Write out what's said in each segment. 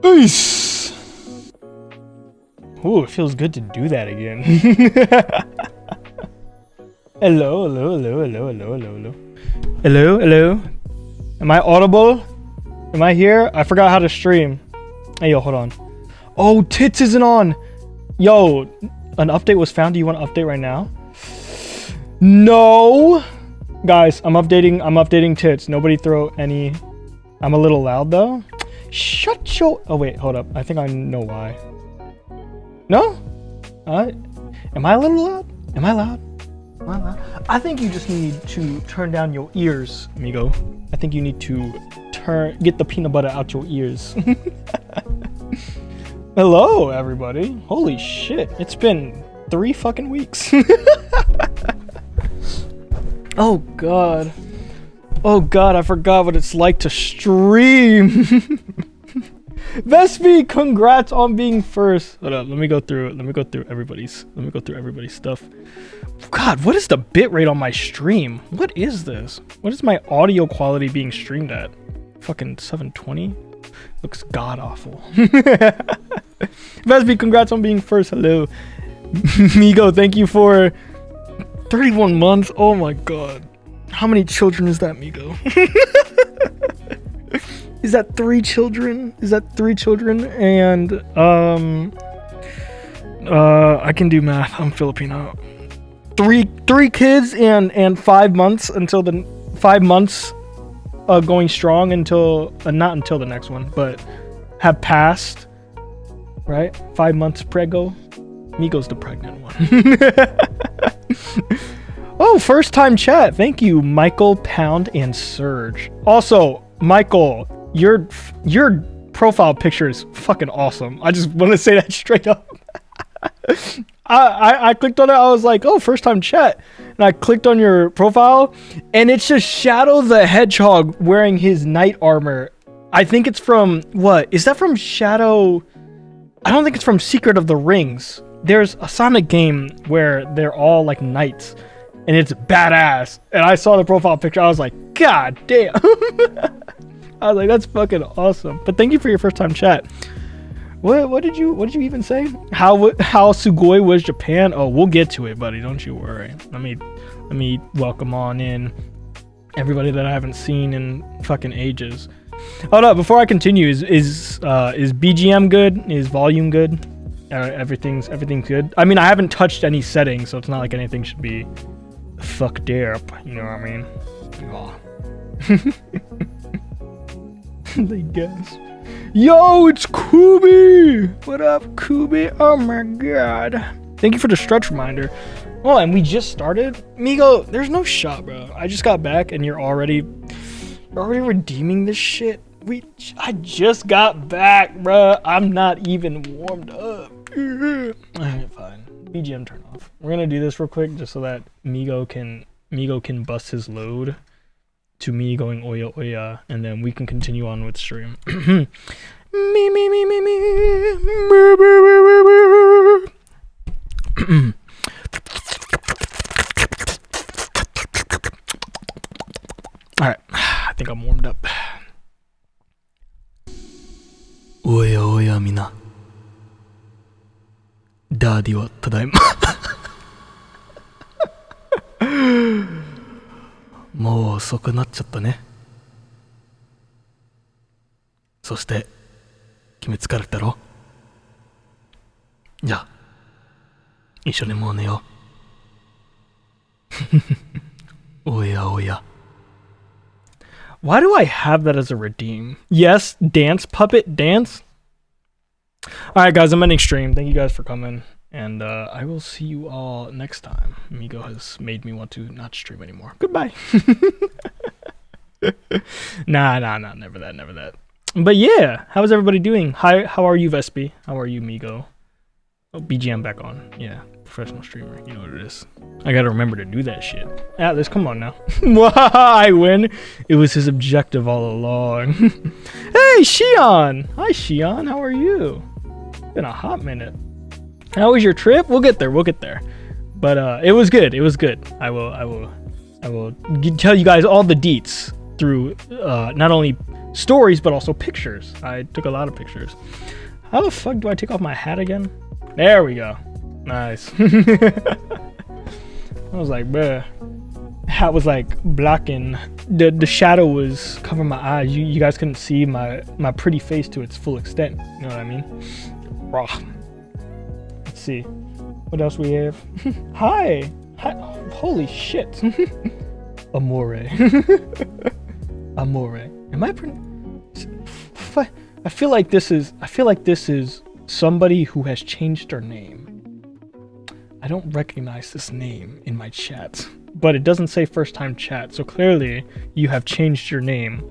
Peace. Ooh, it feels good to do that again. Hello, hello, hello, hello, hello, hello, hello. Hello, hello. Am I audible? Am I here? I forgot how to stream. Hey, yo, hold on. Oh, tits isn't on. Yo, an update was found. Do you want to update right now? No. Guys, I'm updating tits. Nobody throw any. I'm a little loud though. Shut your. Oh wait, hold up. I think I know why. No? Am I a little loud? Am I loud? Am I loud? I think you just need to turn down your ears, amigo. I think you need to get the peanut butter out your ears. Hello, everybody. Holy shit. It's been 3 fucking weeks. Oh god. Oh god, I forgot what it's like to stream. Vespi, congrats on being first. Hold up, let me go through everybody's stuff. God, what is the bitrate on my stream? What is this? What is my audio quality being streamed at? Fucking 720? Looks god awful. Vespi, congrats on being first. Hello. Migo, thank you for 31 months. Oh my god. How many children is that, Migo? Is that 3 children? Is that 3 children? And I can do math. I'm Filipino. 3 kids and 5 months until the 5 months going strong until not until the next one, but have passed. Right? 5 months prego. Migo's the pregnant one. Oh, first time chat. Thank you, Michael, Pound, and Surge. Also, Michael, you're profile picture is fucking awesome. I just want to say that straight up. I clicked on it. I was like, oh, first time chat. And I clicked on your profile, and it's just Shadow the Hedgehog wearing his knight armor. I think it's from, what? Is that from Shadow? I don't think it's from Secret of the Rings. There's a Sonic game where they're all like knights, and it's badass. And I saw the profile picture. I was like, God damn. I was like, that's fucking awesome. But thank you for your first time chat. What did you even say? How Sugoi was Japan? Oh, we'll get to it, buddy. Don't you worry. Let me welcome on in everybody that I haven't seen in fucking ages. Oh no! Before I continue, is BGM good? Is volume good? Everything's good. I mean, I haven't touched any settings, so it's not like anything should be fucked up. You know what I mean? Oh. They guess. Yo, it's Kubi! What up, Kubi? Oh my god. Thank you for the stretch reminder. Oh, and we just started? Migo, there's no shot, bro. I just got back and you're already redeeming this shit. I just got back, bro. I'm not even warmed up. Alright, fine. BGM turn off. We're gonna do this real quick just so that Migo can bust his load to me going oya oya, and then we can continue on with stream. me. Alright, I think I'm warmed up. Oya oya mina. Daddy wa tadaima. もう遅くなっちゃったね。そして君疲れたろ？じゃあ一緒にもう寝よう。おやおや。Why do I have that as a redeem? Yes, dance, puppet, dance. Alright guys, I'm ending stream. Thank you guys for coming. And I will see you all next time. Migo has made me want to not stream anymore. Goodbye. Nah, never that. But yeah, how's everybody doing? Hi, how are you, Vespi? How are you, Migo? Oh, BGM back on. Yeah, professional streamer. You know what it is. I gotta remember to do that shit. Atlas, come on now. I win. It was his objective all along. Hey, Shion. Hi, Shion. How are you? Been a hot minute. How was your trip? We'll get there. But it was good. I will tell you guys all the deets through not only stories but also pictures. I took a lot of pictures. How the fuck do I take off my hat again? There we go. Nice. I was like, bruh. Hat was like blocking. The shadow was covering my eyes. You guys couldn't see my pretty face to its full extent. You know what I mean? Raw. Let's see what else we have. Hi. Oh, holy shit. Amore. Am I I feel like this is somebody who has changed their name. I don't recognize this name in my chat, but it doesn't say first time chat, so clearly you have changed your name.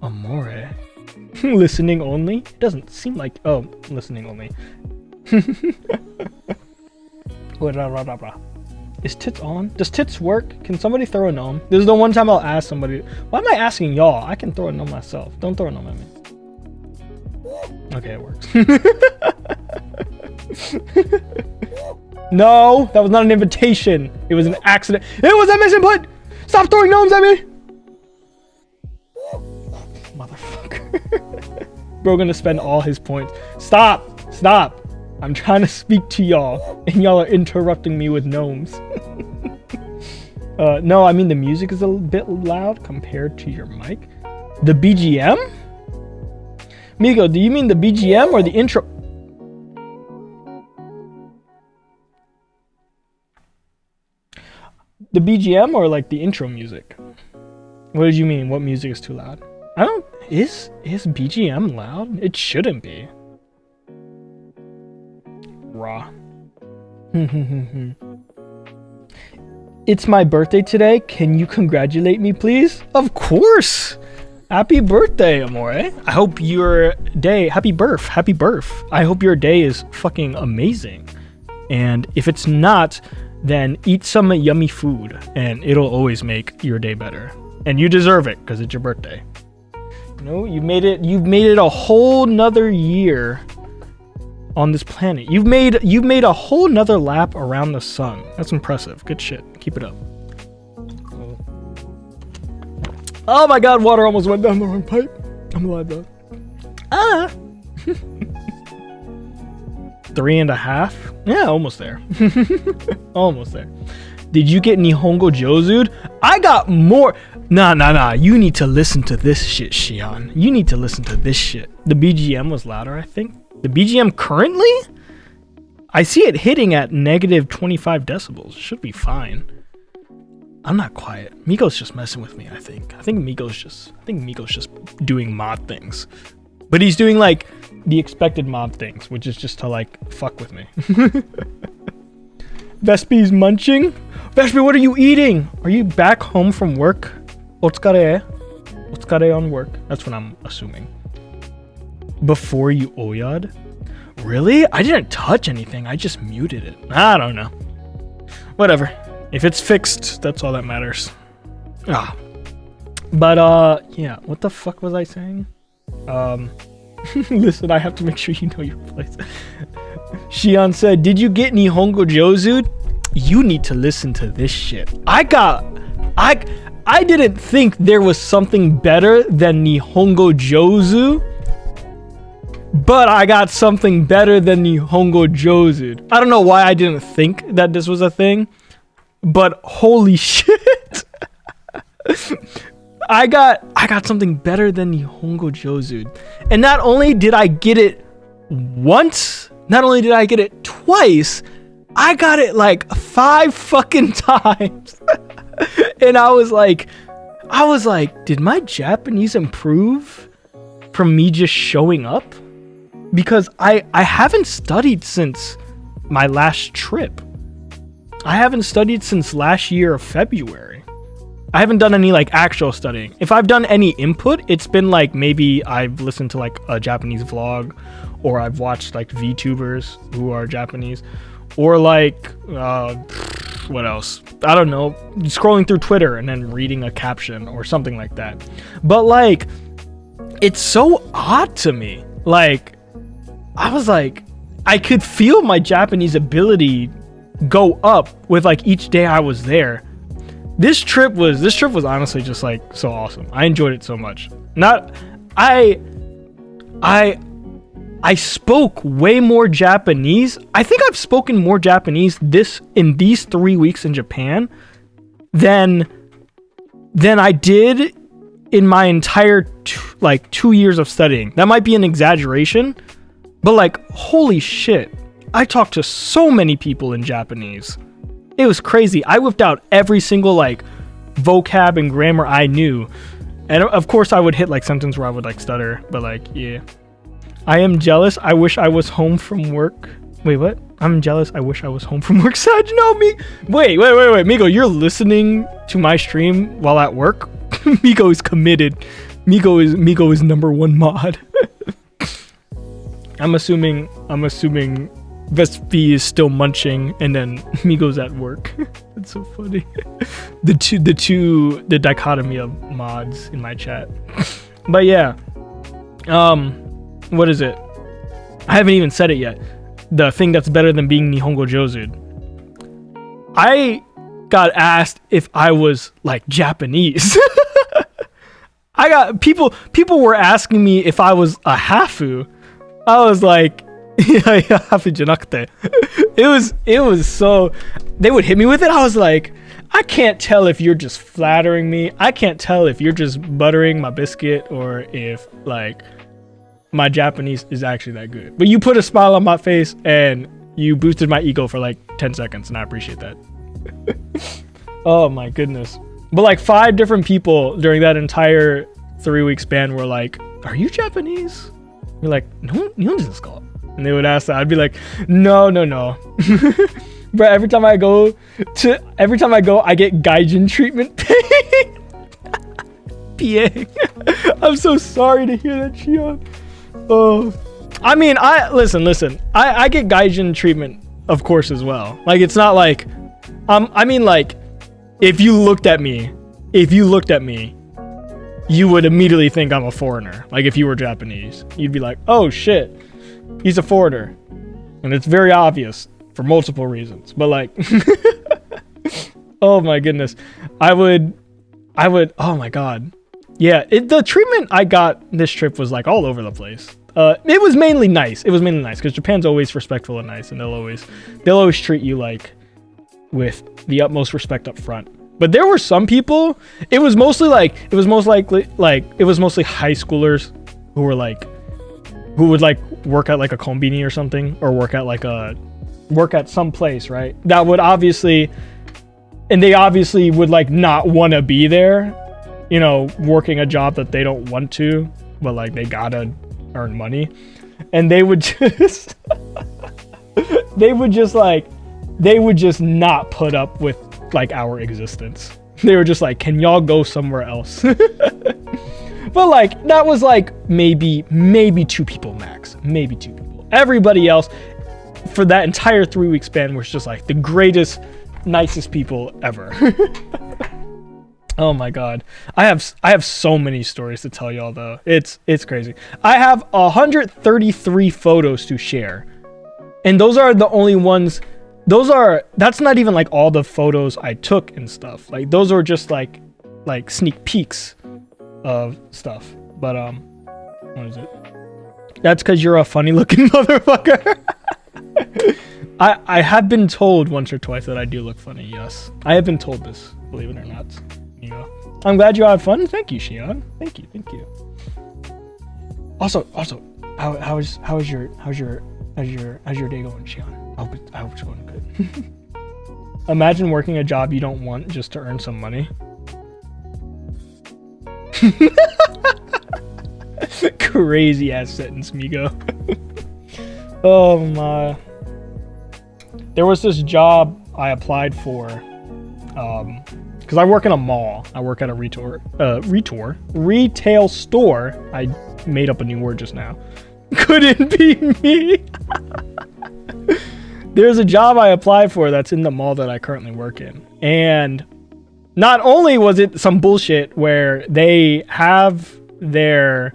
Amore. Listening only? It doesn't seem like... Oh, listening only. Is tits on? Does tits work? Can somebody throw a gnome? This is the one time I'll ask somebody. Why am I asking y'all? I can throw a gnome myself. Don't throw a gnome at me. Okay, it works. No, that was not an invitation. It was an accident. It was a misinput! Stop throwing gnomes at me! Motherfucker. Bro gonna spend all his points. Stop! I'm trying to speak to y'all, and y'all are interrupting me with gnomes. No, I mean the music is a bit loud compared to your mic. The BGM? Migo, do you mean the BGM or the intro? The BGM or like the intro music? What did you mean? What music is too loud? Is BGM loud? It shouldn't be. Raw. It's my birthday today. Can you congratulate me, please? Of course. Happy birthday, amore. I hope your day, happy birth. I hope your day is fucking amazing. And if it's not, then eat some yummy food and it'll always make your day better. And you deserve it because it's your birthday. You know, you've made it a whole nother year on this planet. You've made a whole nother lap around the sun. That's impressive. Good shit. Keep it up. Oh my god, water almost went down the wrong pipe. I'm alive though. 3.5? Yeah, almost there. Almost there. Did you get Nihongo Jozu'd? I got more. Nah. You need to listen to this shit, Shion. You need to listen to this shit. The BGM was louder, I think. The BGM currently? I see it hitting at negative 25 decibels. Should be fine. I'm not quiet. Migo's just messing with me, I think. I think Migo's just doing mod things. But he's doing like the expected mod things, which is just to like fuck with me. Vespi's munching. Vespi, what are you eating? Are you back home from work? Otsukare. Otsukare on work. That's what I'm assuming. Before you oyad? Really? I didn't touch anything. I just muted it. I don't know. Whatever. If it's fixed, that's all that matters. But yeah, what the fuck was I saying? Listen, I have to make sure you know your place. Shion said, did you get Nihongo Jozu'd? You need to listen to this shit. I didn't think there was something better than Nihongo Jozu, but I got something better than Nihongo Jozu'd. I don't know why I didn't think that this was a thing, but holy shit. I got something better than Nihongo Jozu'd. And not only did I get it once, not only did I get it twice, I got it like 5 fucking times. And I was like, did my Japanese improve from me just showing up? Because I haven't studied since my last trip. I haven't studied since last year of February. I haven't done any like actual studying. If I've done any input, it's been like maybe I've listened to like a Japanese vlog, or I've watched like VTubers who are Japanese, or like what else? I don't know, scrolling through Twitter and then reading a caption or something like that. But like, it's so odd to me. Like, I was like, I could feel my Japanese ability go up with like each day I was there. This trip was honestly just like so awesome. I enjoyed it so much. I spoke way more Japanese. I think I've spoken more Japanese in these 3 weeks in Japan than I did in my entire 2 years of studying. That might be an exaggeration, but like, holy shit. I talked to so many people in Japanese. It was crazy. I whipped out every single like vocab and grammar I knew. And of course I would hit like sentence where I would like stutter, but like, yeah. I am jealous. I wish I was home from work. Wait, what? I'm jealous. I wish I was home from work. Saj, no, me. Wait. Migo, you're listening to my stream while at work? Migo is committed. Migo is #1 mod. I'm assuming Vespi is still munching and then Migo's at work. It's so funny. The dichotomy of mods in my chat. But yeah. What is it? I haven't even said it yet. The thing that's better than being Nihongo Jozu'd. I got asked if I was like Japanese. I got people were asking me if I was a hafu. I was like, hafu janakute. It was so, they would hit me with it. I was like, I can't tell if you're just flattering me. I can't tell if you're just buttering my biscuit or if like my Japanese is actually that good. But you put a smile on my face and you boosted my ego for like 10 seconds and I appreciate that. Oh my goodness. But like 5 different people during that entire 3-week span were like, are you Japanese? We're like, no, and they would ask that. I'd be like, no. But every time I go, I get gaijin treatment paid. PA. I'm so sorry to hear that, Shion. Oh, I mean, listen. I get gaijin treatment, of course, as well. Like, it's not like, I mean, like, if you looked at me, you would immediately think I'm a foreigner. Like, if you were Japanese, you'd be like, oh shit, he's a foreigner. And it's very obvious for multiple reasons. But like, oh my goodness. I would, oh my God. Yeah, the treatment I got this trip was like all over the place. It was mainly nice. Because Japan's always respectful and nice, and they'll always treat you like with the utmost respect up front. But there were some people, it was mostly high schoolers who would like work at like a konbini or something, or work at some place, right? That would obviously would like not want to be there, you know, working a job that they don't want to, but like they gotta earn money. And they would just they would just not put up with like our existence. They were just like, can y'all go somewhere else? But like, that was like maybe 2 people max, maybe 2 people. Everybody else for that entire 3-week span was just like the greatest, nicest people ever. Oh my God. I have so many stories to tell y'all though. It's crazy. I have 133 photos to share. And those are the only ones. That's not even like all the photos I took and stuff. Like, those are just like sneak peeks of stuff. But what is it? That's because you're a funny looking motherfucker. I have been told once or twice that I do look funny. Yes, I have been told this, believe it or not. You know, I'm glad you had fun. Thank you, Shion. Thank you. Also, how's your day going, Shion? I hope it's going good. Imagine working a job you don't want just to earn some money. Crazy ass sentence, Migo. Oh my. There was this job I applied for, because I work in a mall. I work at a retail store. I made up a new word just now. Couldn't be me. There's a job I applied for that's in the mall that I currently work in. And not only was it some bullshit where they have their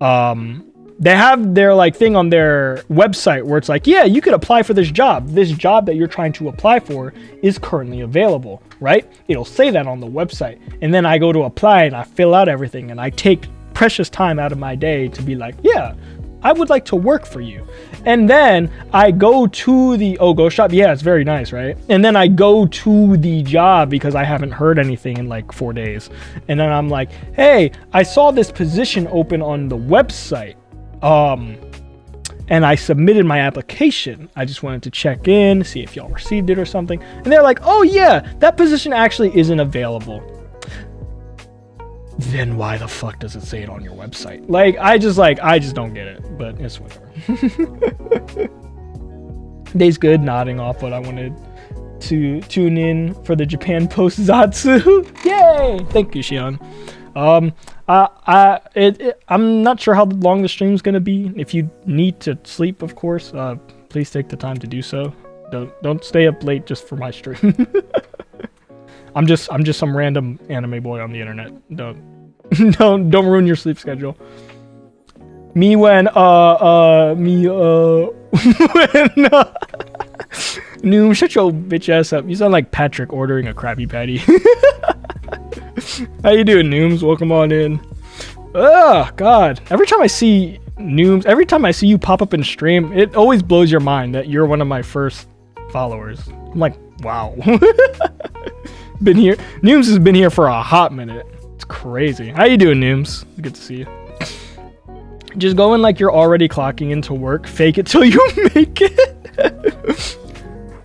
like thing on their website where it's like, yeah, you could apply for this job. This job that you're trying to apply for is currently available, right? It'll say that on the website. And then I go to apply and I fill out everything and I take precious time out of my day to be like, yeah, I would like to work for you. And then I go to the go shop. Yeah, it's very nice, right? And then I go to the job because I haven't heard anything in like 4 days. And then I'm like, hey, I saw this position open on the website. And I submitted my application. I just wanted to check in, see if y'all received it or something. And they're like, oh yeah, that position actually isn't available. Then why the fuck does it say it on your website? Like, I just don't get it, but it's whatever. Day's good, nodding off what I wanted to tune in for the Japan Post Zatsu. Yay! Thank you, Shion. I'm not sure how long the stream's gonna be. If you need to sleep, of course, please take the time to do so. Don't stay up late just for my stream. I'm just some random anime boy on the internet. Don't ruin your sleep schedule. Me when Noom, shut your bitch ass up. You sound like Patrick ordering a Krabby Patty. How you doing, Nooms? Welcome on in. Oh God. Every time I see Nooms, every time I see you pop up in stream, it always blows your mind that you're one of my first followers. I'm like, wow. Been here. Nooms has been here for a hot minute. It's crazy. How you doing, Nooms? Good to see you. Just go in like you're already clocking into work. Fake it till you make it.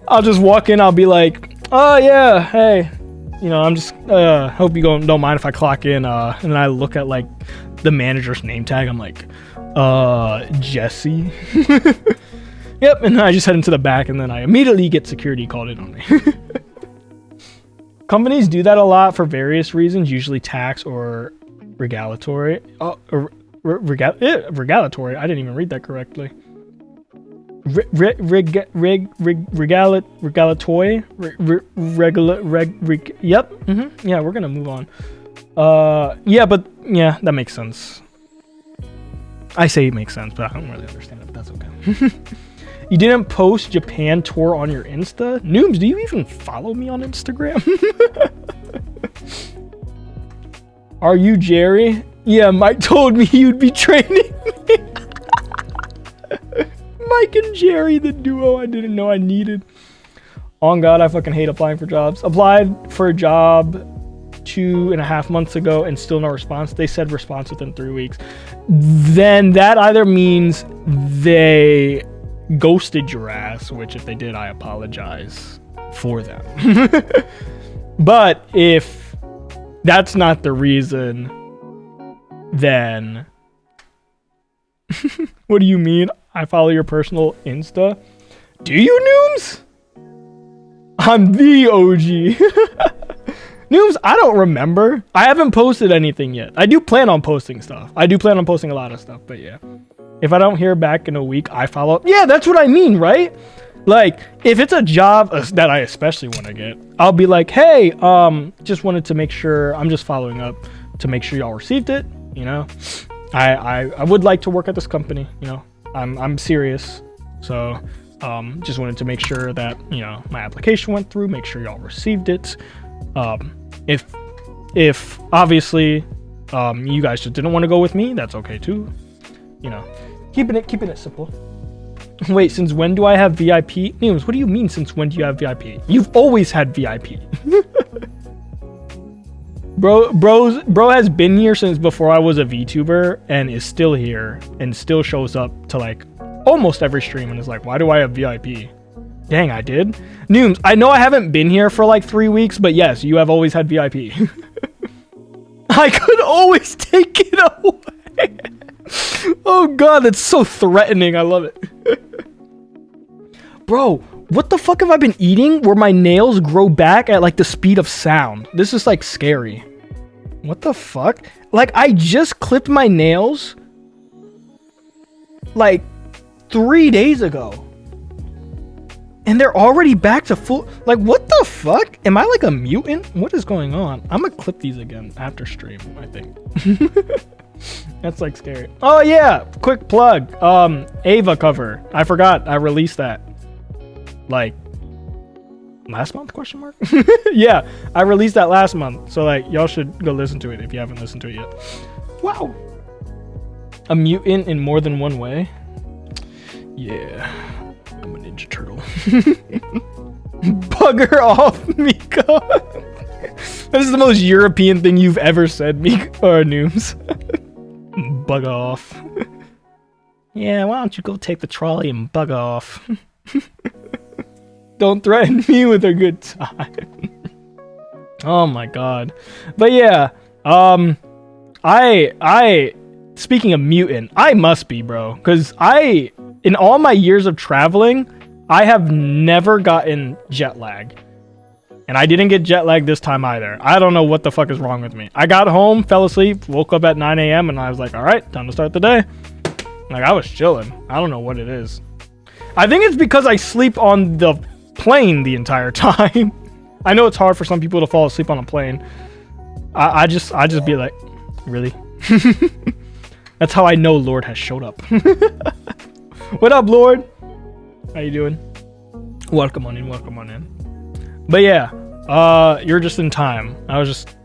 I'll just walk in. I'll be like, oh yeah, hey. You know, I'm just, hope you don't mind if I clock in. And then I look at like the manager's name tag. I'm like, Jesse. Yep. And then I just head into the back and then I immediately get security called in on me. Companies do that a lot for various reasons, usually tax or Regalatory. Oh, regalatory. I didn't even read that correctly. Regalatory. Yep. Yeah, we're gonna move on. Yeah, but yeah, that makes sense. I say it makes sense, but I don't really understand it, but that's okay. You didn't post Japan tour on your Insta? Noobs, do you even follow me on Instagram? Are you Jerry? Yeah, Mike told me you'd be training me. Mike and Jerry, the duo I didn't know I needed. On God, I fucking hate applying for jobs. Applied for a job 2.5 months ago and still no response. They said response within 3 weeks. Then that either means they ghosted your ass, which if they did, I apologize for them. But if that's not the reason, then what do you mean? I follow your personal Insta? Do you, Nooms? I'm the OG. Nooms, I don't remember. I haven't posted anything yet. I do plan on posting stuff. I do plan on posting a lot of stuff, but yeah. If I don't hear back in a week, I follow up. Yeah, that's what I mean, right? Like, if it's a job that I especially want to get, I'll be like, hey, just wanted to make sure, I'm just following up to make sure y'all received it, you know? I would like to work at this company, you know? I'm serious. So, just wanted to make sure that, you know, my application went through, make sure y'all received it. If obviously, you guys just didn't want to go with me, that's okay too. You know, keeping it simple. Wait, since when do I have VIP? News, what do you mean since when do you have VIP? You've always had VIP. Bro has been here since before I was a VTuber and is still here and still shows up to like almost every stream and is like, why do I have VIP? Dang, I did. Nooms, I know I haven't been here for like 3 weeks, but yes, you have always had VIP. I could always take it away. Oh God, that's so threatening. I love it. Bro, what the fuck have I been eating where my nails grow back at like the speed of sound? This is like scary. What the fuck? Like I just clipped my nails like 3 days ago. And they're already back to full. Like, what the fuck? Am I like a mutant? What is going on? I'm gonna clip these again after stream, I think. That's like scary. Oh yeah, quick plug. Ava cover. I forgot. I released that. Like last month? Question mark. Yeah, I released that last month. So like, y'all should go listen to it if you haven't listened to it yet. Wow. A mutant in more than one way. Yeah. I'm a Ninja Turtle. Bugger off, Miko. This is the most European thing you've ever said, Miko or Nooms. Bug off. Yeah, why don't you go take the trolley and bug off? Don't threaten me with a good time. Oh my God. But yeah, I speaking of mutant, I must be, bro, because in all my years of traveling, I have never gotten jet lag. And I didn't get jet lag this time either. I don't know what the fuck is wrong with me. I got home, fell asleep, woke up at 9 a.m. and I was like, all right, time to start the day. Like, I was chilling. I don't know what it is. I think it's because I sleep on the plane the entire time. I know it's hard for some people to fall asleep on a plane. I just be like, really? That's how I know Lord has showed up. What up, Lord? How you doing? Welcome on in, welcome on in. But yeah, you're just in time. I was just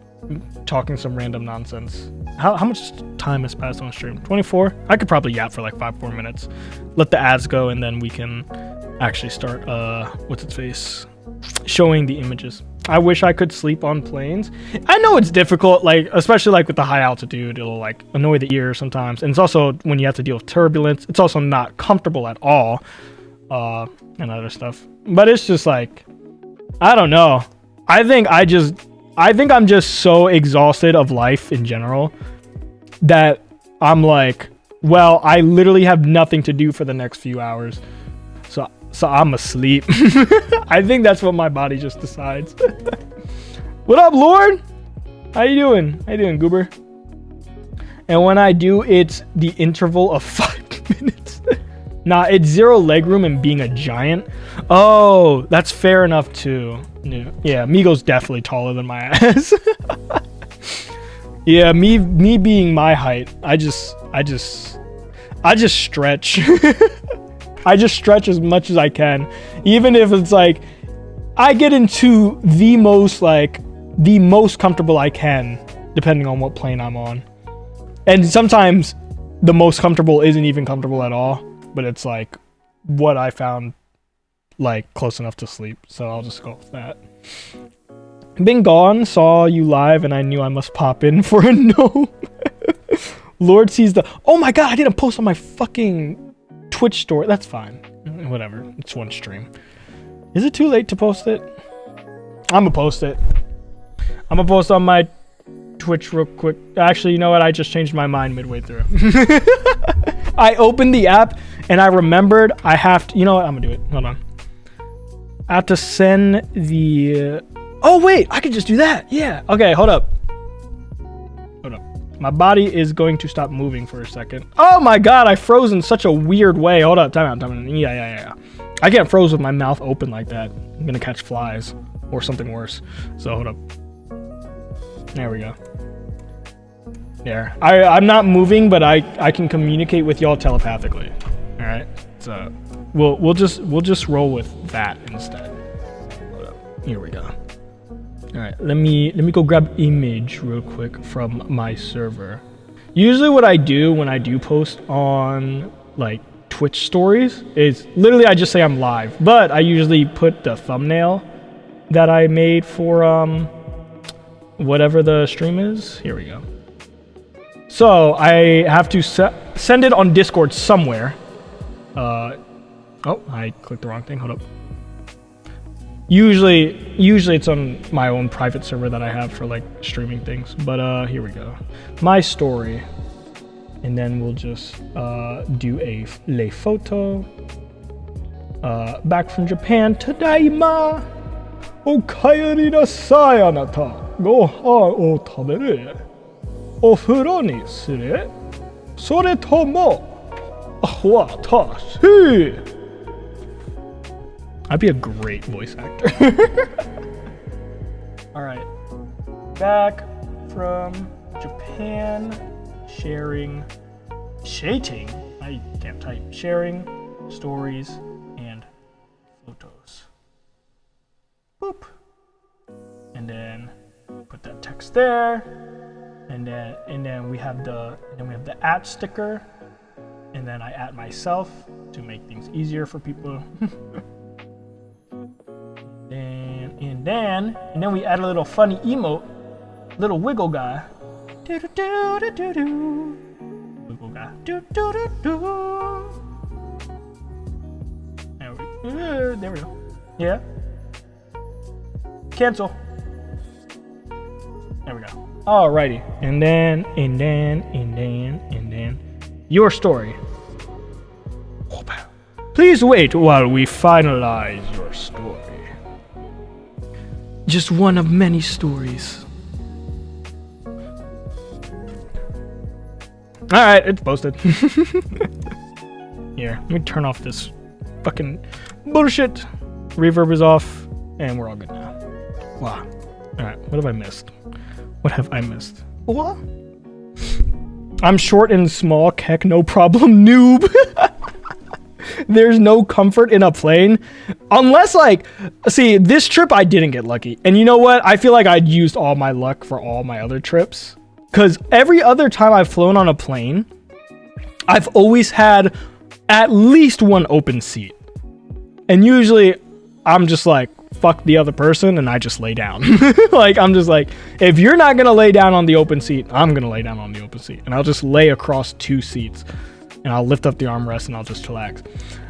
talking some random nonsense. How much time has passed on the stream? 24? I could probably yap for like 5-4 minutes. Let the ads go and then we can actually start, what's its face? Showing the images. I wish I could sleep on planes. I know it's difficult, like, especially like with the high altitude, it'll like annoy the ear sometimes. And it's also when you have to deal with turbulence, it's also not comfortable at all, and other stuff. But it's just like, I don't know. I think I'm just so exhausted of life in general that I'm like, well, I literally have nothing to do for the next few hours. So I'm asleep. I think that's what my body just decides. What up, Lord? How you doing? How you doing, Goober? And when I do, it's the interval of 5 minutes. Nah, it's 0 legroom and being a giant. Oh, that's fair enough too. Yeah, Migo's definitely taller than my ass. Yeah, me being my height, I just stretch. I just stretch as much as I can, even if it's like I get into the most comfortable I can, depending on what plane I'm on. And sometimes the most comfortable isn't even comfortable at all, but it's like what I found like close enough to sleep. So I'll just go with that. Been gone, saw you live, and I knew I must pop in for a no. Lord sees the... Oh my god, I didn't post on my fucking Twitch story. That's fine. Whatever. It's one stream. Is it too late to post it? I'm gonna post it. I'm gonna post on my Twitch real quick. Actually, you know what? I just changed my mind midway through. I opened the app, and I remembered I have to... You know what? I'm gonna do it. Hold on. I have to send the... Oh, wait, I can just do that. Yeah. Okay, hold up. Hold up. My body is going to stop moving for a second. Oh my god, I froze in such a weird way. Hold up, time out. Yeah. I can't froze with my mouth open like that. I'm gonna catch flies or something worse. So hold up. There we go. There. I'm not moving, but I can communicate with y'all telepathically. All right. So we'll just roll with that instead. Hold up. Here we go. All right, let me go grab image real quick from my server. Usually what I do when I do post on like Twitch stories is literally I just say I'm live, but I usually put the thumbnail that I made for whatever the stream is. Here we go. So I have to send it on Discord somewhere. Oh, I clicked the wrong thing. Hold up. Usually it's on my own private server that I have for like streaming things, but here we go. My story, and then we'll just do a le photo. Back from Japan, tadaima. Okaeri nasai anata. Gohan o taberu. Ofuro ni suru. Sore tomo watashi. I'd be a great voice actor. All right, back from Japan, sharing, I can't type, sharing stories and photos. Boop. And then put that text there, and then we have the @ sticker, and then I @ myself to make things easier for people. And then we add a little funny emote, little wiggle guy. Wiggle guy. There we go. Yeah. Cancel. There we go. Alrighty. And then your story. Please wait while we finalize your story. Just one of many stories. Alright, it's posted. Here, let me turn off this fucking bullshit. Reverb is off, and we're all good now. Wow. Alright, what have I missed? What have I missed? What? I'm short and small, keck, no problem, noob. There's no comfort in a plane. Unless, like, see, this trip I didn't get lucky. And you know what? I feel like I'd used all my luck for all my other trips. Because every other time I've flown on a plane, I've always had at least one open seat. And usually, I'm just like, fuck the other person, and I just lay down. Like, I'm just like, if you're not going to lay down on the open seat, I'm going to lay down on the open seat. And I'll just lay across 2 seats. And I'll lift up the armrest and I'll just chillax.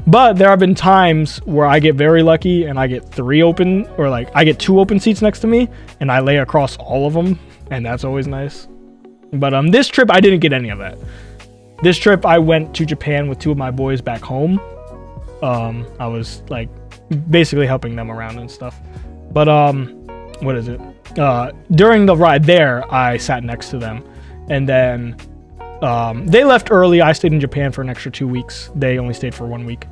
But there have been times where I get very lucky and I get 3 open, or like I get 2 open seats next to me and I lay across all of them, and that's always nice. But this trip I didn't get any of that. This trip I went to Japan with 2 of my boys back home. I was like basically helping them around and stuff. But what is it? During the ride there, I sat next to them, and then They left early. I stayed in Japan for an extra 2 weeks. They only stayed for 1 week.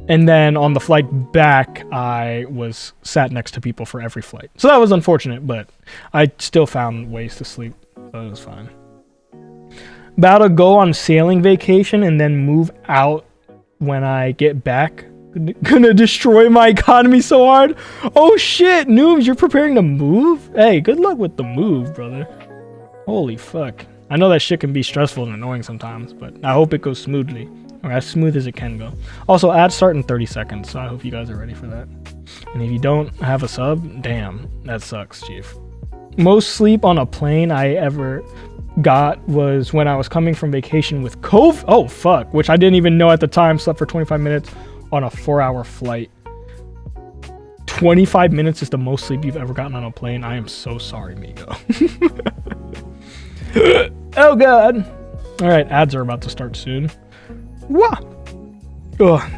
And then on the flight back, I was sat next to people for every flight. So that was unfortunate, but I still found ways to sleep. So it was fine. About to go on sailing vacation and then move out when I get back. Gonna destroy my economy so hard. Oh shit, noobs, you're preparing to move? Hey, good luck with the move, brother. Holy fuck. I know that shit can be stressful and annoying sometimes, but I hope it goes smoothly. Or as smooth as it can go. Also, ads start in 30 seconds, so I hope you guys are ready for that. And if you don't have a sub, damn, that sucks, chief. Most sleep on a plane I ever got was when I was coming from vacation with COVID. Oh, fuck, which I didn't even know at the time. Slept for 25 minutes on a 4-hour flight. 25 minutes is the most sleep you've ever gotten on a plane. I am so sorry, Migo. Oh, God. All right, ads are about to start soon. Wah! Ugh.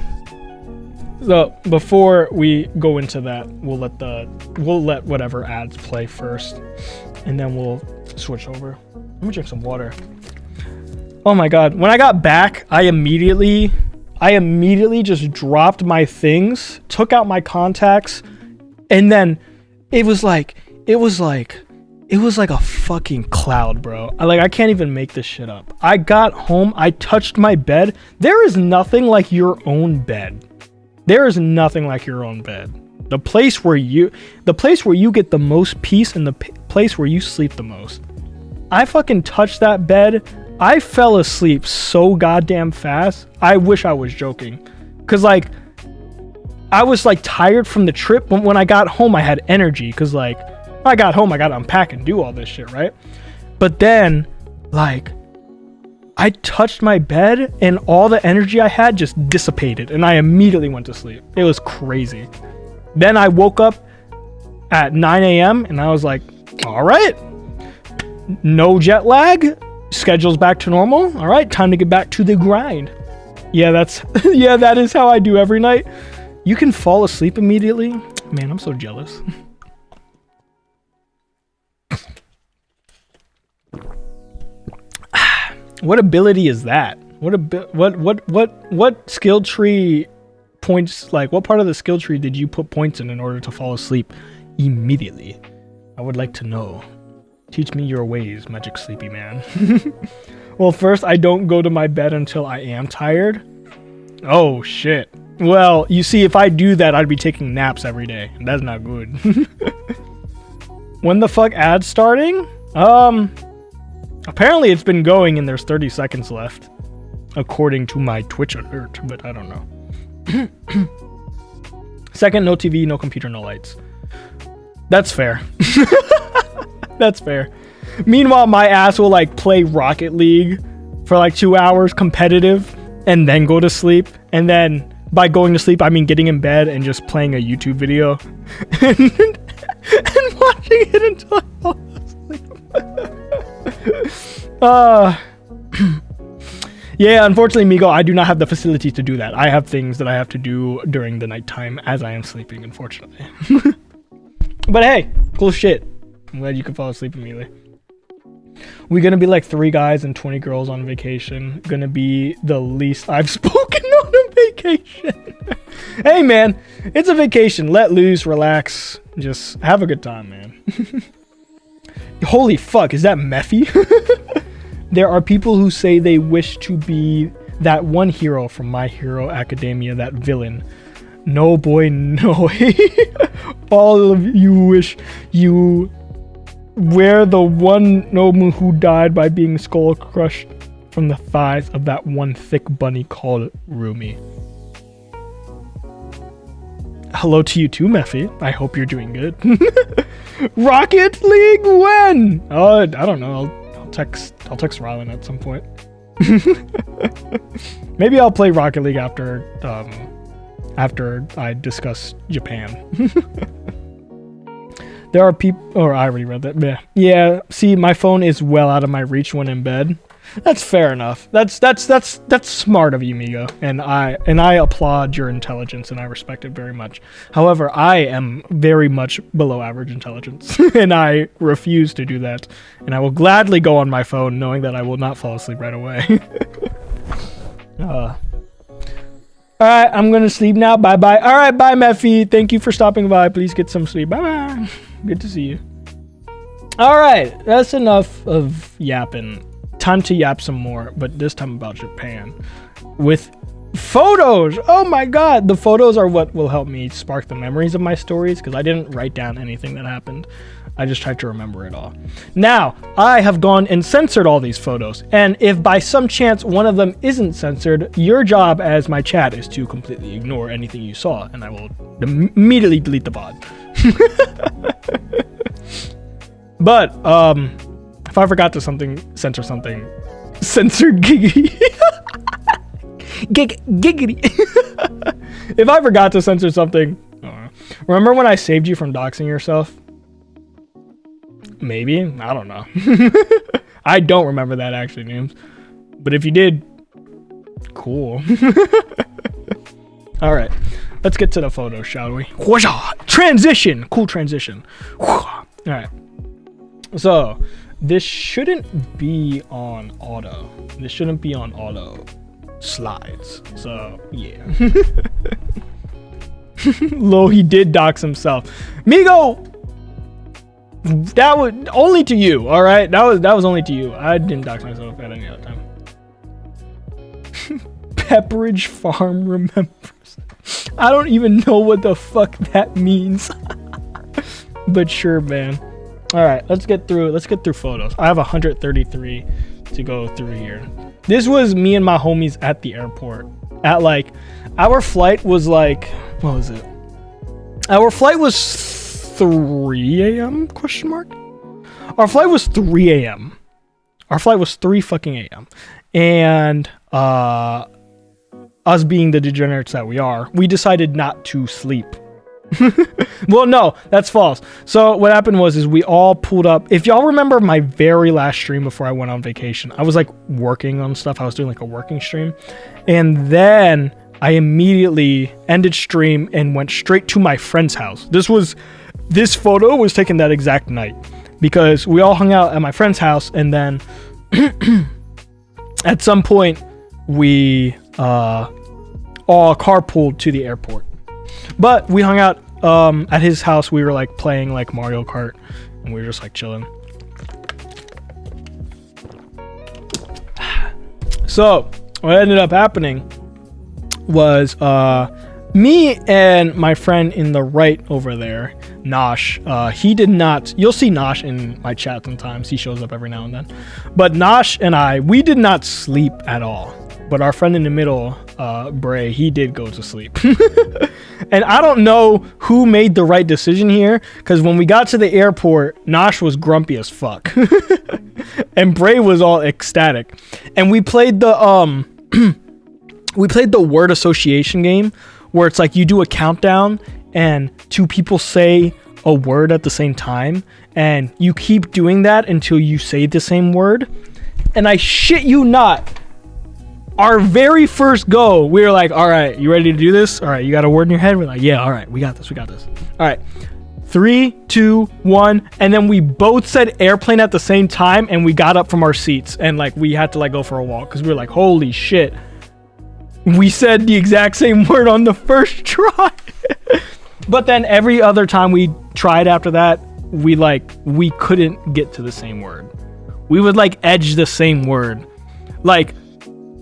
So before we go into that, we'll let whatever ads play first, and then we'll switch over. Let me drink some water. Oh my God! When I got back, I immediately just dropped my things, took out my contacts, and then it was like a fucking cloud, bro. I can't even make this shit up. I got home, I touched my bed. There is nothing like your own bed. There is nothing like your own bed. The place where you get the most peace and the place where you sleep the most. I fucking touched that bed. I fell asleep so goddamn fast. I wish I was joking. Cause I was tired from the trip, but when I got home I had energy. Cause when I got home, I gotta unpack and do all this shit, right? But then, I touched my bed and all the energy I had just dissipated and I immediately went to sleep. It was crazy. Then I woke up at 9 a.m. and I was like, all right, no jet lag, schedule's back to normal. All right, time to get back to the grind. Yeah, that is how I do every night. You can fall asleep immediately. Man, I'm so jealous. What ability is that? What skill tree points, what part of the skill tree did you put points in order to fall asleep immediately? I would like to know. Teach me your ways, Magic Sleepy Man. Well, first, I don't go to my bed until I am tired. Oh, shit. Well, you see, if I do that, I'd be taking naps every day. And that's not good. When the fuck ad's starting? Apparently it's been going and there's 30 seconds left. According to my Twitch alert, but I don't know. Second, no TV, no computer, no lights. That's fair. That's fair. Meanwhile, my ass will play Rocket League for 2 hours competitive and then go to sleep. And then by going to sleep, I mean getting in bed and just playing a YouTube video and watching it until I fall asleep. Yeah, unfortunately, Migo, I do not have the facility to do that. I have things that I have to do during the nighttime as I am sleeping, unfortunately. But hey, cool shit. I'm glad you could fall asleep immediately. We're gonna be 3 guys and 20 girls on vacation. Gonna be the least I've spoken on a vacation. Hey man, it's a vacation. Let loose, relax, just have a good time, man. Holy fuck, is that Mephi? There are people who say they wish to be that one hero from My Hero Academia, that villain. No boy, no. All of you wish you were the one Nomu who died by being skull crushed from the thighs of that one thick bunny called Rumi. Hello to you too, Mephi. I hope you're doing good. Rocket League when? I don't know. I'll text Rylan at some point. Maybe I'll play Rocket League after I discuss Japan. There are people. Oh, I already read that. Yeah. See, my phone is well out of my reach when in bed. That's fair enough. That's smart of you, Migo, and I applaud your intelligence and I respect it very much. However, I am very much below average intelligence, and I refuse to do that. And I will gladly go on my phone, knowing that I will not fall asleep right away. All right, I'm gonna sleep now. Bye bye. All right, bye, Mephi. Thank you for stopping by. Please get some sleep. Bye bye. Good to see you. All right, that's enough of yapping. Time to yap some more, but this time about Japan with photos. Oh my god, the photos are what will help me spark the memories of my stories, because I didn't write down anything that happened. I just tried to remember it all. Now, I have gone and censored all these photos, and if by some chance one of them isn't censored, your job as my chat is to completely ignore anything you saw, and I will immediately delete the pod. But, if I forgot to censor something, censored giggity. Giggity. If I forgot to censor something, remember when I saved you from doxing yourself? Maybe, I don't know. I don't remember that actually, names. But if you did, cool. All right, let's get to the photos, shall we? Transition, cool transition. All right. So, this shouldn't be on auto. This shouldn't be on auto slides. So, yeah. Lol, he did dox himself. Migo! That was only to you, alright? That was only to you. I didn't dox myself at any other time. Pepperidge Farm remembers. I don't even know what the fuck that means. But sure, man. All right, let's get through photos. I have 133 to go through here. This was me and my homies at the airport. At like, our flight was like, what was it? Our flight was 3 a.m. question mark? Our flight was 3 a.m. Our flight was 3 fucking a.m. And us being the degenerates that we are, we decided not to sleep. Well, no, that's false. So what happened was we all pulled up. If y'all remember my very last stream before I went on vacation, I was like working on stuff. I was doing like a working stream, and then I immediately ended stream and went straight to my friend's house. This photo was taken that exact night because we all hung out at my friend's house, and then at some point we all carpooled to the airport. But we hung out at his house. We were like playing like Mario Kart, and we were just like chilling. So what ended up happening was me and my friend in the right over there, Nosh, he did not, you'll see Nosh in my chat sometimes, he shows up every now and then, but Nosh and we did not sleep at all. But our friend in the middle, Bray, he did go to sleep. And I don't know who made the right decision here, because when we got to the airport, Nosh was grumpy as fuck. And Bray was all ecstatic. And we played the word association game, where it's like you do a countdown and two people say a word at the same time, and you keep doing that until you say the same word. And I shit you not, our very first go, we were like, all right, you ready to do this? All right, you got a word in your head? We're like, yeah, all right, we got this. All right, 3, 2, 1. And then we both said airplane at the same time, and we got up from our seats, and like we had to like go for a walk, because we were like, holy shit. We said the exact same word on the first try. But then every other time we tried after that, we couldn't get to the same word. We would like edge the same word. Like,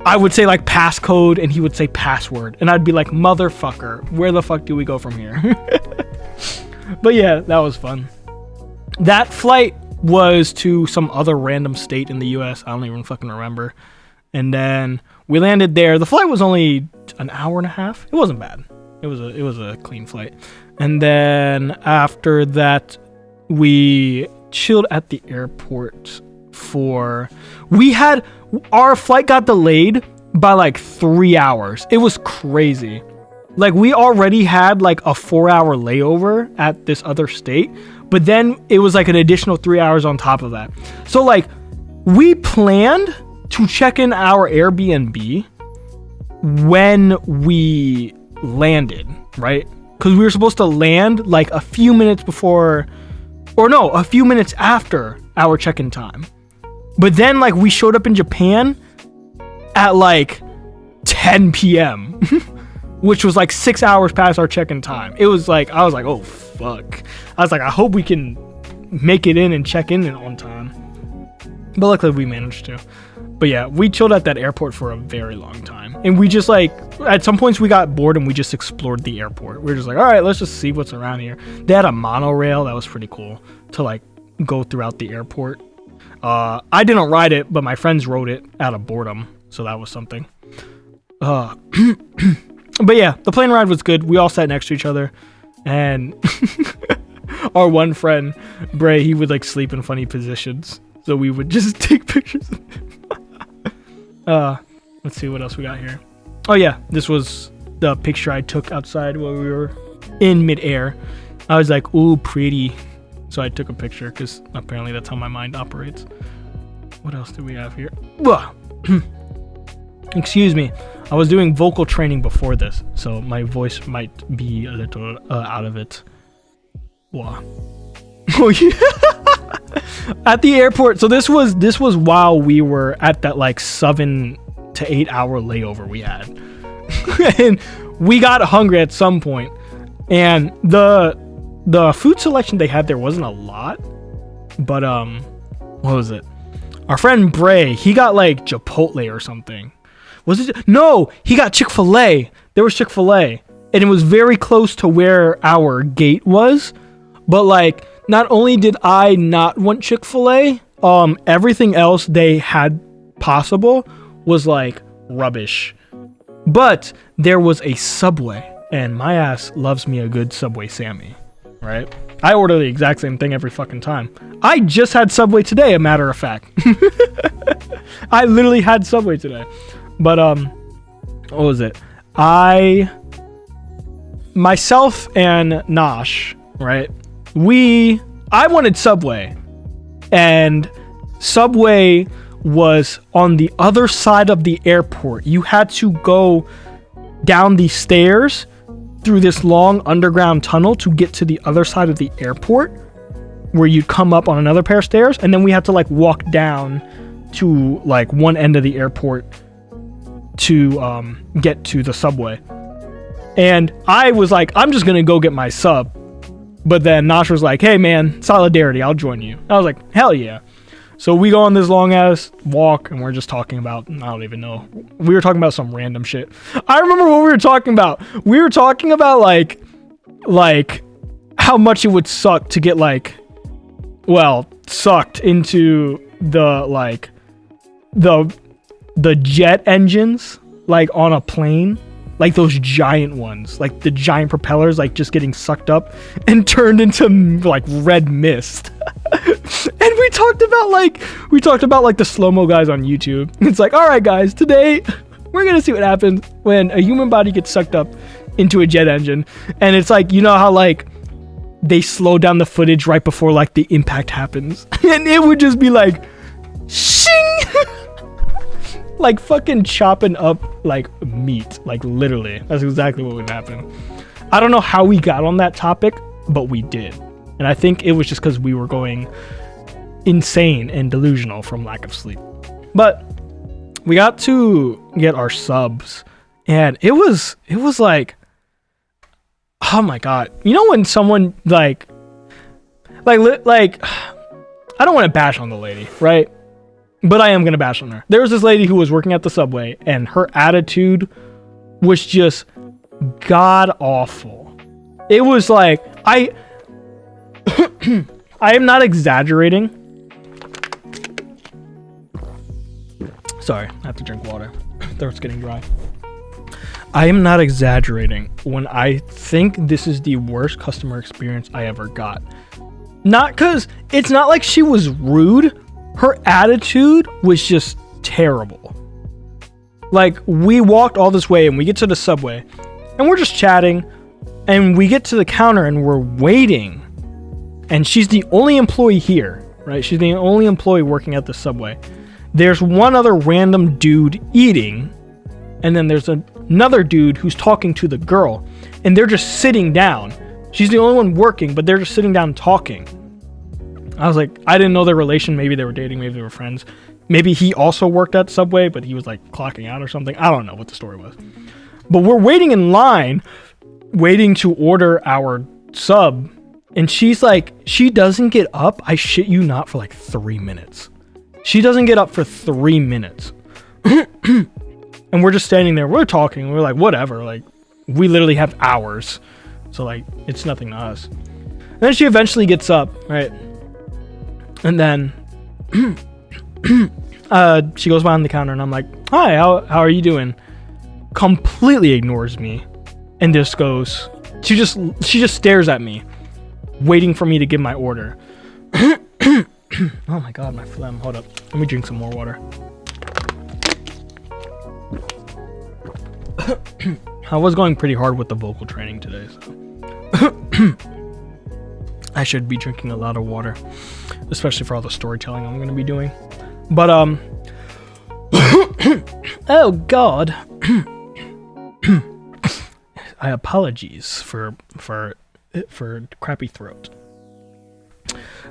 I would say like passcode, and he would say password, and I'd be like, motherfucker, where the fuck do we go from here? But yeah, that was fun. That flight was to some other random state in the US. I don't even fucking remember. And then we landed there. The flight was only an hour and a half. It wasn't bad. It was a clean flight. And then after that, we chilled at the airport our flight got delayed by like 3 hours. It was crazy. Like, we already had like a 4-hour layover at this other state, but then it was like an additional 3 hours on top of that. So like, we planned to check in our Airbnb when we landed, right? Because we were supposed to land like a few minutes before, or no, a few minutes after our check-in time. But then like we showed up in Japan at like 10 p.m. which was like 6 hours past our check-in time. It was like, I was like, oh fuck. I was like, I hope we can make it in and check in on time. But luckily we managed to. But yeah, we chilled at that airport for a very long time. And we just like, at some points we got bored and we just explored the airport. We were just like, all right, let's just see what's around here. They had a monorail that was pretty cool to like go throughout the airport. I didn't ride it, but my friends rode it out of boredom. So that was something. But yeah, the plane ride was good. We all sat next to each other. And our one friend, Bray, he would like sleep in funny positions. So we would just take pictures of him. Let's see what else we got here. Oh yeah, this was the picture I took outside while we were in midair. I was like, ooh, pretty. So I took a picture because apparently that's how my mind operates. What else do we have here? Excuse me. I was doing vocal training before this, so my voice might be a little out of it. Wow. Oh yeah. At the airport. So this was while we were at that like 7 to 8 hour layover we had. And we got hungry at some point. And the food selection they had there wasn't a lot. But what was it? Our friend Bray, he got like Chipotle or something. Was it? No, he got Chick-fil-A. There was Chick-fil-A. And it was very close to where our gate was. But like, not only did I not want Chick-fil-A, everything else they had possible was like rubbish. But there was a Subway, and my ass loves me a good Subway Sammy, right? I order the exact same thing every fucking time. I just had Subway today, a matter of fact. I literally had Subway today. But what was it? Myself and Nosh, right? I wanted Subway, and Subway was on the other side of the airport. You had to go down the stairs through this long underground tunnel to get to the other side of the airport, where you'd come up on another pair of stairs, and then we had to like walk down to like one end of the airport to get to the Subway. And I was like, I'm just gonna go get my sub. But then Nosh was like, hey man, solidarity, I'll join you. I was like, hell yeah. So we go on this long ass walk and we're just talking about, I don't even know. We were talking about some random shit. I remember what we were talking about. We were talking about like how much it would suck to get like, well, sucked into the jet engines like on a plane. Like those giant ones, like the giant propellers, like just getting sucked up and turned into like red mist. And we talked about like the slow-mo guys on YouTube. It's like, all right, guys, today we're going to see what happens when a human body gets sucked up into a jet engine. And it's like, you know how like they slow down the footage right before like the impact happens. And it would just be like, shing! Like fucking chopping up like meat, like literally. That's exactly what would happen. I don't know how we got on that topic, but we did. And I think it was just because we were going insane and delusional from lack of sleep. But we got to get our subs, and it was like, oh my god. You know when someone like I don't want to bash on the lady, right? But I am going to bash on her. There was this lady who was working at the Subway, and her attitude was just god-awful. It was like, I am not exaggerating. Sorry, I have to drink water. Throat's getting dry. I am not exaggerating when I think this is the worst customer experience I ever got. Not because, it's not like she was rude. Her attitude was just terrible. Like, we walked all this way and we get to the Subway and we're just chatting and we get to the counter and we're waiting. And she's the only employee here, right? She's the only employee working at the Subway. there's one other random dude eating, and then there's another dude who's talking to the girl, and they're just sitting down. She's the only one working, but they're just sitting down talking. I was like, I didn't know their relation. Maybe they were dating, maybe they were friends. Maybe he also worked at Subway, but he was like clocking out or something. I don't know what the story was. But we're waiting in line, waiting to order our sub, and she's like, she doesn't get up, I shit you not, for like 3 minutes. She doesn't get up for 3 minutes. And we're just standing there, we're talking, we're like, whatever, like, we literally have hours. So like, it's nothing to us. And then she eventually gets up, right? And then she goes behind the counter, and I'm like, hi, how are you doing? Completely ignores me and just goes, she just stares at me, waiting for me to give my order. Oh my god, my phlegm. Hold up, let me drink some more water. I was going pretty hard with the vocal training today, so I should be drinking a lot of water, especially for all the storytelling I'm going to be doing. But oh god. I apologize for crappy throat.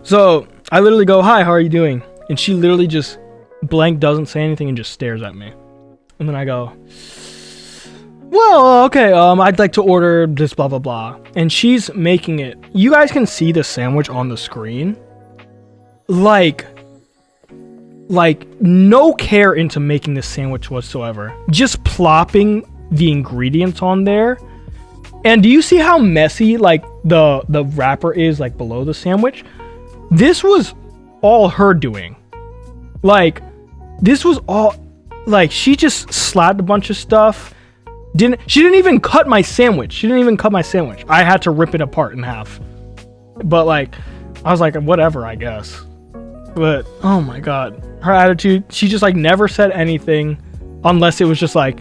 So I literally go, hi, how are you doing? And she literally just blank, doesn't say anything, and just stares at me. And then I go, well, okay, I'd like to order this blah blah blah. And she's making it. You guys can see the sandwich on the screen. Like no care into making this sandwich whatsoever. Just plopping the ingredients on there. And do you see how messy like the wrapper is like below the sandwich? This was all her doing. Like this was all like she just slapped a bunch of stuff. She didn't even cut my sandwich. I had to rip it apart in half. But like I was like, whatever, I guess. But oh my god, her attitude, she just like never said anything unless it was just like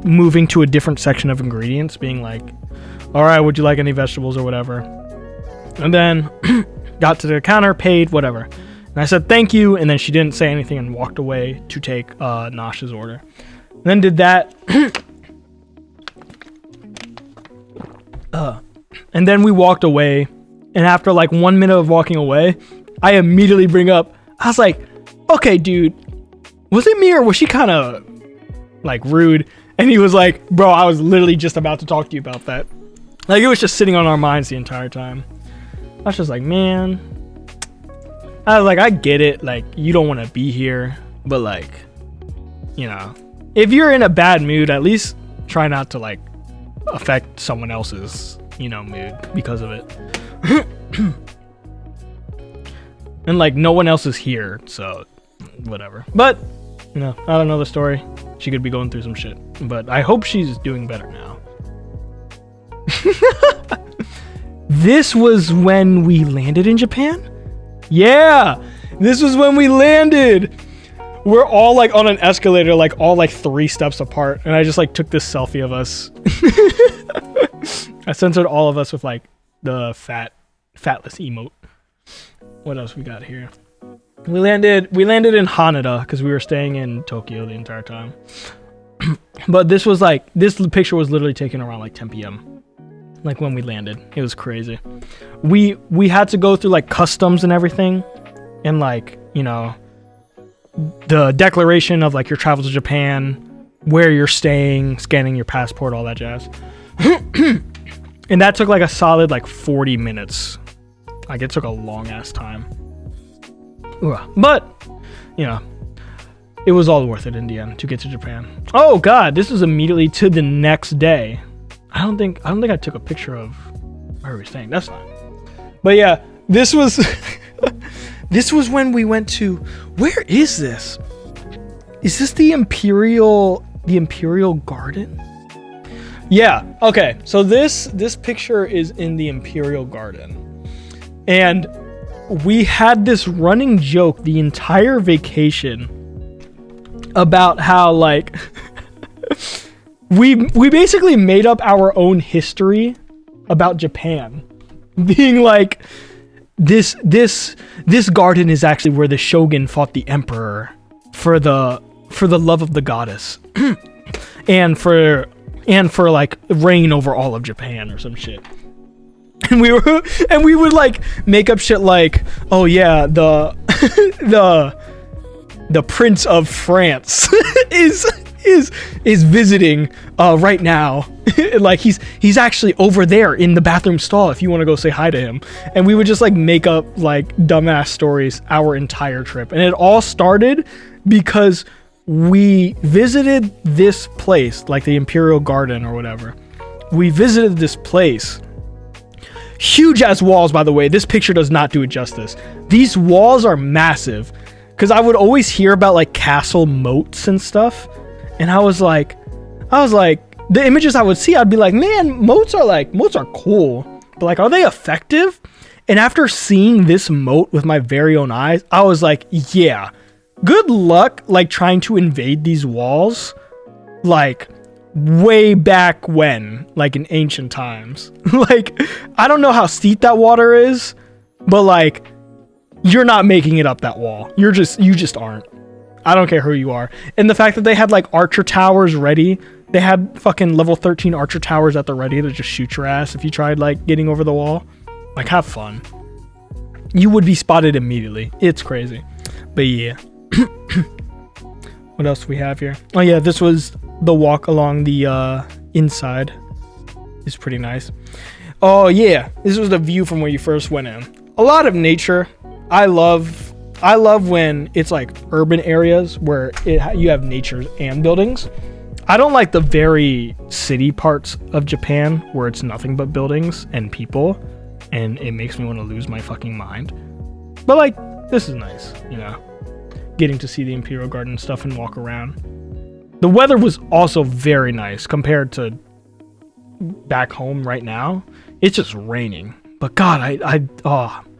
moving to a different section of ingredients, being like, all right, would you like any vegetables or whatever? And then got to the counter, paid, whatever. And I said thank you, and then she didn't say anything and walked away to take Nosh's order. And then did that. And then we walked away, and after like 1 minute of walking away, I immediately bring up, I was like, okay, dude, was it me or was she kind of like rude? And he was like, bro, I was literally just about to talk to you about that. Like it was just sitting on our minds the entire time. I was just like, man, I was like, I get it. Like you don't want to be here, but like, you know, if you're in a bad mood, at least try not to like affect someone else's, you know, mood because of it. And like no one else is here, so whatever. But you know, I don't know the story. She could be going through some shit, but I hope she's doing better now. This was when we landed in Japan? Yeah, this was when we landed. We're all like on an escalator, like all like 3 steps apart, and I just like took this selfie of us. I censored all of us with like the fatless emote. What else we got here? We landed in Haneda because we were staying in Tokyo the entire time. But this picture was literally taken around like 10 p.m. like when we landed. It was crazy. We had to go through like customs and everything, and like, you know, the declaration of like your travel to Japan, where you're staying, scanning your passport, all that jazz. And that took like a solid like 40 minutes. Like it took a long ass time. But, you know, it was all worth it in the end to get to Japan. Oh god, this was immediately to the next day. I don't think I took a picture of where we were staying. That's fine. But yeah, this was this was when we went to, where is this? Is this the Imperial Garden? Yeah, okay. So this picture is in the Imperial Garden. And we had this running joke the entire vacation about how like we basically made up our own history about Japan, being like this garden is actually where the shogun fought the emperor for the love of the goddess, and for like reign over all of Japan or some shit. And we would like make up shit like, oh yeah, the Prince of France is visiting right now. Like he's actually over there in the bathroom stall if you want to go say hi to him. And we would just like make up like dumbass stories our entire trip. And it all started because we visited this place, like the Imperial Garden or whatever. We visited this place. Huge ass walls, by the way. This picture does not do it justice. These walls are massive. Because I would always hear about like castle moats and stuff. And I was like, the images I would see, I'd be like, man, moats are cool. But like, are they effective? And after seeing this moat with my very own eyes, I was like, yeah, good luck like trying to invade these walls. Like, way back when, like in ancient times. Like, I don't know how steep that water is, but like, you're not making it up that wall. You just aren't. I don't care who you are. And the fact that they had like archer towers ready, they had fucking level 13 archer towers at the ready to just shoot your ass if you tried like getting over the wall. Like, have fun. You would be spotted immediately. It's crazy. But yeah. What else do we have here? Oh yeah, this was the walk along the inside. It's pretty nice. Oh yeah, this was the view from where you first went in. A lot of nature. I love when it's like urban areas where you have nature and buildings. I don't like the very city parts of Japan where it's nothing but buildings and people, and it makes me want to lose my fucking mind. But like, this is nice, you know, getting to see the Imperial Garden and stuff and walk around. The weather was also very nice compared to back home right now. It's just raining. But God,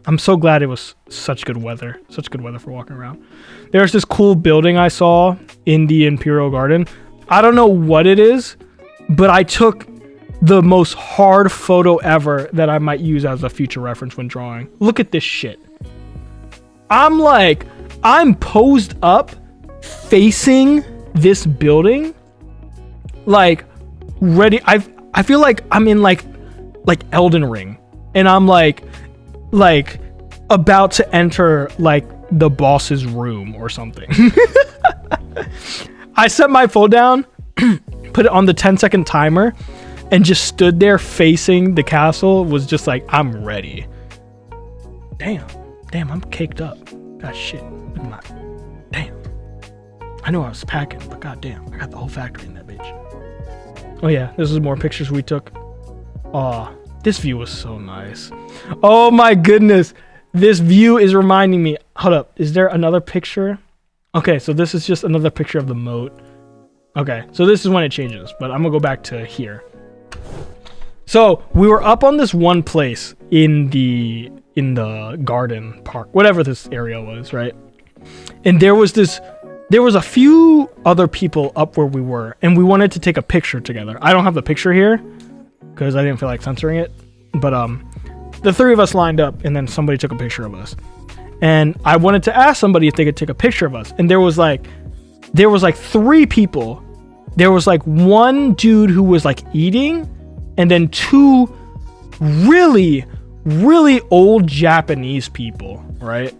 I'm so glad it was such good weather. Such good weather for walking around. There's this cool building I saw in the Imperial Garden. I don't know what it is, but I took the most hard photo ever that I might use as a future reference when drawing. Look at this shit. I'm posed up facing this building, like ready. I feel like I'm in like Elden Ring, and I'm like about to enter like the boss's room or something. I set my phone down, put it on the 10-second timer, and just stood there facing the castle. Was just like, I'm ready. Damn, I'm caked up. God shit. Damn. I knew I was packing, but goddamn, I got the whole factory in that bitch. Oh yeah, this is more pictures we took. Aw, this view was so nice. Oh my goodness, this view is reminding me. Hold up, is there another picture? Okay, so this is just another picture of the moat. Okay, so this is when it changes, but I'm gonna go back to here. So we were up on this one place in the garden park, whatever this area was, right? And there was a few other people up where we were, and we wanted to take a picture together. I don't have the picture here because I didn't feel like censoring it, but the three of us lined up, and then somebody took a picture of us. And I wanted to ask somebody if they could take a picture of us. And there was like three people. There was like one dude who was like eating, and then two really, really old Japanese people, right?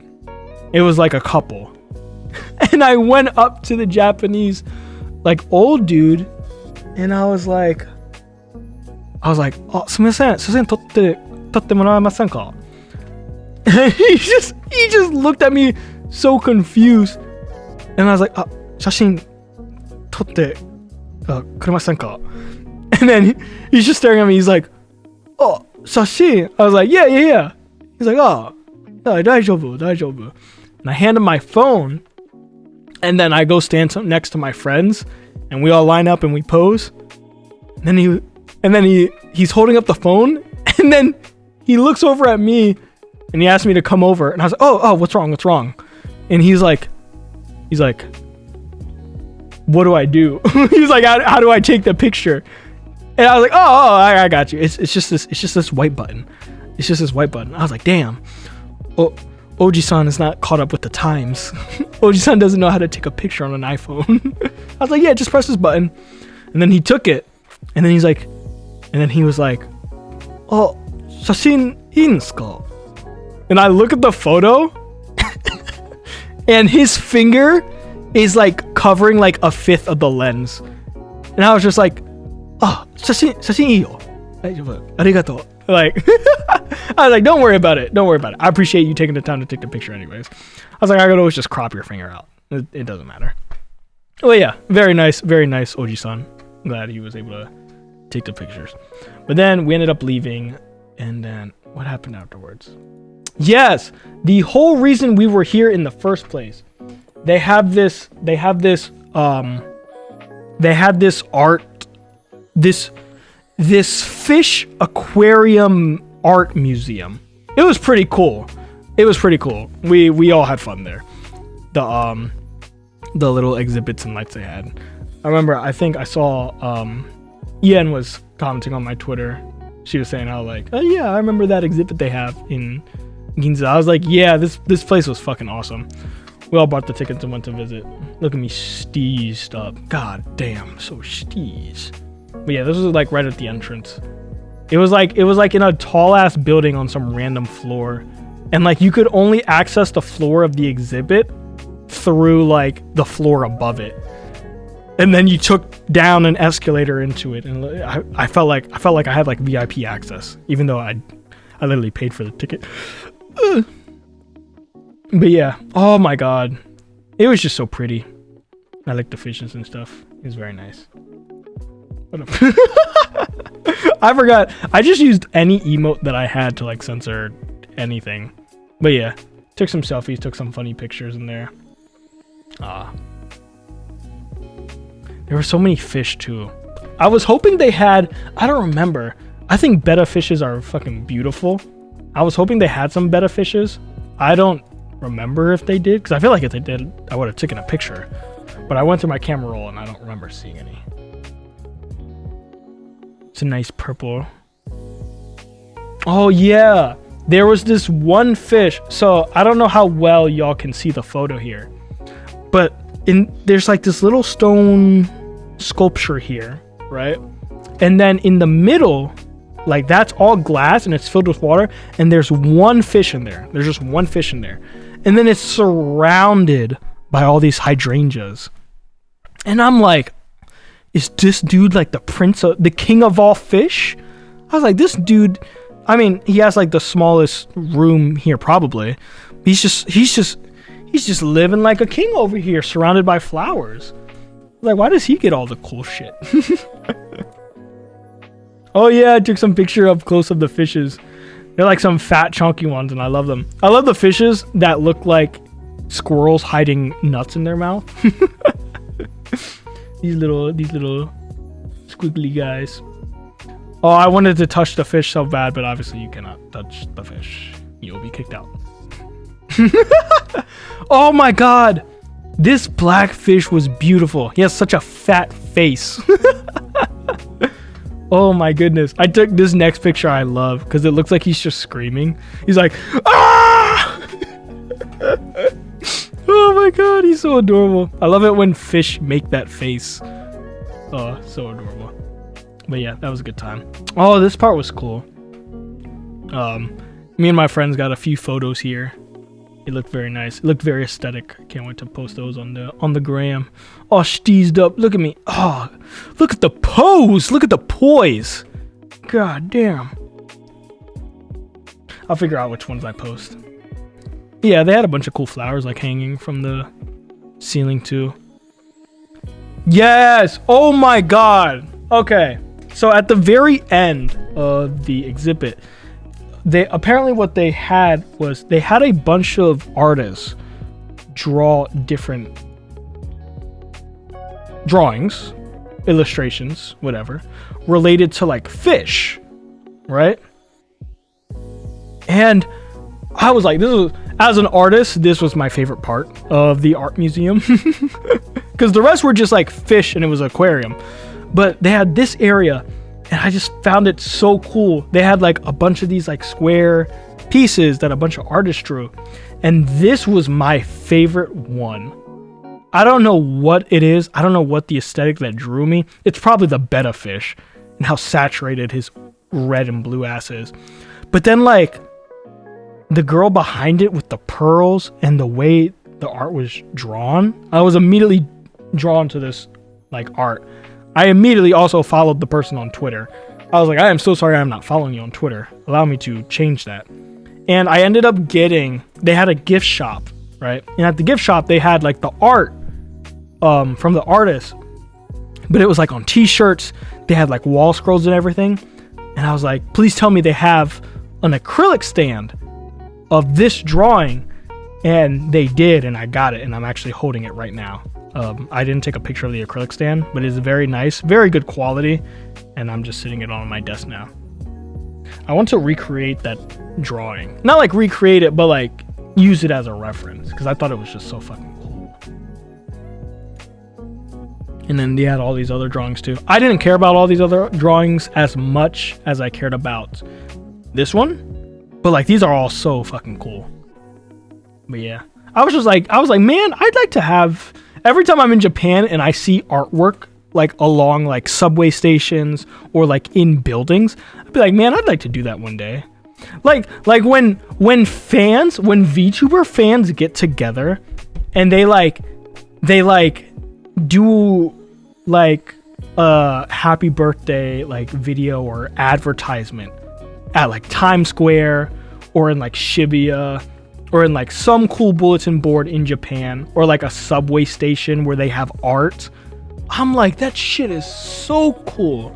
It was like a couple. And I went up to the Japanese, like, old dude, and I was like, oh, sumimasen, totte moraemasen ka? And he just looked at me so confused, and I was like, 写真撮ってくれませんか? And then he's just staring at me. He's like, oh, 写真? I was like, yeah. He's like, oh, 大丈夫. And I hand him my phone, and then I go stand next to my friends, and we all line up and we pose. And then he's holding up the phone, and then he looks over at me, and he asked me to come over, and I was like, oh, what's wrong? And he's like, what do I do? He's like, how do I take the picture? And I was like, oh, I got you. It's just this white button. It's just this white button. I was like, damn. Oh, Oji-san is not caught up with the times. Oji-san doesn't know how to take a picture on an iPhone. I was like, yeah, just press this button. And then he took it. And then he was like, oh, 写真いいんすか? And I look at the photo and his finger is like covering like a fifth of the lens. And I was just like, oh, 写真いいよ. 大丈夫. ありがとう. Like, I was like, don't worry about it. Don't worry about it. I appreciate you taking the time to take the picture anyways. I was like, I could always just crop your finger out. It doesn't matter. Well, yeah, very nice Oji-san. Glad he was able to take the pictures. But then we ended up leaving, and then what happened afterwards? Yes, the whole reason we were here in the first place. They had this fish aquarium art museum. It was pretty cool. We all had fun there. The little exhibits and lights they had. I remember, I think I saw Ian was commenting on my Twitter. She was saying how like, oh yeah, I remember that exhibit they have in Ginza. I was like, yeah, this place was fucking awesome. We all bought the tickets and went to visit. Look at me steezed up. God damn, so steezed. But yeah, this was like right at the entrance. It was like in a tall ass building on some random floor. And like you could only access the floor of the exhibit through like the floor above it. And then you took down an escalator into it, and I felt like I had like VIP access, even though I literally paid for the ticket. But yeah, oh my god, it was just so pretty. I like the fishes and stuff. It was very nice. I forgot. I just used any emote that I had to like censor anything. But yeah, took some selfies, took some funny pictures in there. There were so many fish too. I was hoping they had, I don't remember. I think betta fishes are fucking beautiful. I was hoping they had some betta fishes. I don't remember if they did, because I feel like if they did, I would have taken a picture. But I went through my camera roll and I don't remember seeing any. It's a nice purple. Oh yeah, there was this one fish. So I don't know how well y'all can see the photo here, but there's like this little stone sculpture here, right? And then in the middle, like that's all glass and it's filled with water, and there's one fish in there. There's just one fish in there. And then it's surrounded by all these hydrangeas. And I'm like, is this dude like the king of all fish? I was like, this dude, I mean, he has like the smallest room here probably. He's just living like a king over here, surrounded by flowers. Like, why does he get all the cool shit? Oh yeah, I took some picture up close of the fishes. They're like some fat, chunky ones, and I love them. I love the fishes that look like squirrels hiding nuts in their mouth. These little squiggly guys. Oh, I wanted to touch the fish so bad, but obviously you cannot touch the fish. You'll be kicked out. Oh my god, this black fish was beautiful. He has such a fat face. Oh my goodness, I took this next picture I love because it looks like he's just screaming. He's like, ah! Oh my god, he's so adorable. I love it when fish make that face. Oh, so adorable. But yeah, that was a good time. Oh, this part was cool. Me and my friends got a few photos here. It looked very nice. It looked very aesthetic. Can't wait to post those on the gram. Oh, steezed up. Look at me. Oh, look at the pose. Look at the poise. God damn. I'll figure out which ones I post. Yeah, they had a bunch of cool flowers like hanging from the ceiling too. Yes. Oh my god. Okay. So at the very end of the exhibit, apparently what they had was they had a bunch of artists draw different drawings, illustrations, whatever, related to like fish, right? And I was like, as an artist, this was my favorite part of the art museum, because the rest were just like fish and it was an aquarium, but they had this area and I just found it so cool. They had like a bunch of these like square pieces that a bunch of artists drew. And this was my favorite one. I don't know what it is. I don't know what the aesthetic that drew me. It's probably the betta fish and how saturated his red and blue ass is. But then like the girl behind it with the pearls and the way the art was drawn, I was immediately drawn to this like art. I immediately also followed the person on Twitter. I was like, I am so sorry I'm not following you on Twitter. Allow me to change that. And I ended up they had a gift shop, right? And at the gift shop, they had like the art from the artist, but it was like on t-shirts. They had like wall scrolls and everything. And I was like, please tell me they have an acrylic stand of this drawing. And they did, and I got it, and I'm actually holding it right now. I didn't take a picture of the acrylic stand, but it's very nice, very good quality, and I'm just sitting it on my desk now. I want to recreate that drawing. Not like recreate it, but like use it as a reference, because I thought it was just so fucking cool. And then they had all these other drawings too. I didn't care about all these other drawings as much as I cared about this one, but like these are all so fucking cool. But yeah, I was like, man, I'd like to have, every time I'm in Japan and I see artwork like along like subway stations or like in buildings, I'd be like, man, I'd like to do that one day. Like when VTuber fans get together and they do like a happy birthday like video or advertisement at like Times Square or in like Shibuya, or in like some cool bulletin board in Japan, or like a subway station where they have art. I'm like, that shit is so cool.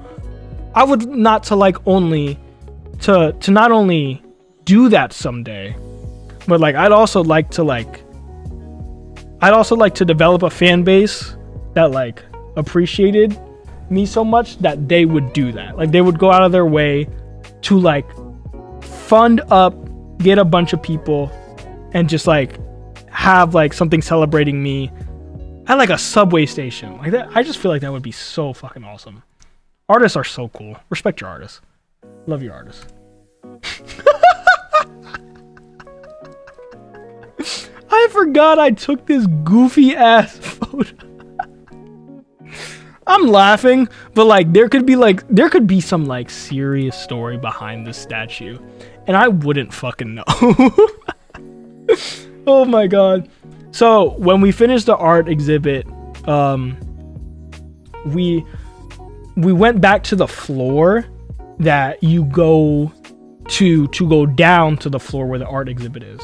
I would not to like only to not only do that someday, but like I'd also like to develop a fan base that like appreciated me so much that they would do that. Like they would go out of their way to like fund up, get a bunch of people, and just like have like something celebrating me at like a subway station like that. I just feel like that would be so fucking awesome. Artists are so cool. Respect your artists. Love your artists. I forgot I took this goofy ass photo. I'm laughing, but like there could be some like serious story behind this statue, and I wouldn't fucking know. Oh my god. So when we finished the art exhibit, we went back to the floor that you go to go down to the floor where the art exhibit is.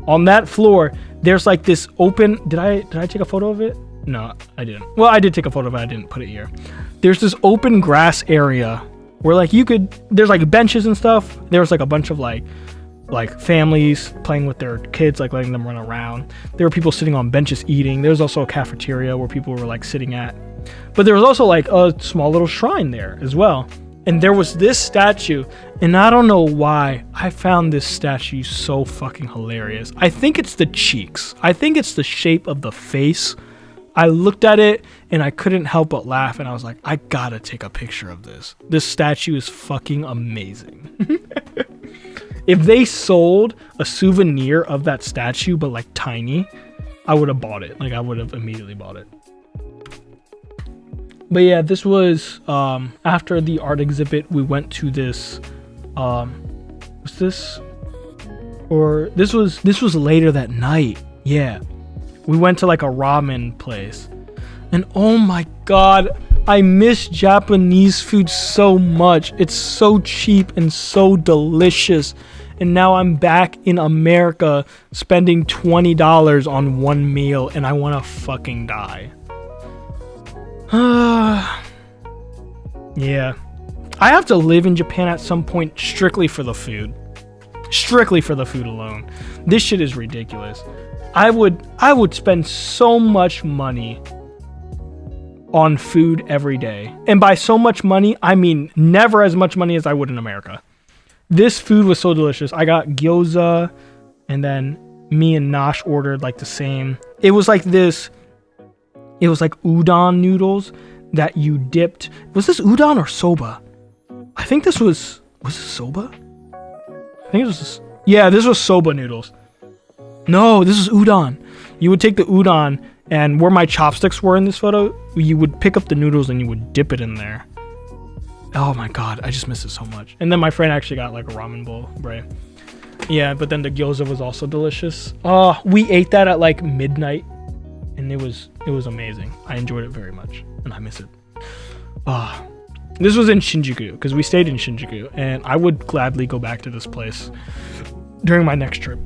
On that floor, there's like this open, did I take a photo of it? No, I didn't. Well, I did take a photo, but I didn't put it here. There's this open grass area where like there's like benches and stuff. There's like a bunch of like families playing with their kids, like letting them run around. There were people sitting on benches eating. There's also a cafeteria where people were like sitting at. But there was also like a small little shrine there as well. And there was this statue, and I don't know why I found this statue so fucking hilarious. I think it's the cheeks. I think it's the shape of the face. I looked at it and I couldn't help but laugh, and I was like, I gotta take a picture of this. This statue is fucking amazing. If they sold a souvenir of that statue, but like tiny, I would have bought it. Like I would have immediately bought it. But yeah, this was after the art exhibit, we went to this this was later that night. Yeah. We went to like a ramen place. And oh my god, I miss Japanese food so much. It's so cheap and so delicious. And now I'm back in America spending $20 on one meal, and I want to fucking die. Yeah. I have to live in Japan at some point strictly for the food. Strictly for the food alone. This shit is ridiculous. I would spend so much money on food every day. And by so much money, I mean never as much money as I would in America. This food was so delicious. I got gyoza, and then me and Nosh ordered like the same. It was like udon noodles that you dipped. Was this udon or soba? I think this was this soba? I think it was Yeah, this was soba noodles. No, this is udon. You would take the udon, and where my chopsticks were in this photo, you would pick up the noodles and you would dip it in there. Oh my god, I just miss it so much. And then my friend actually got like a ramen bowl, right? Yeah, but then the gyoza was also delicious. Oh, we ate that at like midnight, and it was amazing. I enjoyed it very much, and I miss it. Ah, this was in Shinjuku, because we stayed in Shinjuku, and I would gladly go back to this place during my next trip.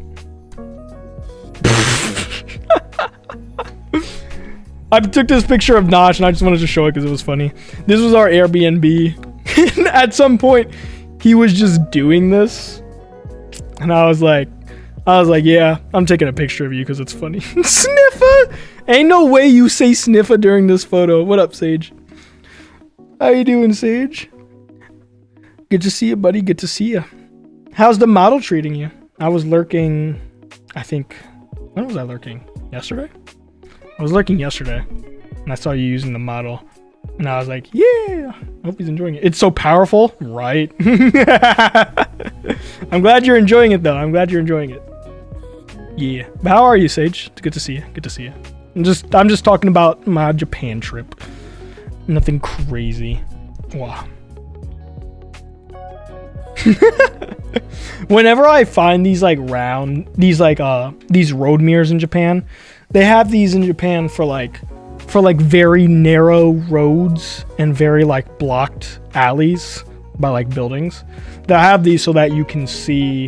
I took this picture of Nosh, and I just wanted to show it because it was funny. This was our Airbnb. At some point, he was just doing this, and I was like, yeah, I'm taking a picture of you because it's funny. Sniffa! Ain't no way you say Sniffa during this photo. What up, Sage? How you doing, Sage? Good to see you, buddy. Good to see you. How's the model treating you? I was lurking, I think, when was I lurking? Yesterday? I was lurking yesterday, and I saw you using the model, and I was like, yeah, I hope he's enjoying it. It's so powerful, right? I'm glad you're enjoying it, though. I'm glad you're enjoying it. Yeah. But how are you, Sage? It's good to see you. Good to see you. I'm just talking about my Japan trip. Nothing crazy. Wow. Whenever I find these like these road mirrors in Japan, they have these in Japan for like very narrow roads and very like blocked alleys by like buildings. They have these so that you can see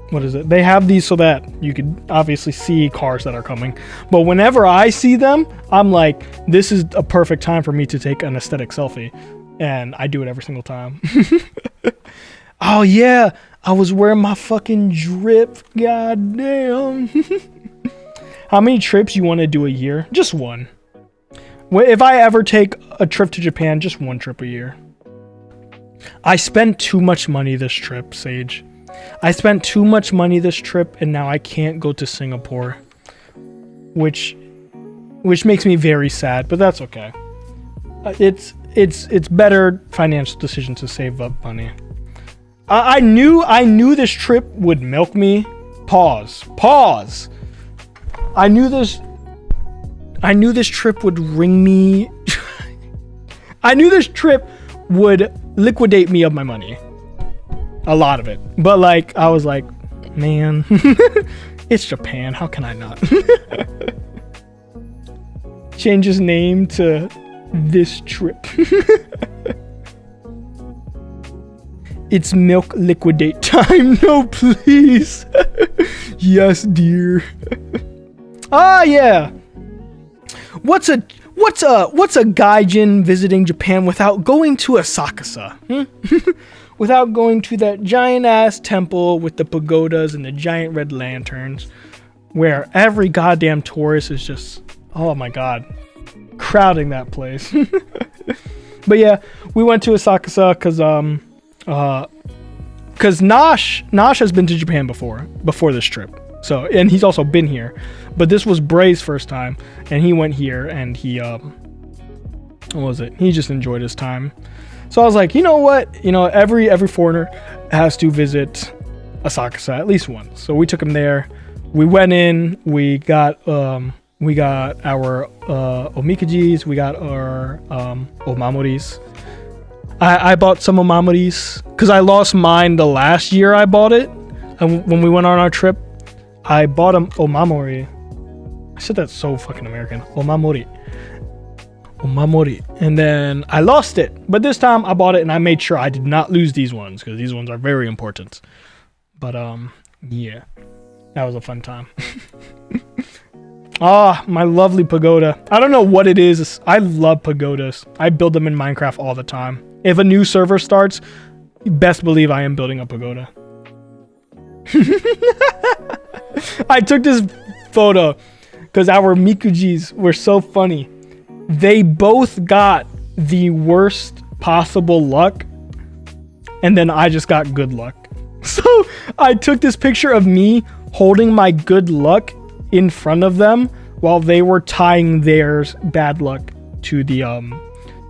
what is it? They have these so that you can obviously see cars that are coming. But whenever I see them, I'm like, this is a perfect time for me to take an aesthetic selfie. And I do it every single time. Oh yeah, I was wearing my fucking drip. God damn. How many trips you want to do a year? Just one. If I ever take a trip to Japan, just one trip a year. I spent too much money this trip, Sage. I spent too much money this trip, and now I can't go to Singapore, which makes me very sad, but that's okay. It's better financial decision to save up money. I knew this trip would milk me. Pause. I knew this trip would wring me. I knew this trip would liquidate me of my money. A lot of it. But like, I was like, man, it's Japan. How can I not? Change his name to this trip. It's milk liquidate time. No, please. Yes, dear. Ah, yeah. What's a gaijin visiting Japan without going to Asakusa? Without going to that giant ass temple with the pagodas and the giant red lanterns, where every goddamn tourist is just, oh my god, crowding that place. But yeah, we went to Asakusa because Nosh has been to Japan before this trip. So, and he's also been here, but this was Bray's first time, and he went here, and he what was it? He just enjoyed his time. So I was like, you know what? You know, every foreigner has to visit Asakusa at least once. So we took him there. We went in. We got our omikajis. We got our omamoris. I bought some omamoris because I lost mine the last year I bought it. And when we went on our trip, I bought an omamori. I said that so fucking American. Omamori. And then I lost it. But this time I bought it and I made sure I did not lose these ones because these ones are very important. But yeah. That was a fun time. Ah, my lovely pagoda. I don't know what it is. I love pagodas. I build them in Minecraft all the time. If a new server starts, you best believe I am building a pagoda. I took this photo because our Mikujis were so funny. They both got the worst possible luck, and then I just got good luck. So I took this picture of me holding my good luck in front of them while they were tying theirs bad luck to the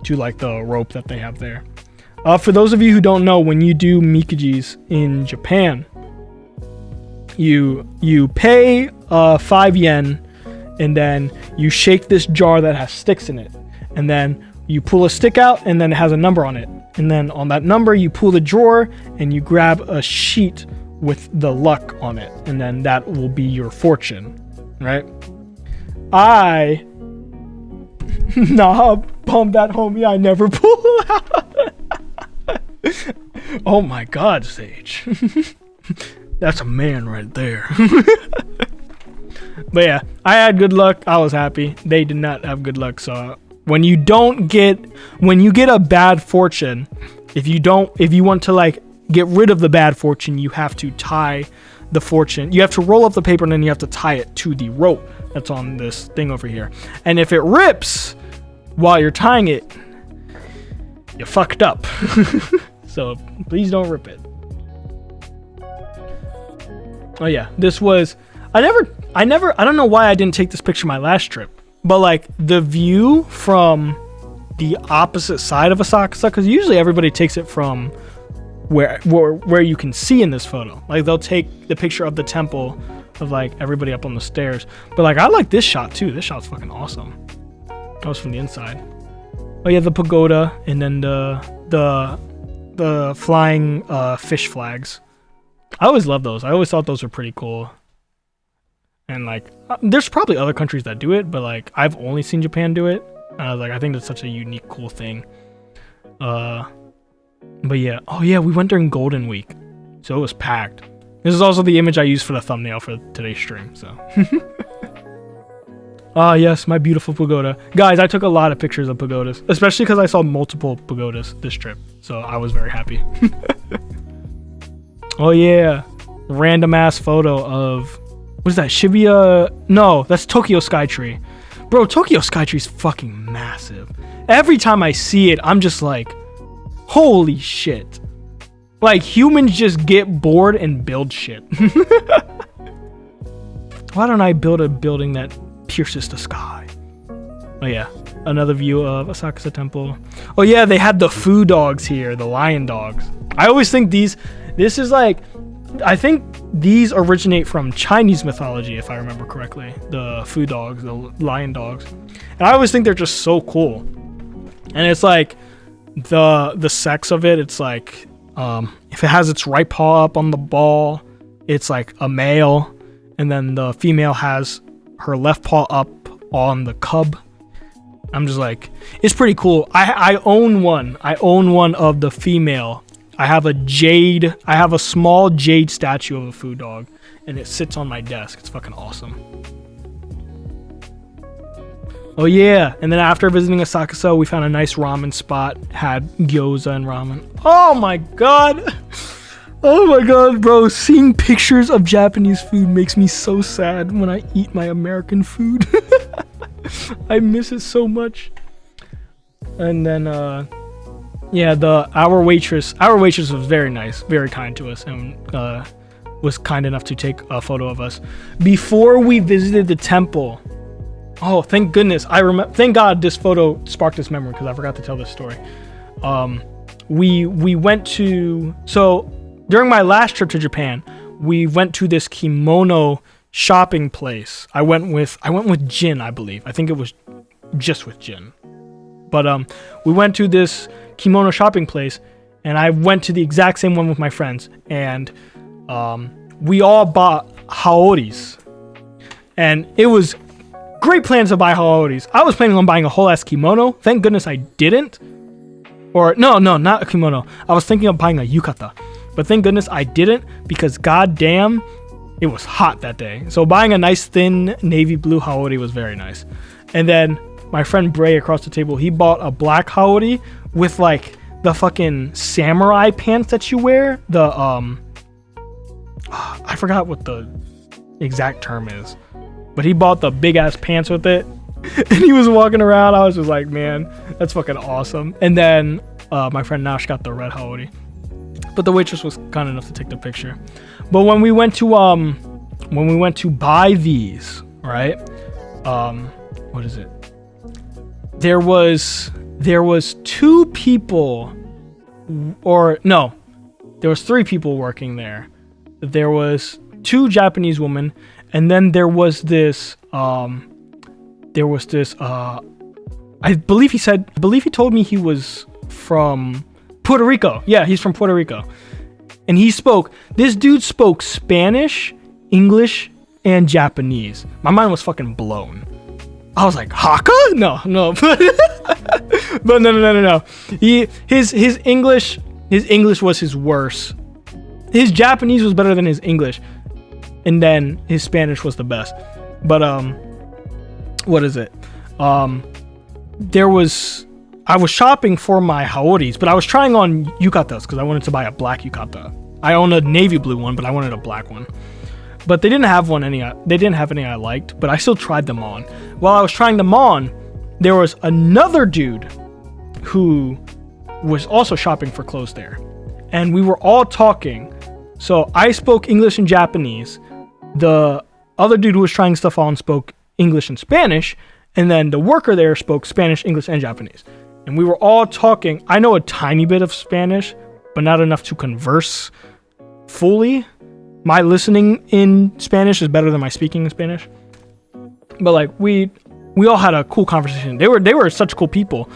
to like the rope that they have there. For those of you who don't know, when you do mikijis in Japan, you pay 5 yen, and then you shake this jar that has sticks in it, and then you pull a stick out, and then it has a number on it, and then on that number you pull the drawer and you grab a sheet with the luck on it, and then that will be your fortune, right? Nah, bum that homie, I never pull out. Oh my god, Sage. That's a man right there. But yeah, I had good luck. I was happy. They did not have good luck. So when you get a bad fortune, if you want to like get rid of the bad fortune, you have to tie the fortune. You have to roll up the paper and then you have to tie it to the rope that's on this thing over here. And if it rips while you're tying it, you fucked up. So please don't rip it. Oh yeah, this was, I don't know why I didn't take this picture my last trip, but like the view from the opposite side of Asakusa, because usually everybody takes it from where you can see in this photo. Like they'll take the picture of the temple of like everybody up on the stairs, but like I like this shot too. This shot's fucking awesome. That was from the inside. Oh yeah, the pagoda, and then the flying fish flags. I always love those. I always thought those were pretty cool. And like, there's probably other countries that do it, but like I've only seen Japan do it. And I was like, I think that's such a unique, cool thing. But yeah, oh yeah, we went during Golden Week, so it was packed. This is also the image I used for the thumbnail for today's stream. So, ah yes, my beautiful pagoda, guys. I took a lot of pictures of pagodas, especially because I saw multiple pagodas this trip, so I was very happy. Oh yeah, random ass photo of, what is that, Shibuya? No, that's Tokyo Skytree. Bro, Tokyo Skytree's fucking massive. Every time I see it, I'm just like, holy shit. Like, humans just get bored and build shit. Why don't I build a building that pierces the sky? Oh yeah, another view of Asakusa Temple. Oh yeah, they had the foo dogs here, the lion dogs. I always think this is like, I think these originate from Chinese mythology, if I remember correctly. The foo dogs, the lion dogs. And I always think they're just so cool. And it's like, the sex of it, it's like, if it has its right paw up on the ball, it's like a male. And then the female has her left paw up on the cub. I'm just like, it's pretty cool. I own one. I own one of the female. I have a small jade statue of a food dog, and it sits on my desk. It's fucking awesome. Oh yeah, and then after visiting Asakusa, we found a nice ramen spot, had gyoza and ramen. Oh my god. Oh my god, bro, seeing pictures of Japanese food makes me so sad when I eat my American food. I miss it so much. And then yeah, our waitress was very nice, very kind to us, and was kind enough to take a photo of us before we visited the temple. Oh, thank goodness. Thank God this photo sparked this memory, because I forgot to tell this story. We went to, so during my last trip to Japan, we went to this kimono shopping place. I went with Jin, I believe. I think it was just with Jin. But we went to this kimono shopping place, and I went to the exact same one with my friends, and we all bought haoris, and it was great plans to buy haoris. I was planning on buying a whole ass kimono. Thank goodness I didn't. Or no, not a kimono. I was thinking of buying a yukata, but thank goodness I didn't, because goddamn, it was hot that day. So buying a nice thin navy blue haori was very nice. And then my friend Bray across the table, he bought a black haori with like the fucking samurai pants that you wear. The I forgot what the exact term is, but he bought the big ass pants with it, and he was walking around. I was just like, man, that's fucking awesome. And then my friend Nash got the red haori, but the waitress was kind enough to take the picture. But when we went to buy these, right? What is it? There was two people or no, there was 3 people working there. There was 2 Japanese women, and then there was this I believe he told me he was from Puerto Rico. Yeah, he's from Puerto Rico. And this dude spoke Spanish, English, and Japanese. My mind was fucking blown. I was like, Haka? No. But no. His English was his worst. His Japanese was better than his English. And then his Spanish was the best. But what is it? I was shopping for my haoris, but I was trying on yukatas because I wanted to buy a black yukata. I own a navy blue one, but I wanted a black one. But they didn't have any I liked, but I still tried them on. While I was trying them on, there was another dude who was also shopping for clothes there. And we were all talking. So I spoke English and Japanese. The other dude who was trying stuff on spoke English and Spanish. And then the worker there spoke Spanish, English, and Japanese. And we were all talking. I know a tiny bit of Spanish, but not enough to converse fully. My listening in Spanish is better than my speaking in Spanish. But like we all had a cool conversation. They were such cool people.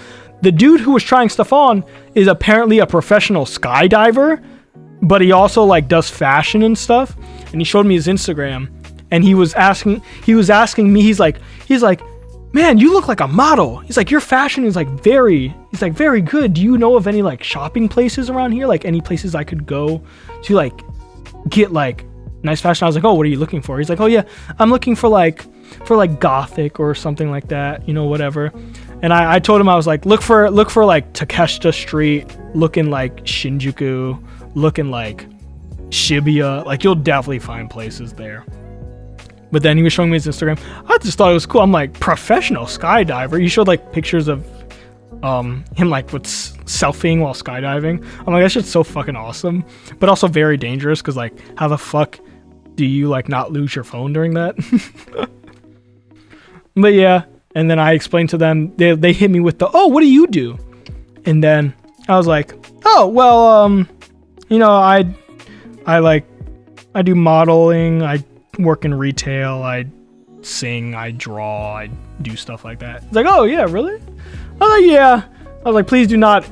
The dude who was trying stuff on is apparently a professional skydiver, but he also like does fashion and stuff. And he showed me his Instagram, and he was asking me, he's like, man, you look like a model. He's like, your fashion is like very good. Do you know of any like shopping places around here? Like any places I could go to like get like nice fashion? I was like, oh, what are you looking for? He's like, oh yeah, I'm looking for like gothic or something like that, whatever. And I told him, I was like, look for like Takeshita Street, looking like Shinjuku, looking like Shibuya. Like you'll definitely find places there. But then he was showing me his Instagram. I just thought it was cool. I'm like, professional skydiver. He showed like pictures of him like with selfieing while skydiving. I'm like, that shit's so fucking awesome, but also very dangerous because like, how the fuck do you like not lose your phone during that? But yeah, and then I explained to them. They hit me with oh, what do you do? And then I was like, oh well, I do modeling. I work in retail. I sing. I draw. I do stuff like that. It's like, oh yeah, really? I was like, yeah. I was like, please do not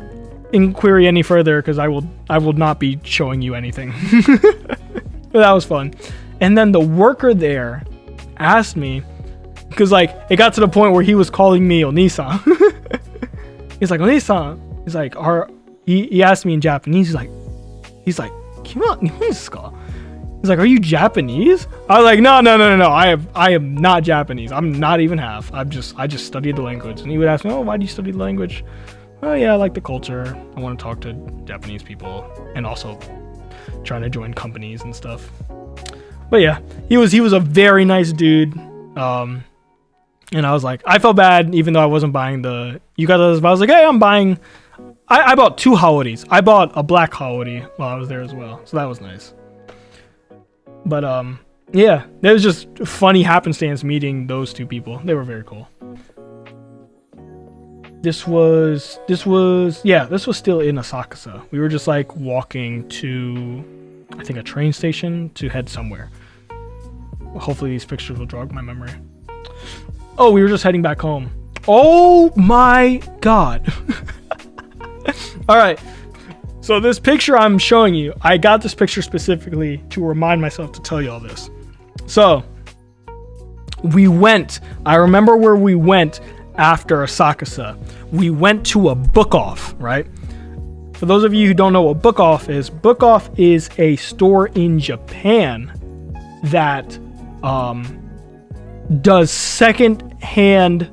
inquiry any further because I will not be showing you anything. But that was fun. And then the worker there asked me, because like it got to the point where he was calling me Onisan. He's like, Onisan. He's like, he asked me in Japanese. He's like, Kima, he's like, are you Japanese? I was like, no. I am not Japanese. I'm not even half. I just studied the language. And he would ask me, oh, why do you study the language? Oh yeah, I like the culture. I want to talk to Japanese people, and also trying to join companies and stuff. But yeah, he was a very nice dude. And I was like, I felt bad even though I wasn't buying the yukatas, but I was like, hey, I'm buying. I bought 2 haoris. I bought a black haori while I was there as well, so that was nice. But yeah, it was just funny happenstance meeting those 2 people. They were very cool. This was still in Asakusa. We were just like walking to, I think, a train station to head somewhere. Hopefully these pictures will jog my memory. Oh, we were just heading back home. Oh my god. All right. So this picture I'm showing you, I got this picture specifically to remind myself to tell you all this. So I remember where we went after Asakusa. We went to a book off, right? For those of you who don't know what book off is a store in Japan that does second-hand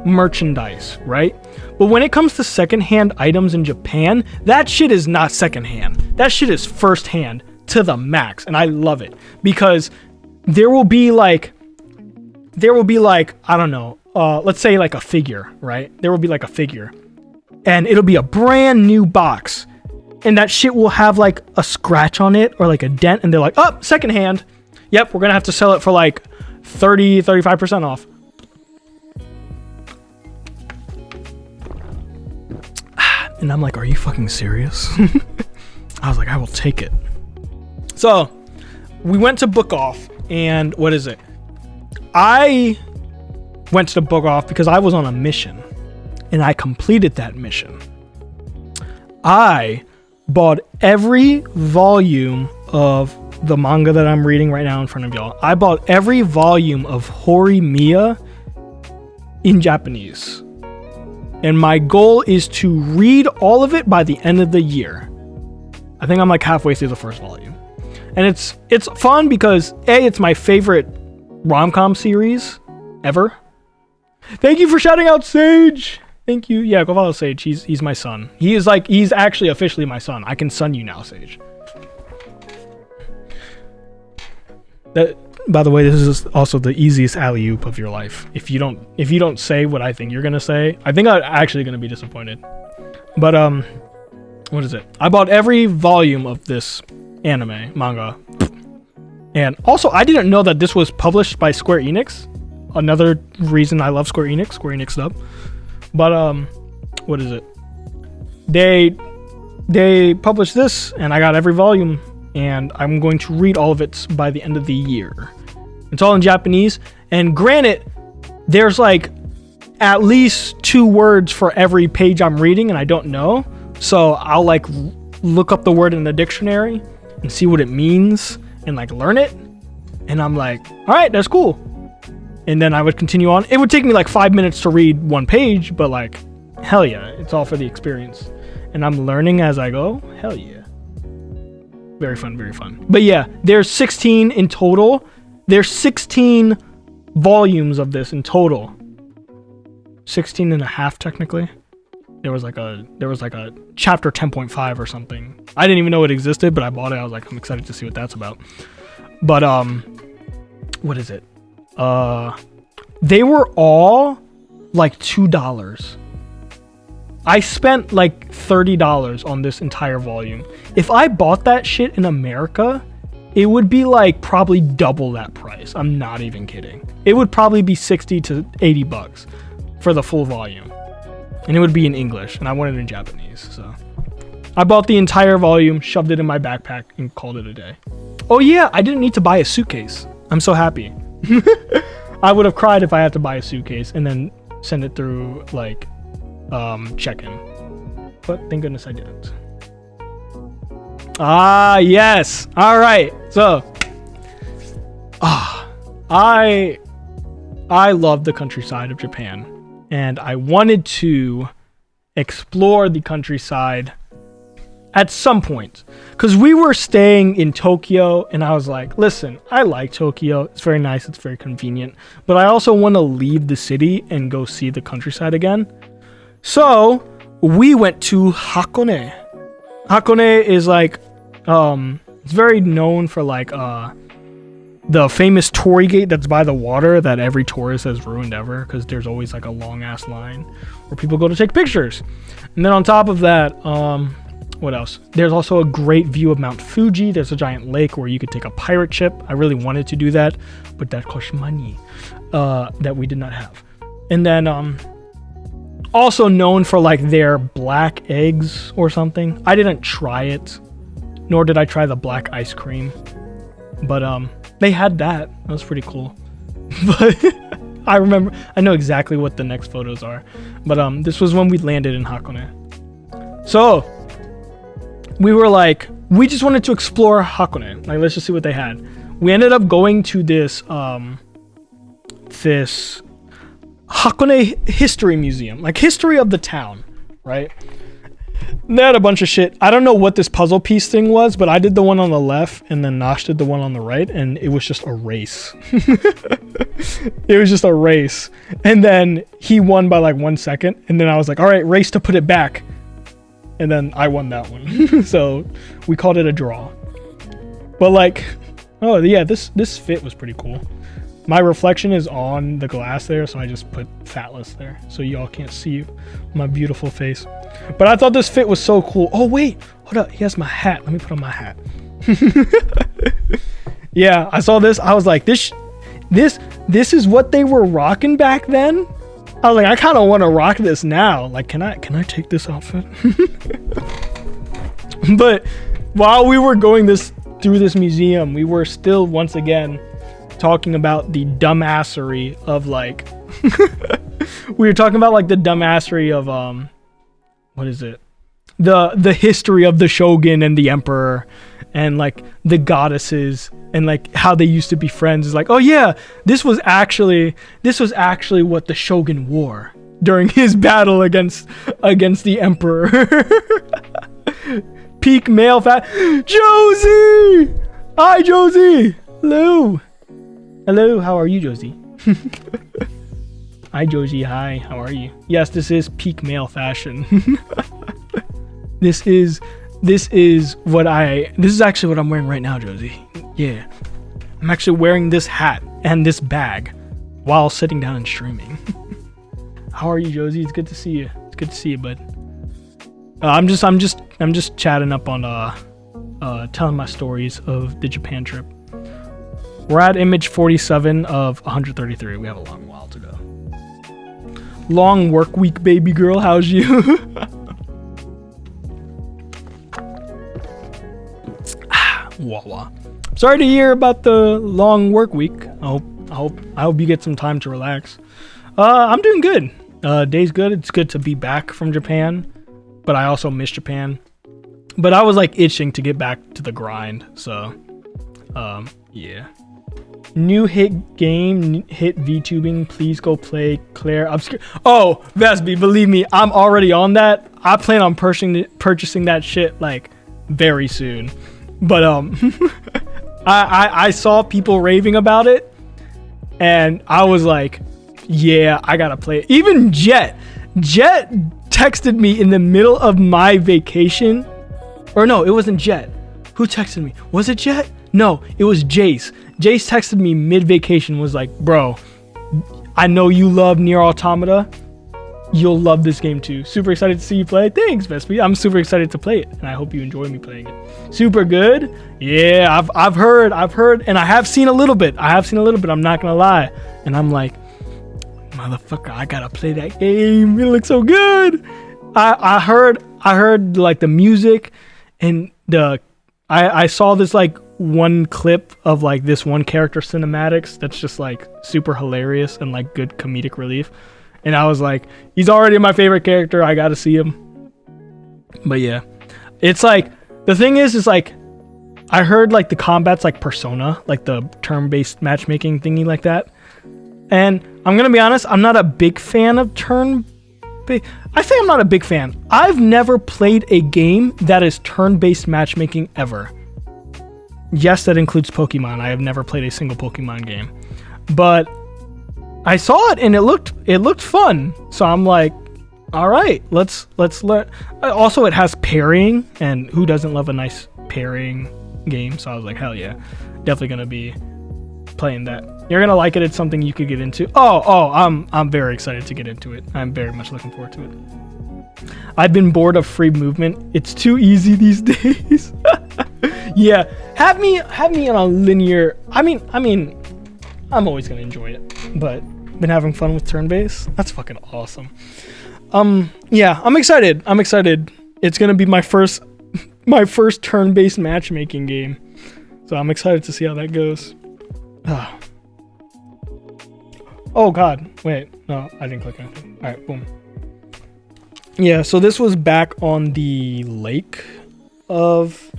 merchandise, right? But when it comes to second-hand items in Japan, that shit is not second-hand. That shit is first-hand to the max, and I love it because there will be like, I don't know, let's say like a figure, right? There will be like a figure, and it'll be a brand new box, and that shit will have like a scratch on it or like a dent, and they're like, oh, second-hand. Yep, we're gonna have to sell it for like 35% off. And I'm like, are you fucking serious? I was like, I will take it. So we went to Book Off, and what is it? I went to the Book Off because I was on a mission, and I completed that mission. I bought every volume of the manga that I'm reading right now in front of y'all. I bought every volume of Horimiya in Japanese. And my goal is to read all of it by the end of the year. I think I'm like halfway through the first volume. And it's fun because A, it's my favorite rom-com series ever. Thank you for shouting out Sage. Thank you. Yeah, go follow Sage. He's my son. He's actually officially my son. I can son you now, Sage. That, by the way, this is also the easiest alley-oop of your life. If you don't say what I think you're gonna say, I think I'm actually gonna be disappointed. But what is it? I bought every volume of this anime manga, and also I didn't know that this was published by Square Enix. Another reason I love Square Enix dub. But what is it? They published this, and I got every volume. And I'm going to read all of it by the end of the year. It's all in Japanese. And granted, there's like at least 2 words for every page I'm reading, and I don't know. So I'll like look up the word in the dictionary and see what it means and like learn it. And I'm like, all right, that's cool. And then I would continue on. It would take me like 5 minutes to read 1 page, but like, hell yeah, it's all for the experience. And I'm learning as I go. Hell yeah. Very fun, very fun. But yeah, there's 16 in total. There's 16 volumes of this in total. 16 and a half technically. There was like a chapter 10.5 or something. I didn't even know it existed, but I bought it. I was like, I'm excited to see what that's about. But what is it? They were all like $2. I spent like $30 on this entire volume. If I bought that shit in America, it would be like probably double that price. I'm not even kidding. It would probably be 60 to 80 bucks for the full volume. And it would be in English, and I wanted it in Japanese. So I bought the entire volume, shoved it in my backpack, and called it a day. Oh yeah, I didn't need to buy a suitcase. I'm so happy. I would have cried if I had to buy a suitcase and then send it through like check-in, but thank goodness I didn't. Ah, yes. All right. So, I love the countryside of Japan, and I wanted to explore the countryside at some point, because we were staying in Tokyo, and I was like, listen, I like Tokyo. It's very nice. It's very convenient, but I also want to leave the city and go see the countryside again. So we went to Hakone. Hakone is like, it's very known for like the famous torii gate that's by the water that every tourist has ruined ever, because there's always like a long ass line where people go to take pictures. And then on top of that, what else? There's also a great view of Mount Fuji. There's a giant lake where you could take a pirate ship. I really wanted to do that, but that cost money that we did not have. And then also known for like their black eggs or something. I didn't try it, nor did I try the black ice cream, but they had that. That was pretty cool. But I know exactly what the next photos are, but this was when we landed in Hakone. So we were like, we just wanted to explore Hakone. Like, let's just see what they had. We ended up going to this Hakone History Museum, like history of the town, right? They had a bunch of shit. I don't know what this puzzle piece thing was, but I did the one on the left, and then Nosh did the one on the right, and it was just a race. It was just a race. And then he won by like 1 second, and then I was like, all right, race to put it back. And then I won that one. So we called it a draw. But like, oh yeah, this fit was pretty cool. My reflection is on the glass there, so I just put fatless there, so y'all can't see my beautiful face. But I thought this fit was so cool. Oh wait, hold up, he has my hat. Let me put on my hat. Yeah, I saw this. I was like, this is what they were rocking back then. I was like, I kind of want to rock this now. Like, can I take this outfit? But while we were going through this museum, we were still once again talking about the dumbassery of like we were talking about like the dumbassery of what is it? The history of the shogun and the emperor and like the goddesses and like how they used to be friends. Is like, oh yeah, this was actually what the shogun wore during his battle against the emperor. Peak male fat. Josie! Hi, Josie! Hello! Hello, how are you, Josie? Hi, Josie. Hi, how are you? Yes, this is peak male fashion. This is actually what I'm wearing right now, Josie. Yeah. I'm actually wearing this hat and this bag while sitting down and streaming. How are you, Josie? It's good to see you. It's good to see you, bud. I'm just chatting up on telling my stories of the Japan trip. We're at image 47 of 133. We have a long while to go. Long work week, baby girl. How's you? Wawa. Sorry to hear about the long work week. I hope you get some time to relax. I'm doing good. Day's good. It's good to be back from Japan, but I also miss Japan. But I was like itching to get back to the grind. So, yeah. New hit game, hit VTubing. Please go play Claire Obscure. Oh, Vesby, believe me, I'm already on that. I plan on purchasing that shit like very soon. But I saw people raving about it, and I was like, yeah, I gotta play it. Even Jet texted me in the middle of my vacation, or no, it wasn't Jet. Who texted me? Was it Jet? No, it was Jace. Jace texted me mid-vacation, was like, bro, I know you love Nier Automata. You'll love this game too. Super excited to see you play. Thanks, Vespi. I'm super excited to play it, and I hope you enjoy me playing it. Super good. Yeah, I've heard, and I have seen a little bit. I'm not gonna lie, and I'm like, motherfucker, I gotta play that game. It looks so good. I heard like the music, and I saw this like one clip of like this one character cinematics that's just like super hilarious and like good comedic relief. And I was like, he's already my favorite character. I gotta see him. But yeah, it's like, the thing is like, I heard like the combat's like Persona, like the turn-based matchmaking thingy like that. And I'm gonna be honest, I'm not a big fan of I say I'm not a big fan. I've never played a game that is turn-based matchmaking ever. Yes, that includes Pokemon. I have never played a single Pokemon game. But I saw it and it looked fun. So I'm like, all right, let's learn. Also, it has parrying, and who doesn't love a nice parrying game? So I was like, hell yeah, definitely gonna be playing that. You're gonna like it. It's something you could get into. I'm very excited to get into it. I'm very much looking forward to it. I've been bored of free movement. It's too easy these days. Yeah, have me on a linear. I mean, I'm always gonna enjoy it, but been having fun with turn-based. That's fucking awesome. Yeah, I'm excited. It's gonna be my first turn-based matchmaking game, so I'm excited to see how that goes. Oh god, wait, no, I didn't click anything. All right, boom. Yeah, so this was back on the lake of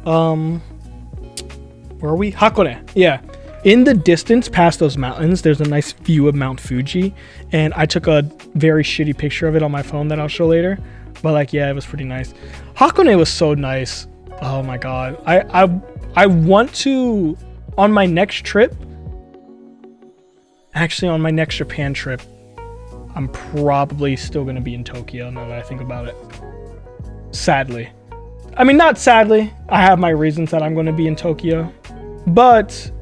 where are we? Hakone. Yeah. In the distance past those mountains, there's a nice view of Mount Fuji, and I took a very shitty picture of it on my phone that I'll show later. But like, yeah, it was pretty nice. Hakone was so nice. Oh my god. I want to, on my next trip, actually on my next Japan trip, I'm probably still going to be in Tokyo now that I think about it. Sadly. I mean, not sadly. I have my reasons that I'm going to be in Tokyo. But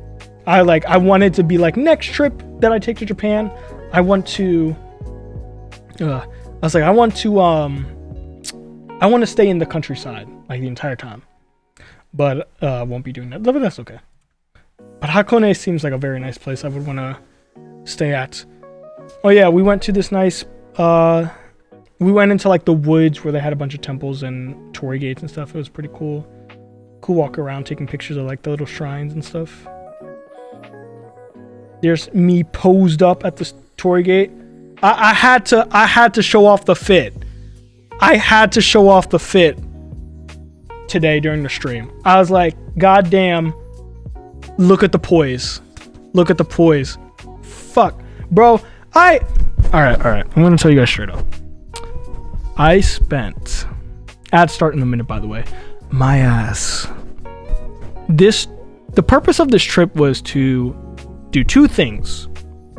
I wanted to be like, next trip that I take to Japan, I want to stay in the countryside like the entire time. But won't be doing that. But that's okay. But Hakone seems like a very nice place I would want to stay at. Oh yeah, we went to this nice, we went into like the woods where they had a bunch of temples and torii gates and stuff. It was pretty cool. Cool walk around taking pictures of like the little shrines and stuff. There's me posed up at the torii gate. I had to show off the fit. I had to show off the fit today during the stream. I was like, God damn, look at the poise. Look at the poise. Fuck. Bro, Alright. I'm gonna tell you guys straight up. I spent, ads start in a minute by the way, my ass. The purpose of this trip was to do two things.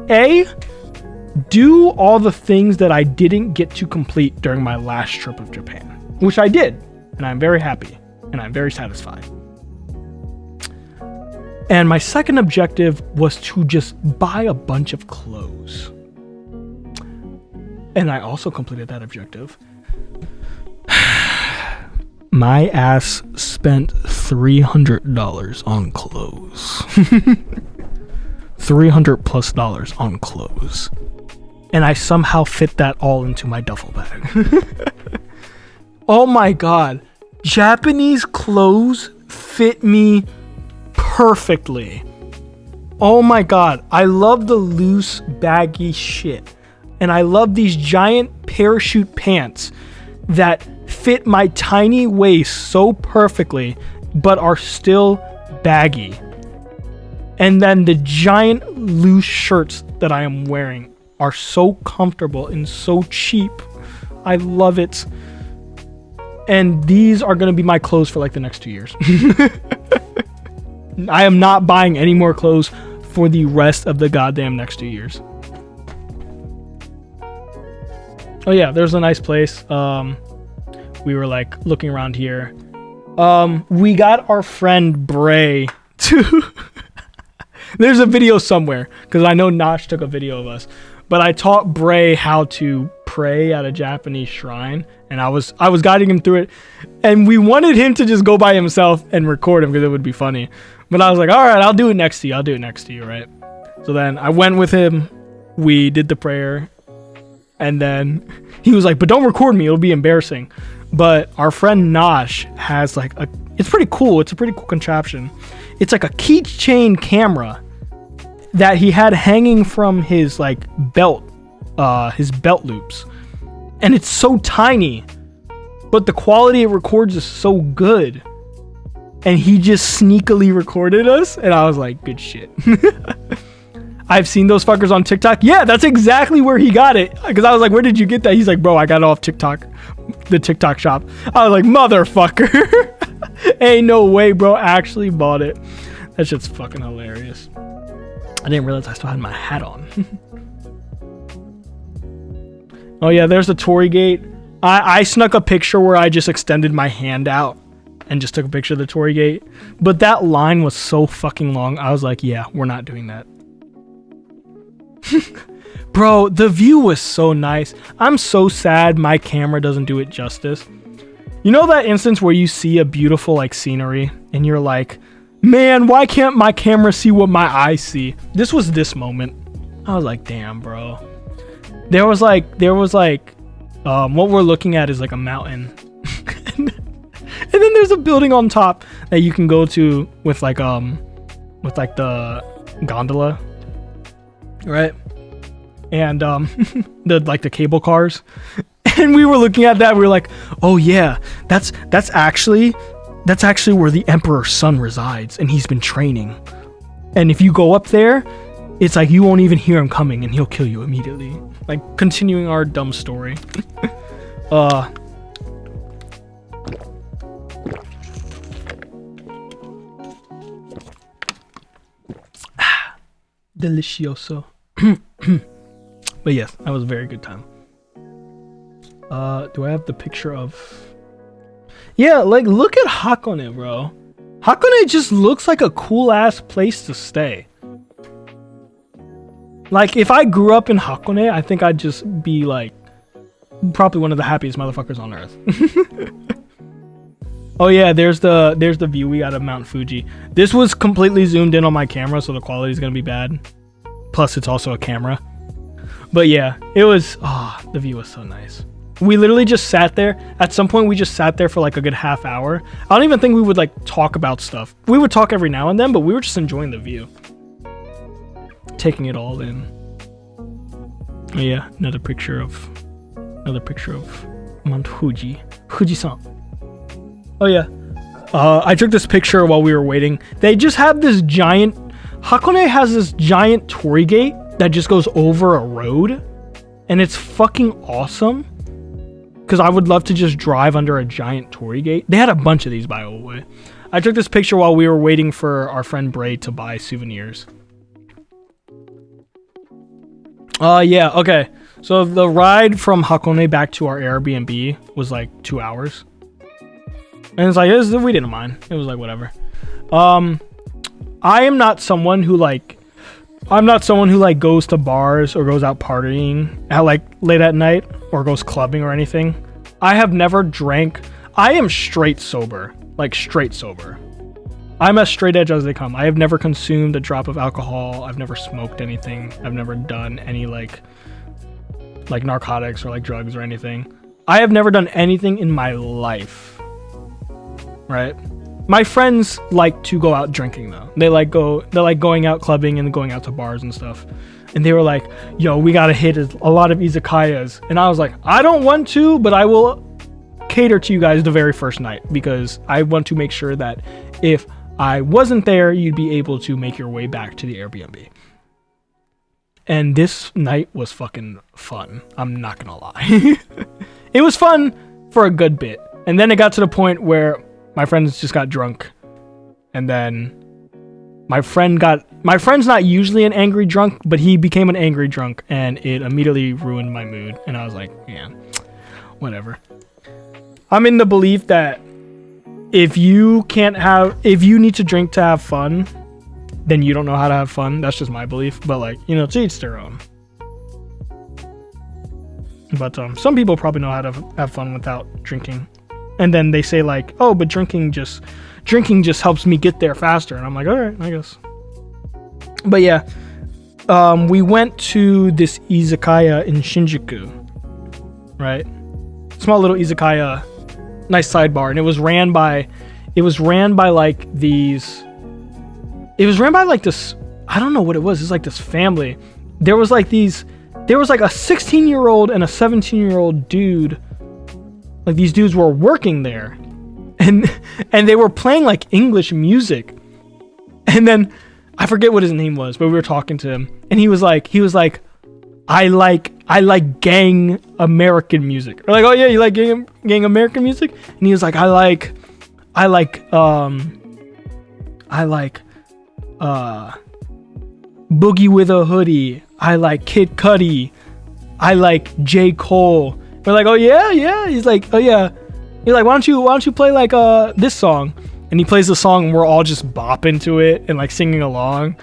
A, do all the things that I didn't get to complete during my last trip of Japan, which I did, and I'm very happy, and I'm very satisfied. And my second objective was to just buy a bunch of clothes. And I also completed that objective. My ass spent $300 on clothes. $300+ on clothes. And I somehow fit that all into my duffel bag. Oh my god. Japanese clothes fit me perfectly. Oh my god. I love the loose, baggy shit. And I love these giant parachute pants that fit my tiny waist so perfectly, but are still baggy. And then the giant loose shirts that I am wearing are so comfortable and so cheap. I love it. And these are going to be my clothes for like the next 2 years. I am not buying any more clothes for the rest of the goddamn next 2 years. Oh yeah, there's a nice place. We were like looking around here. We got our friend Bray to there's a video somewhere because I know Nosh took a video of us, but I taught Bray how to pray at a Japanese shrine, and I was guiding him through it, and we wanted him to just go by himself and record him because it would be funny, but I was like, all right, I'll do it next to you, right? So then I went with him, we did the prayer, and then he was like, but don't record me, it'll be embarrassing. But our friend Nosh has like it's pretty cool contraption. It's like a keychain camera that he had hanging from his like belt loops. And it's so tiny, but the quality it records is so good. And he just sneakily recorded us, and I was like, good shit. I've seen those fuckers on TikTok. Yeah, that's exactly where he got it. Because I was like, where did you get that? He's like, bro, I got it off TikTok, the TikTok shop. I was like, motherfucker. Ain't no way, bro. Actually bought it. That shit's fucking hilarious. I didn't realize I still had my hat on. Oh yeah, there's the torii gate. I snuck a picture where I just extended my hand out and just took a picture of the torii gate. But that line was so fucking long. I was like, yeah, we're not doing that. Bro, the view was so nice. I'm so sad my camera doesn't do it justice. You know that instance where you see a beautiful like scenery and you're like, man, why can't my camera see what my eyes see? This was this moment. I was like, damn, bro. There was like what we're looking at is like a mountain. And then there's a building on top that you can go to with like the gondola, right? And the cable cars. And we were looking at that, we were like, oh yeah, that's actually where the Emperor's son resides, and he's been training. And if you go up there, it's like you won't even hear him coming and he'll kill you immediately. Like continuing our dumb story. Delicioso. But yes, that was a very good time. Do I have the picture of... Yeah, like, look at Hakone, bro. Hakone just looks like a cool-ass place to stay. Like, if I grew up in Hakone, I think I'd just be, like, probably one of the happiest motherfuckers on earth. Oh, yeah, there's the view we got of Mount Fuji. This was completely zoomed in on my camera, so the quality's gonna be bad. Plus, it's also a camera. But yeah, it was, the view was so nice. We literally just sat there. At some point, we just sat there for like a good half hour. I don't even think we would like talk about stuff. We would talk every now and then, but we were just enjoying the view. Taking it all in. Oh, yeah, another picture of Mount Fuji. Fuji-san. Oh yeah. I took this picture while we were waiting. They just have this giant... Hakone has this giant torii gate that just goes over a road. And it's fucking awesome. Because I would love to just drive under a giant torii gate. They had a bunch of these, by the way. I took this picture while we were waiting for our friend Bray to buy souvenirs. Yeah, okay. So the ride from Hakone back to our Airbnb was like 2 hours. And it's like, we didn't mind. It was like, whatever. I am not someone who like... I'm not someone who like goes to bars or goes out partying at like late at night or goes clubbing or anything. I have never drank. I am straight sober, like straight sober. I'm as straight edge as they come. I have never consumed a drop of alcohol. I've never smoked anything. I've never done any like narcotics or like drugs or anything. I have never done anything in my life. Right? My friends like to go out drinking though. They like going out clubbing and going out to bars and stuff. And they were like, yo, we gotta hit a lot of izakayas. And I was like, I don't want to, but I will cater to you guys the very first night because I want to make sure that if I wasn't there, you'd be able to make your way back to the Airbnb. And this night was fucking fun. I'm not gonna lie. It was fun for a good bit. And then it got to the point where my friends just got drunk. And then my friend's not usually an angry drunk, but he became an angry drunk and it immediately ruined my mood. And I was like, yeah, whatever. I'm in the belief that if you need to drink to have fun, then you don't know how to have fun. That's just my belief. But like, to each their own. But some people probably know how to have fun without drinking. And then they say like, oh, but drinking just helps me get there faster. And I'm like, all right, I guess. But yeah, we went to this izakaya in Shinjuku, right? Small little izakaya, nice sidebar. And it was ran by like this, I don't know what it was. It's like this family. There was like a 16-year-old and a 17-year-old dude. Like these dudes were working there and they were playing like English music. And then I forget what his name was, but we were talking to him and he was like, I like gang American music. We're like, oh yeah, you like gang American music? And he was like, I like Boogie with a Hoodie. I like Kid Cudi. I like J. Cole. We're like, oh yeah. He's like, oh yeah. He's like, why don't you play like this song? And he plays the song and we're all just bopping to it and like singing along.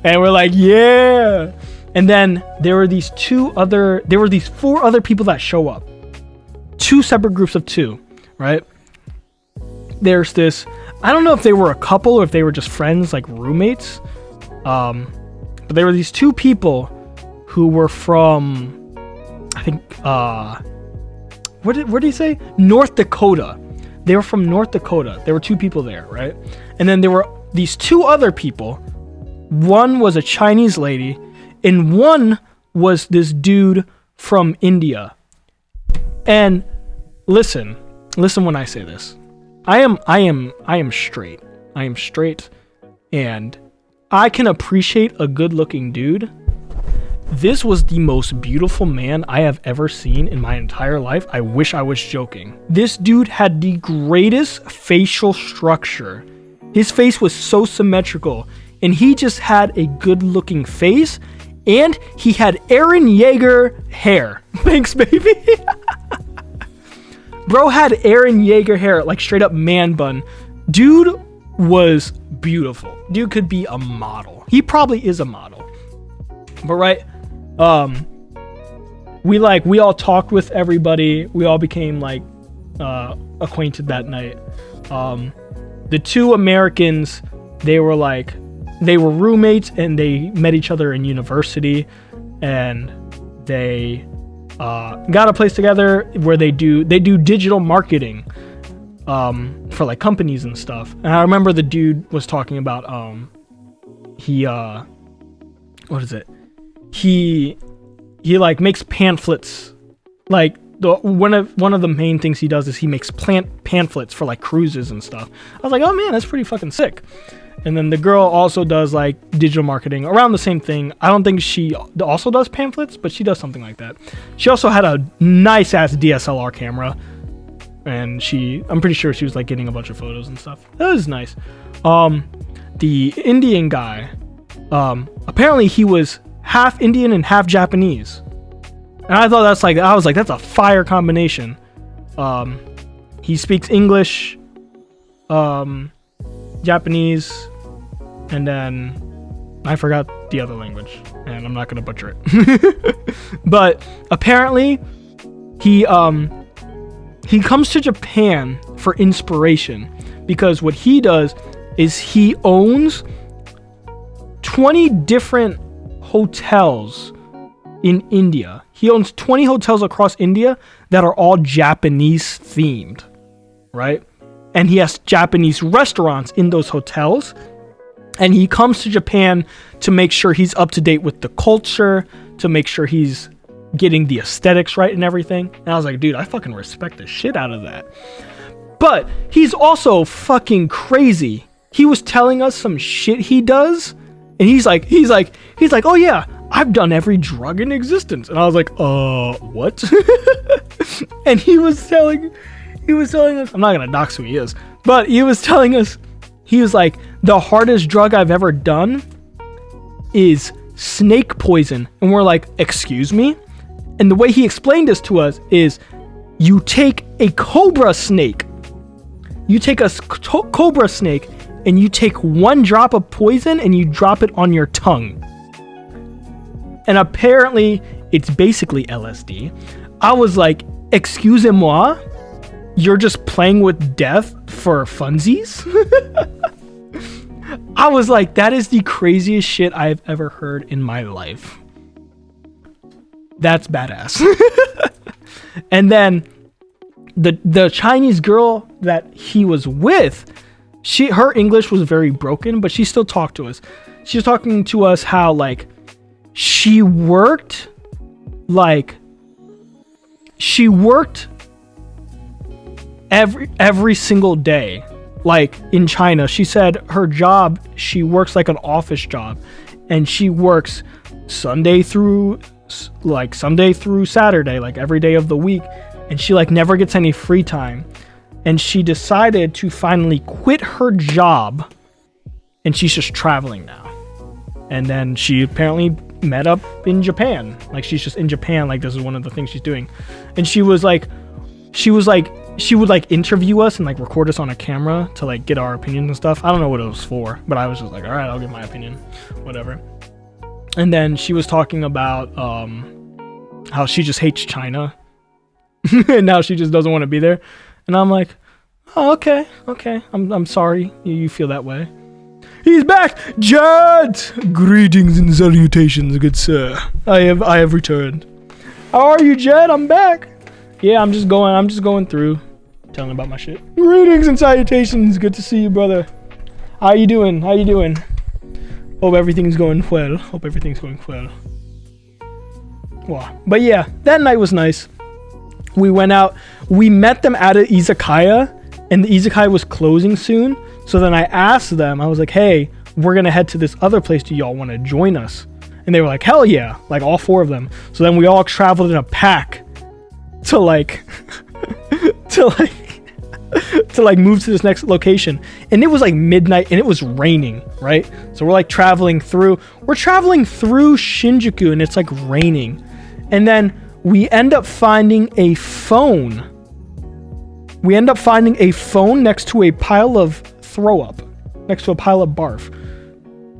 And we're like, yeah. And then there were these four other people that show up. 2 separate groups of 2, right? There's this, I don't know if they were a couple or if they were just friends, like roommates. But there were these 2 people who were from, I think, where did he say? North Dakota. They were from North Dakota. There were 2 people there, right? And then there were these 2 other people. One was a Chinese lady, and one was this dude from India. And listen when I say this. I am straight. I am straight, and I can appreciate a good-looking dude. This was the most beautiful man I have ever seen in my entire life. I wish I was joking. This dude had the greatest facial structure. His face was so symmetrical, and he just had a good-looking face, and he had Eren Yeager hair. Thanks, baby. Bro had Eren Yeager hair, like straight up man bun. Dude was beautiful. Dude could be a model. He probably is a model. But right, we all talked with everybody. We all became like acquainted that night. The 2 Americans, they were roommates and they met each other in university, and they got a place together where they do digital marketing for like companies and stuff. And I remember the dude was talking about he like makes pamphlets. Like one of the main things he does is he makes pamphlets for like cruises and stuff. I was like, oh man, that's pretty fucking sick. And then the girl also does like digital marketing around the same thing. I don't think she also does pamphlets, but she does something like that. She also had a nice ass DSLR camera, and I'm pretty sure she was like getting a bunch of photos and stuff. That was nice. The Indian guy, apparently he was half Indian and half Japanese. And I thought that's a fire combination. He speaks English, Japanese, and then I forgot the other language, and I'm not gonna butcher it. But apparently, he comes to Japan for inspiration, because what he does is he owns 20 different hotels in India. He owns 20 hotels across India that are all Japanese themed, right? And he has Japanese restaurants in those hotels. And he comes to Japan to make sure he's up to date with the culture, to make sure he's getting the aesthetics right and everything. And I was like, dude, I fucking respect the shit out of that. But he's also fucking crazy. He was telling us some shit he does, and he's like, oh yeah, I've done every drug in existence. And I was like, what? And he was telling us, I'm not gonna dox who he is, but he was telling us, he was like, the hardest drug I've ever done is snake poison. And we're like, excuse me? And the way he explained this to us is, you take a cobra snake, and you take 1 drop of poison and you drop it on your tongue. And apparently it's basically LSD. I was like, excusez-moi? You're just playing with death for funsies? I was like, that is the craziest shit I've ever heard in my life. That's badass. And then the Chinese girl that he was with, her English was very broken, but she still talked to us. She was talking to us how like she worked every single day. Like in China, she said her job, she works like an office job, and she works Sunday through Saturday, like every day of the week, and she like never gets any free time. And she decided to finally quit her job, and she's just traveling now. And then she apparently met up in Japan. Like she's just in Japan, like this is one of the things she's doing. And she would like interview us and like record us on a camera to like get our opinions and stuff. I don't know what it was for, but I was just like, all right, I'll give my opinion, whatever. And then she was talking about how she just hates China and now she just doesn't want to be there. And I'm like, oh, okay. I'm sorry you feel that way. He's back, Jed. Greetings and salutations, good sir. I have returned. How are you, Jed? I'm back. Yeah, I'm just going through, telling about my shit. Greetings and salutations. Good to see you, brother. How you doing? Hope everything's going well. Wow. But yeah, that night was nice. We went out. We met them at an izakaya, and the izakaya was closing soon. So then I asked them, I was like, hey, we're going to head to this other place. Do y'all want to join us? And they were like, hell yeah. Like all 4 of them. So then we all traveled in a pack to move to this next location. And it was like midnight and it was raining, right? So we're like traveling through Shinjuku, and it's like raining. And then we end up finding a phone. Next to a pile of throw up, next to a pile of barf.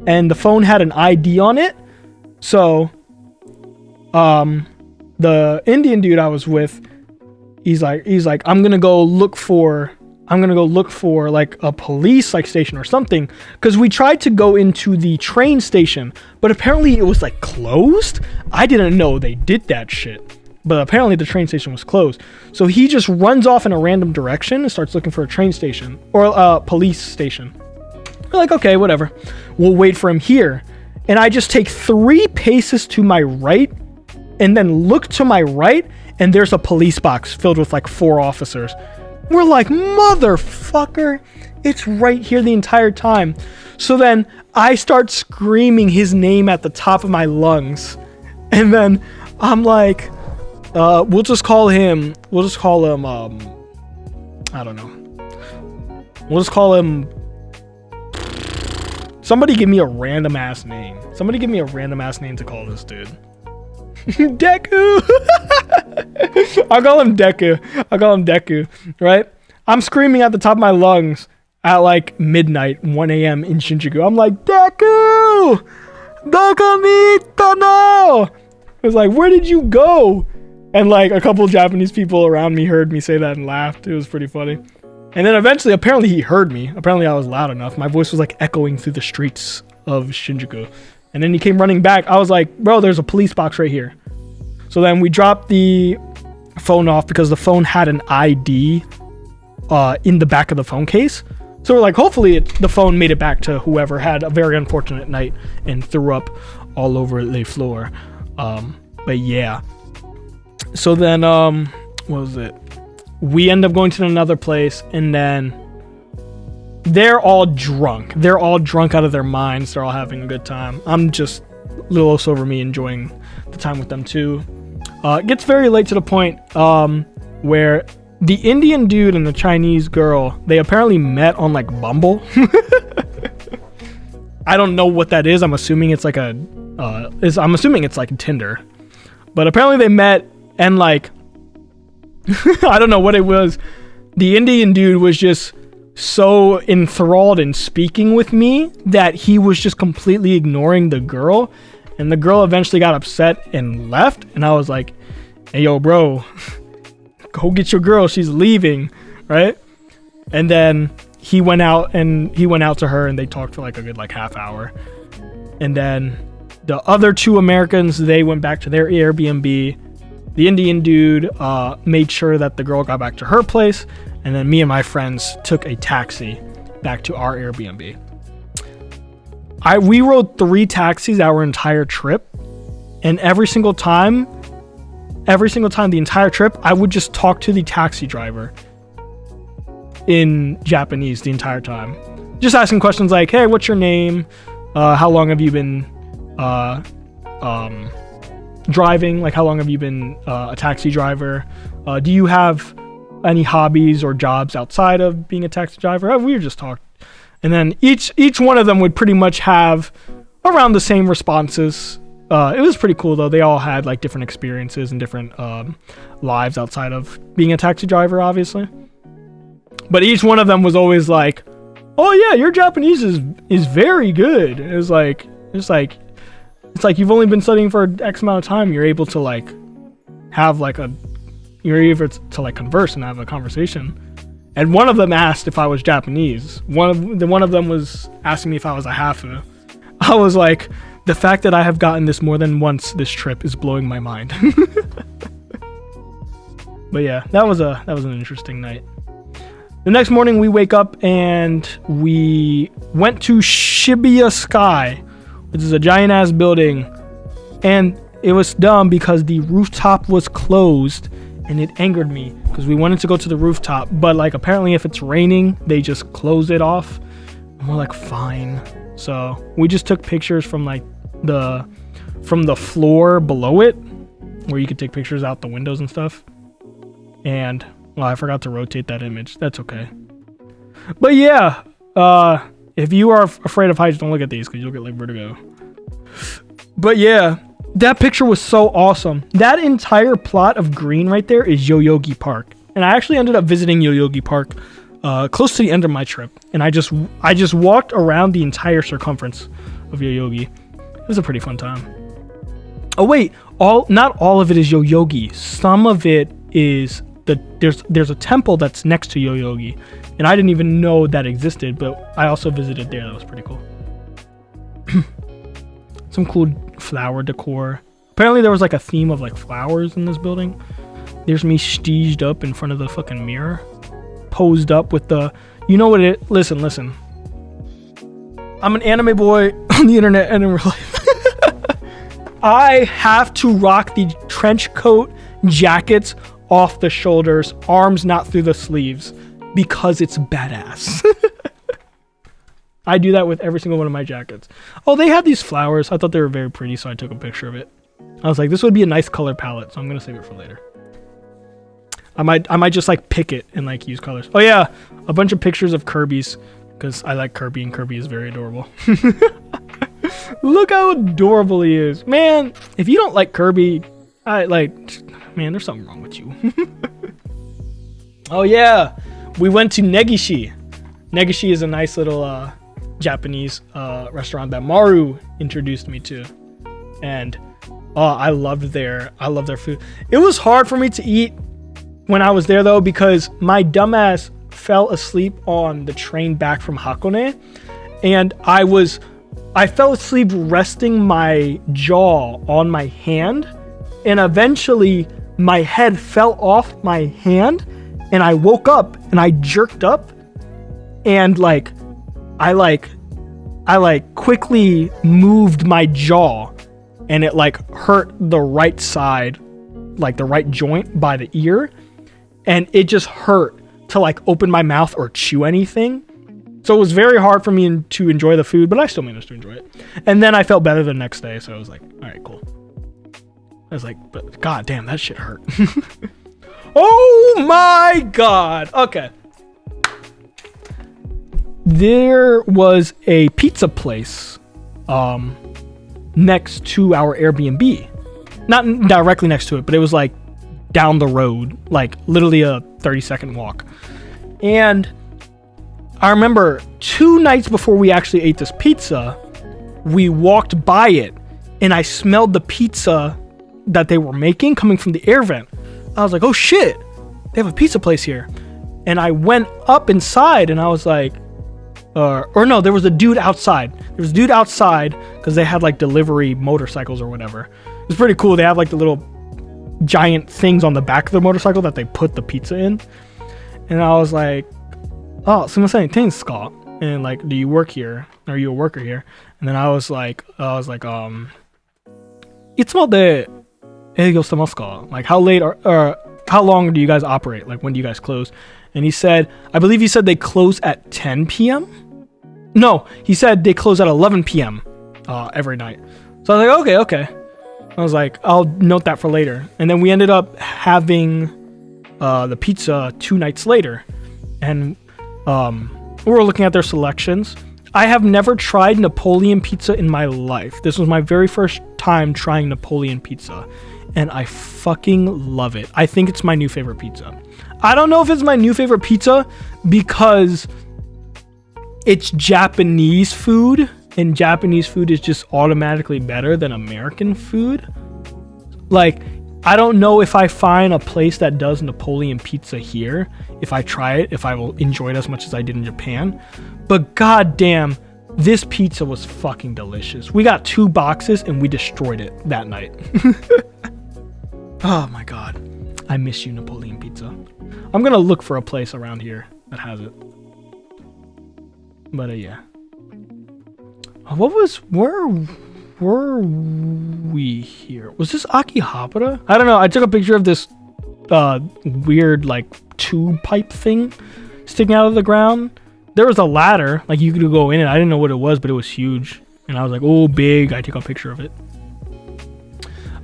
And the phone had an ID on it. So the Indian dude I was with, he's like, I'm gonna go look for I'm gonna go look for like a police like station or something, because we tried to go into the train station, but apparently it was like closed. I didn't know they did that shit, but apparently the train station was closed. So he just runs off in a random direction and starts looking for a train station or a police station. We're like, okay, whatever, we'll wait for him here. And I just take 3 paces to my right and then look to my right, and there's a police box filled with like 4 officers. We're like, motherfucker, it's right here the entire time. So then I start screaming his name at the top of my lungs. And then I'm like, we'll just call him, I don't know. We'll just call him, somebody give me a random ass name. Somebody give me a random ass name to call this dude. Deku. I'll call him Deku, right? I'm screaming at the top of my lungs at like midnight, 1 a.m. in Shinjuku. I'm like, Deku! Doko ni ita no! I was like, where did you go? And like a couple of Japanese people around me heard me say that and laughed. It was pretty funny. And then eventually, apparently he heard me. Apparently I was loud enough. My voice was like echoing through the streets of Shinjuku. And then he came running back. I was like, bro, there's a police box right here. So then we dropped the phone off because the phone had an ID in the back of the phone case. So we're like, hopefully the phone made it back to whoever had a very unfortunate night and threw up all over the floor. But yeah. So then, what was it? We end up going to another place, and then they're all drunk. They're all drunk out of their minds. They're all having a good time. I'm just a little over me enjoying the time with them too. It gets very late to the point where the Indian dude and the Chinese girl, they apparently met on like Bumble. I don't know what that is. I'm assuming it's like I'm assuming it's like Tinder. But apparently they met, and like I don't know what it was. The Indian dude was just so enthralled in speaking with me that he was just completely ignoring the girl, and the girl eventually got upset and left, and I was like, hey yo bro, go get your girl, she's leaving, right? And then he went out to her, and they talked for like a good like half hour, and then the other 2 Americans, they went back to their Airbnb. The Indian dude made sure that the girl got back to her place, and then me and my friends took a taxi back to our Airbnb. We rode 3 taxis our entire trip, and every single time the entire trip, I would just talk to the taxi driver in Japanese the entire time. Just asking questions like, hey, what's your name? How long have you been driving? Like, how long have you been a taxi driver? Do you have any hobbies or jobs outside of being a taxi driver? We were just talking. And then each one of them would pretty much have around the same responses. It was pretty cool though. They all had like different experiences and different lives outside of being a taxi driver, obviously. But each one of them was always like, oh yeah, your Japanese is very good. It's like you've only been studying for X amount of time. You're able to like have like you're able to like converse and have a conversation. And one of them asked if I was Japanese. One of them was asking me if I was a hafu. I was like, the fact that I have gotten this more than once this trip is blowing my mind. But yeah, that was an interesting night. The next morning we wake up and we went to Shibuya Sky, which is a giant ass building, and it was dumb because the rooftop was closed, and it angered me because we wanted to go to the rooftop, but like apparently if it's raining they just close it off, and we're like, fine. So we just took pictures from like the floor below it, where you could take pictures out the windows and stuff. And well, I forgot to rotate that image. That's okay. But yeah, if you are afraid of heights, don't look at these because you'll get like vertigo. But yeah, that picture was so awesome. That entire plot of green right there is Yoyogi Park. And I actually ended up visiting Yoyogi Park close to the end of my trip. And I just walked around the entire circumference of Yoyogi. It was a pretty fun time. Oh wait, not all of it is Yoyogi. Some of it is there's a temple that's next to Yoyogi. And I didn't even know that existed, but I also visited there. That was pretty cool. Some cool flower decor. Apparently there was like a theme of like flowers in this building. There's me steeged up in front of the fucking mirror, posed up with the, you know what it, listen. I'm an anime boy on the internet and in real life. I have to rock the trench coat jackets off the shoulders, arms not through the sleeves, because it's badass. I do that with every single one of my jackets. Oh, they had these flowers. I thought they were very pretty, so I took a picture of it. I was like, this would be a nice color palette, so I'm gonna save it for later. I might just like pick it and like use colors. Oh yeah, a bunch of pictures of Kirby's, because I like Kirby and Kirby is very adorable. Look how adorable he is. Man, if you don't like Kirby, man, there's something wrong with you. Oh yeah, we went to Negishi. Negishi is a nice little Japanese restaurant that Maru introduced me to. And I loved their food. It was hard for me to eat when I was there though, because my dumbass fell asleep on the train back from Hakone, and I fell asleep resting my jaw on my hand, and eventually my head fell off my hand, and I woke up and I jerked up, and I quickly moved my jaw, and it like hurt the right side, like the right joint by the ear, and it just hurt to like open my mouth or chew anything. So it was very hard for me to enjoy the food, but I still managed to enjoy it. And then I felt better the next day, so I was like, all right, cool. I was like, but god damn, that shit hurt. Oh my god. Okay. There was a pizza place next to our Airbnb. Not directly next to it, but it was like down the road, like literally a 30-second walk. And I remember 2 nights before we actually ate this pizza, we walked by it and I smelled the pizza that they were making coming from the air vent. I was like, oh shit, they have a pizza place here. And I went up inside and I was like, or no, there was a dude outside. There was a dude outside because they had like delivery motorcycles or whatever. It was pretty cool. They have like the little giant things on the back of the motorcycle that they put the pizza in. And I was like, oh, sumimasen, tennis desu? And like, do you work here? Are you a worker here? And then I was like, itsumo de eigyo shitemasu ka? Like, how late or how long do you guys operate? Like, when do you guys close? And he said, I believe he said they close at 10 p.m. No, he said they close at 11 p.m. Every night. So I was like, okay. I was like, I'll note that for later. And then we ended up having the pizza 2 nights later. And we were looking at their selections. I have never tried Napoleon pizza in my life. This was my very first time trying Napoleon pizza. And I fucking love it. I think it's my new favorite pizza. I don't know if it's my new favorite pizza because it's Japanese food. And Japanese food is just automatically better than American food. Like, I don't know if I find a place that does Napoleon pizza here, if I try it, if I will enjoy it as much as I did in Japan. But goddamn, this pizza was fucking delicious. We got 2 boxes and we destroyed it that night. Oh my god. I miss you, Napoleon pizza. I'm gonna look for a place around here that has it. But yeah. Where were we here? Was this Akihabara? I don't know. I took a picture of this weird like tube pipe thing sticking out of the ground. There was a ladder, like you could go in it. I didn't know what it was, but it was huge. And I was like, oh, big. I took a picture of it.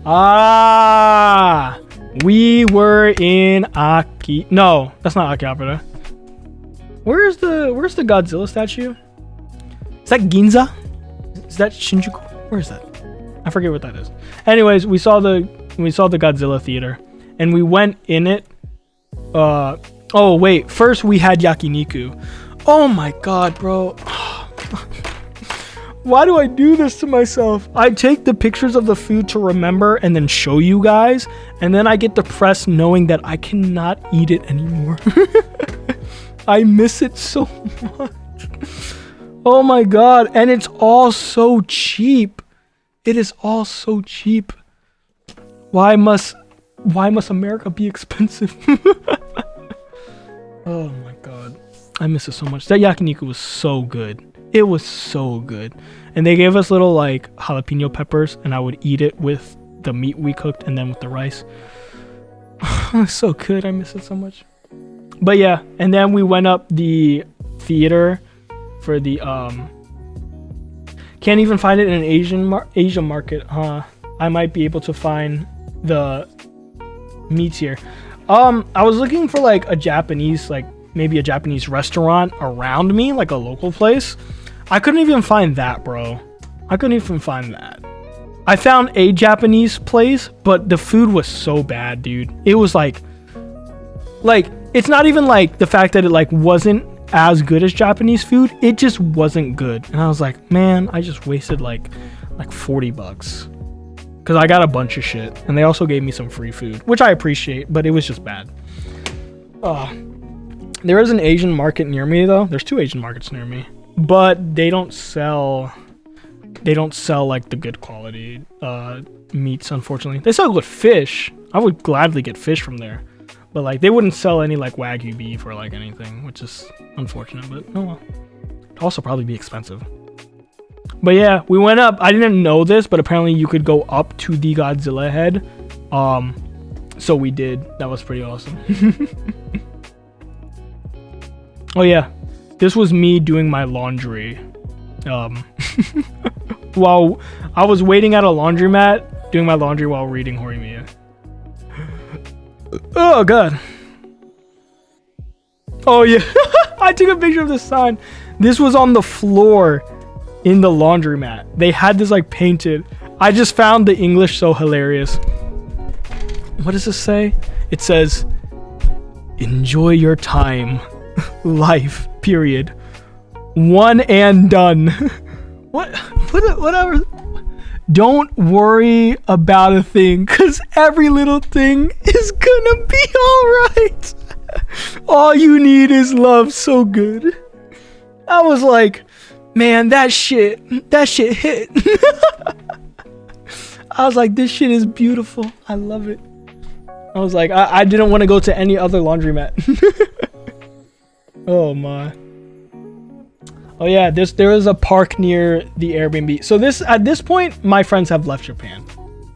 Ah, we were in No, that's not Akihabara. Where's the Godzilla statue? Is that Ginza? Is that Shinjuku? Where is that? I forget what that is. Anyways, we saw the Godzilla theater, and we went in it. Oh wait, first we had yakiniku. Oh my god, bro. Why do I do this to myself? I take the pictures of the food to remember and then show you guys, and then I get depressed knowing that I cannot eat it anymore. I miss it so much. Oh my god, and it's all so cheap. It is all so cheap. Why must America be expensive? Oh my god. I miss it so much. That yakiniku was so good. It was so good. And they gave us little like jalapeno peppers, and I would eat it with the meat we cooked and then with the rice. So good. I miss it so much. But yeah, and then we went up the theater for the can't even find it in an Asian market, huh? I might be able to find the meats here. I was looking for like a Japanese, like maybe a Japanese restaurant around me, like a local place. I couldn't even find that, bro. I couldn't even find that. I found a Japanese place, but the food was so bad, dude. It was like it's not even like the fact that it like wasn't as good as Japanese food. It just wasn't good. And I was like, man, I just wasted like $40 because I got a bunch of shit, and they also gave me some free food, which I appreciate, but it was just bad. There is an Asian market near me though. There's 2 Asian markets near me, but they don't sell like the good quality meats, unfortunately. They sell good fish. I would gladly get fish from there, but like they wouldn't sell any like Wagyu beef or like anything, which is unfortunate, but oh well. It'd also probably be expensive. But yeah, we went up. I didn't know this, but apparently you could go up to the Godzilla head. So we did. That was pretty awesome. Oh yeah, this was me doing my laundry. While I was waiting at a laundromat, doing my laundry while reading Horimiya. Oh god. Oh yeah. I took a picture of the sign. This was on the floor in the laundromat. They had this like painted. I just found the English so hilarious. What does this say? It says, enjoy your time. Life. Period. One and done. Whatever. Don't worry about a thing, because every little thing is gonna be alright. All you need is love. So good. I was like, man, that shit hit. I was like, this shit is beautiful. I love it. I was like, I didn't want to go to any other laundromat. Oh my. Oh yeah, there is a park near the Airbnb. So at this point, my friends have left Japan.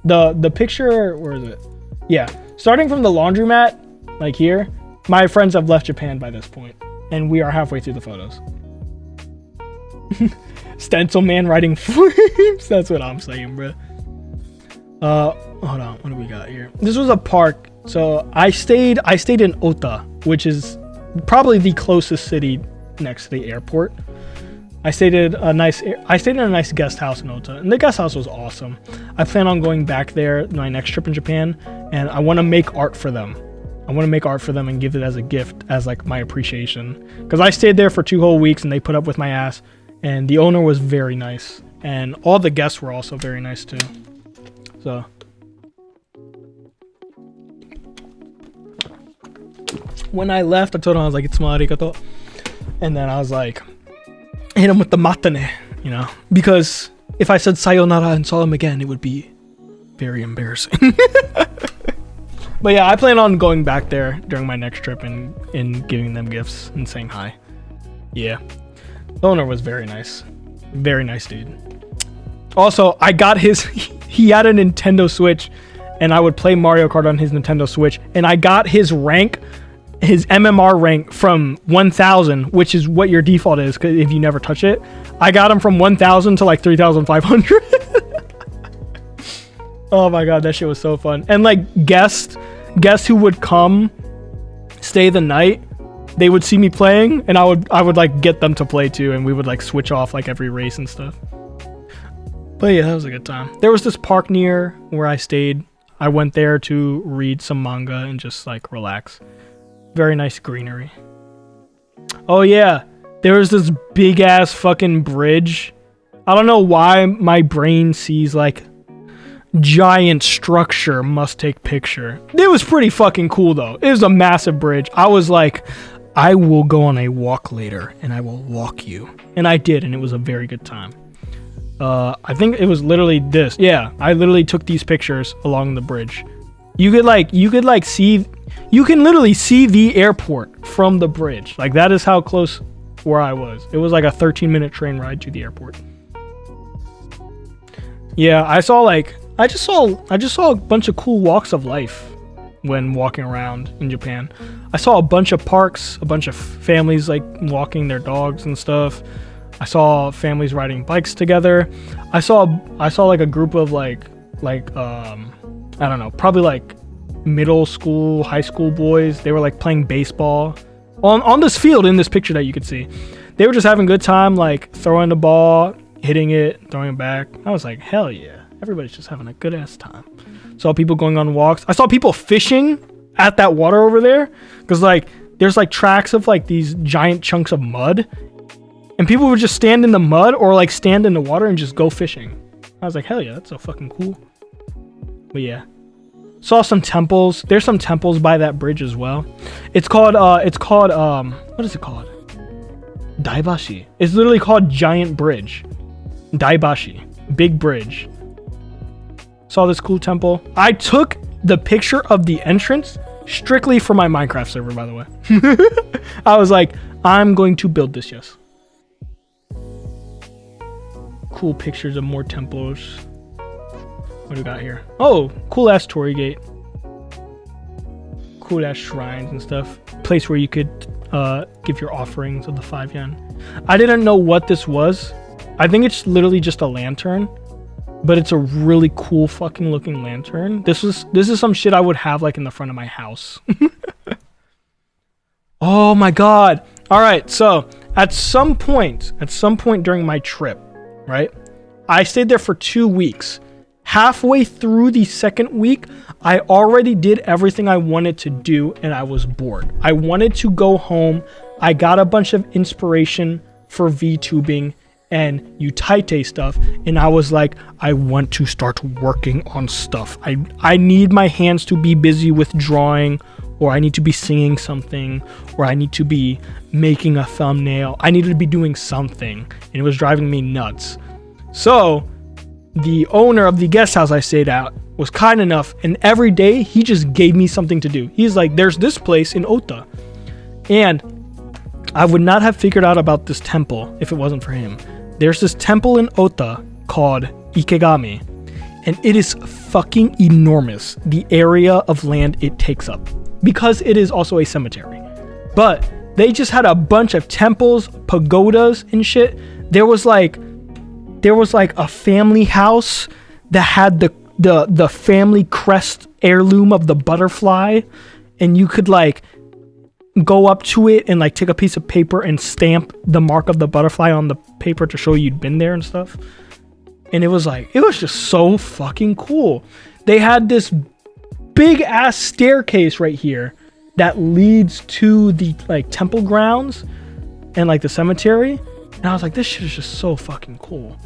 The picture, where is it? Yeah, starting from the laundromat, like here, my friends have left Japan by this point, and we are halfway through the photos. Stencil man writing flames. That's what I'm saying, bro. Hold on, what do we got here? This was a park. So I stayed in Ota, which is probably the closest city next to the airport. I stayed in a nice guest house in Ota, and the guest house was awesome. I plan on going back there my next trip in Japan, and I want to make art for them. I want to make art for them and give it as a gift, as like my appreciation. Because I stayed there for 2 whole weeks, and they put up with my ass, and the owner was very nice, and all the guests were also very nice too. So when I left, I told him, I was like, "It's arigato," and then I was like, hit him with the matane, you know, because if I said sayonara and saw him again, it would be very embarrassing. But yeah, I plan on going back there during my next trip and giving them gifts and saying hi. Yeah, the owner was very nice dude. Also, I got he had a Nintendo Switch, and I would play Mario Kart on his Nintendo Switch, and I got his rank, his MMR rank from 1000, which is what your default is, because if you never touch it. I got him from 1000 to like 3500. Oh my god, that shit was so fun. And like guests who would come stay the night, they would see me playing, and I would like get them to play too, and we would like switch off like every race and stuff. But yeah, that was a good time. There was this park near where I stayed. I went there to read some manga and just like relax. Very nice greenery. Oh yeah, there was this big ass fucking bridge. I don't know why my brain sees like giant structure, must take picture. It was pretty fucking cool though. It was a massive bridge. I was like, I will go on a walk later and I will walk you. And I did, and it was a very good time. I think it was literally this. Yeah, I literally took these pictures along the bridge. You can literally see the airport from the bridge. Like, that is how close where I was. It was like a 13-minute train ride to the airport. Yeah, I just saw a bunch of cool walks of life when walking around in Japan. I saw a bunch of parks, a bunch of families like walking their dogs and stuff. I saw families riding bikes together. I saw like a group of like I don't know, probably like middle school, high school boys. They were like playing baseball on this field in this picture that you could see. They were just having a good time, like throwing the ball, hitting it, throwing it back. I was like, hell yeah. Everybody's just having a good ass time. Saw people going on walks. I saw people fishing at that water over there. Because like there's like tracks of like these giant chunks of mud. And people would just stand in the mud or like stand in the water and just go fishing. I was like, hell yeah, that's so fucking cool. But yeah. Saw some temples. There's some temples by that bridge as well. It's called what is it called? Daibashi. It's literally called Giant Bridge. Daibashi. Big bridge. Saw this cool temple. I took the picture of the entrance strictly for my Minecraft server, by the way. I was like, I'm going to build this, yes. Cool pictures of more temples. What do we got here? Oh, cool ass Torii Gate. Cool ass shrines and stuff. Place where you could give your offerings of the 5 yen. I didn't know what this was. I think it's literally just a lantern, but it's a really cool fucking looking lantern. This is some shit I would have like in the front of my house. Oh my god. All right, so at some point during my trip, right? I stayed there for 2 weeks. Halfway through the second week, I already did everything I wanted to do and I was bored. I wanted to go home. I got a bunch of inspiration for VTubing and Utaite stuff, and I was like, I want to start working on stuff. I need my hands to be busy with drawing, or I need to be singing something, or I need to be making a thumbnail. I needed to be doing something, and it was driving me nuts. So the owner of the guest house I stayed at was kind enough, and every day he just gave me something to do. He's like, there's this place in Ota, and I would not have figured out about this temple if it wasn't for him. There's this temple in Ota called Ikegami, and it is fucking enormous, the area of land it takes up, because it is also a cemetery. But they just had a bunch of temples, pagodas and shit. There was like a family house that had the family crest heirloom of the butterfly, and you could like go up to it and like take a piece of paper and stamp the mark of the butterfly on the paper to show you'd been there and stuff. And it was just so fucking cool. They had this big ass staircase right here that leads to the like temple grounds and like the cemetery. And I was like, this shit is just so fucking cool.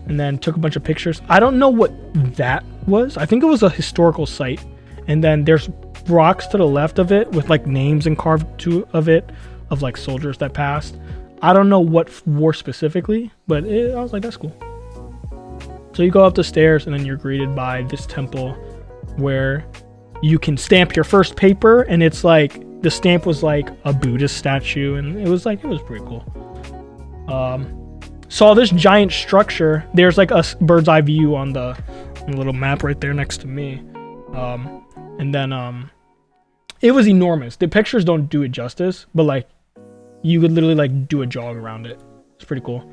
And then took a bunch of pictures. I don't know what that was. I think it was a historical site. And then there's rocks to the left of it with like names and carved to of it of like soldiers that passed. I don't know what war specifically, but I was like, that's cool. So you go up the stairs and then you're greeted by this temple where you can stamp your first paper, and it's like the stamp was like a Buddhist statue, and it was pretty cool. Saw this giant structure. There's like a bird's eye view on the little map right there next to me. And then it was enormous. The pictures don't do it justice, but like you could literally like do a jog around it. It's pretty cool.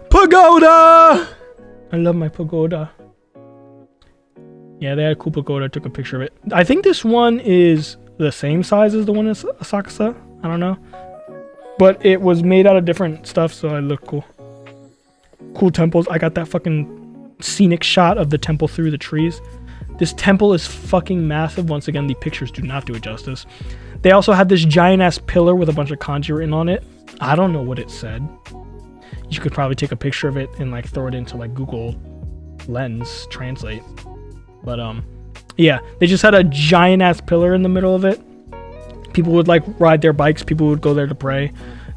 Pagoda! I love my pagoda. Yeah, they had a cool pagoda. I took a picture of it. I think this one is the same size as the one in Asakusa. I don't know. But it was made out of different stuff, so it looked cool. Cool temples. I got that fucking scenic shot of the temple through the trees. This temple is fucking massive. Once again, the pictures do not do it justice. They also had this giant ass pillar with a bunch of kanji written on it. I don't know what it said. You could probably take a picture of it and like throw it into like Google Lens Translate. But yeah, they just had a giant ass pillar in the middle of it. People would like ride their bikes. People would go there to pray.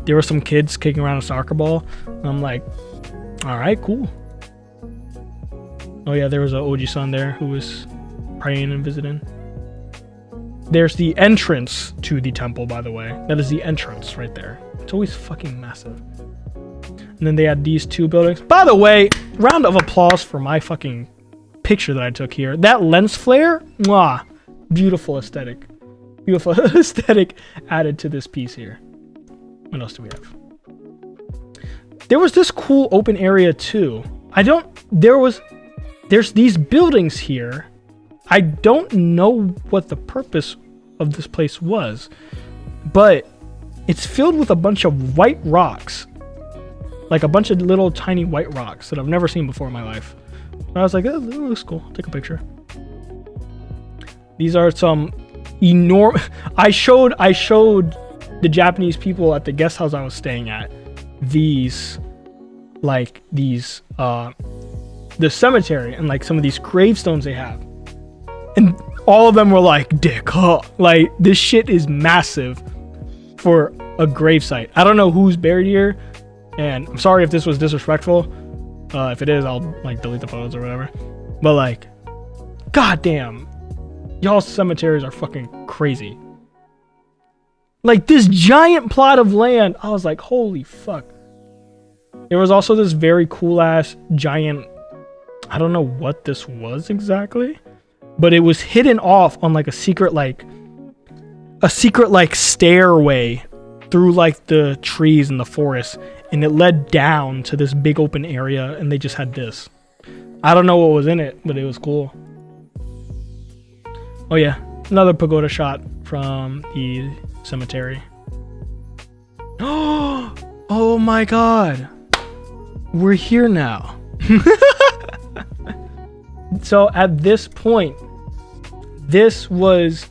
There were some kids kicking around a soccer ball. And I'm like, all right, cool. Oh yeah, there was an Oji-san there who was praying and visiting. There's the entrance to the temple, by the way. That is the entrance right there. It's always fucking massive. And then they had these two buildings. By the way, round of applause for my fucking picture that I took here. That lens flare, mwah, beautiful aesthetic. Beautiful aesthetic added to this piece here. What else do we have? There was this cool open area too. There's these buildings here. I don't know what the purpose of this place was, but it's filled with a bunch of white rocks. Like a bunch of little tiny white rocks that I've never seen before in my life. And I was like, oh, that looks cool. Take a picture. These are some enormous... I showed the Japanese people at the guest house I was staying at the cemetery and like some of these gravestones they have. And all of them were like, dick, huh? Like, this shit is massive for a gravesite. I don't know who's buried here. And I'm sorry if this was disrespectful. If it is, I'll like delete the photos or whatever. But like, goddamn, y'all's cemeteries are fucking crazy. Like this giant plot of land, I was like, holy fuck. There was also this very cool ass giant, I don't know what this was exactly, but it was hidden off on like a secret stairway through like the trees in the forest. And it led down to this big open area, and they just had this. I don't know what was in it, but it was cool. Oh yeah, another pagoda shot from the cemetery. Oh my god. We're here now. So at this point, this was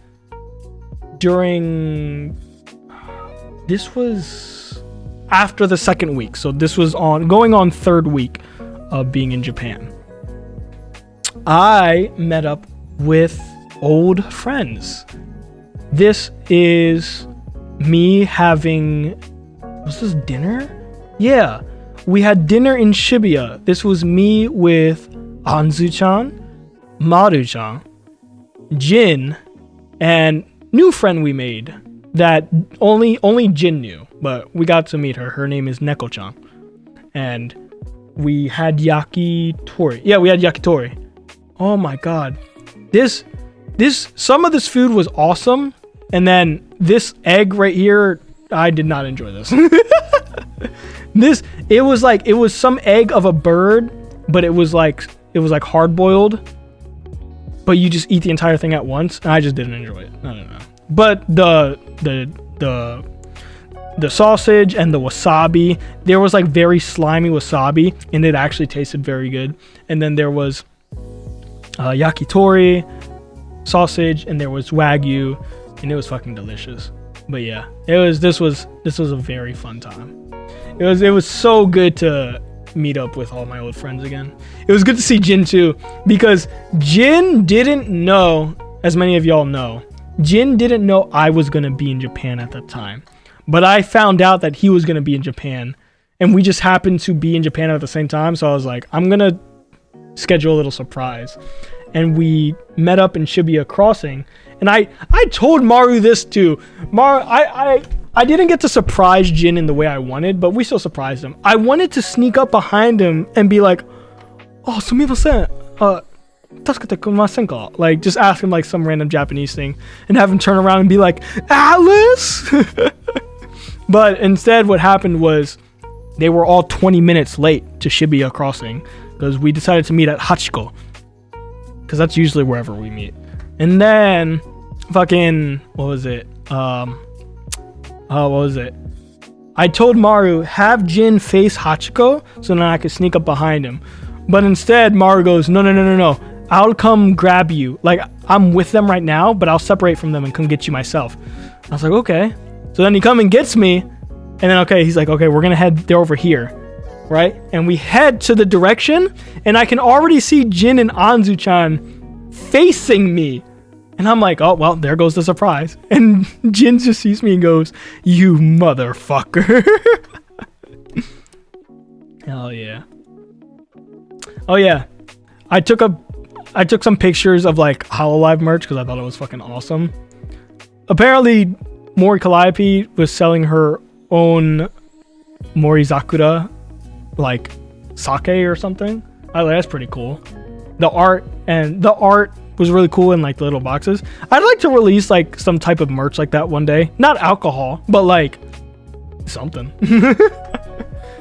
after the second week. So this was going on third week of being in Japan. I met up with old friends. This is me having, was this dinner? Yeah, we had dinner in Shibuya. This was me with Anzu-chan, Maru-chan, Jin, and new friend we made that only Jin knew, but we got to meet her. Her name is Neko-chan. And we had yakitori. Yeah, we had yakitori. Oh my god. Some of this food was awesome. And then this egg right here, I did not enjoy this. It was some egg of a bird, but it was like hard boiled. But you just eat the entire thing at once, and I just didn't enjoy it. I don't know. But the sausage and the wasabi, there was like very slimy wasabi, and it actually tasted very good. And then there was yakitori, sausage, and there was wagyu, and it was fucking delicious. But yeah, this was a very fun time. It was so good to meet up with all my old friends again. It was good to see Jin too, because Jin didn't know, as many of y'all know, Jin didn't know I was going to be in Japan at that time. But I found out that he was going to be in Japan, and we just happened to be in Japan at the same time. So I was like, I'm going to schedule a little surprise. And we met up in Shibuya Crossing. And I told Maru this too. I didn't get to surprise Jin in the way I wanted, but we still surprised him. I wanted to sneak up behind him and be like, oh, sumimasen, tasukete kumasen ka? Like, just ask him like some random Japanese thing and have him turn around and be like, Alice? But instead what happened was they were all 20 minutes late to Shibuya Crossing because we decided to meet at Hachiko, because that's usually wherever we meet. And then fucking, what was it? I told Maru, have Jin face Hachiko so then I could sneak up behind him. But instead, Maru goes, no. I'll come grab you. Like, I'm with them right now, but I'll separate from them and come get you myself. I was like, okay. So then he come and gets me. And then, okay, he's like, okay, we're going to head there over here. Right? And we head to the direction. And I can already see Jin and Anzu-chan facing me. And I'm like, oh, well, there goes the surprise. And Jin just sees me and goes, you motherfucker. Hell yeah. Oh yeah. I took some pictures of like Hololive merch because I thought it was fucking awesome. Apparently, Mori Calliope was selling her own Morizakura, like sake or something. That's pretty cool. The art was really cool in like the little boxes. I'd like to release like some type of merch like that one day. Not alcohol, but like something.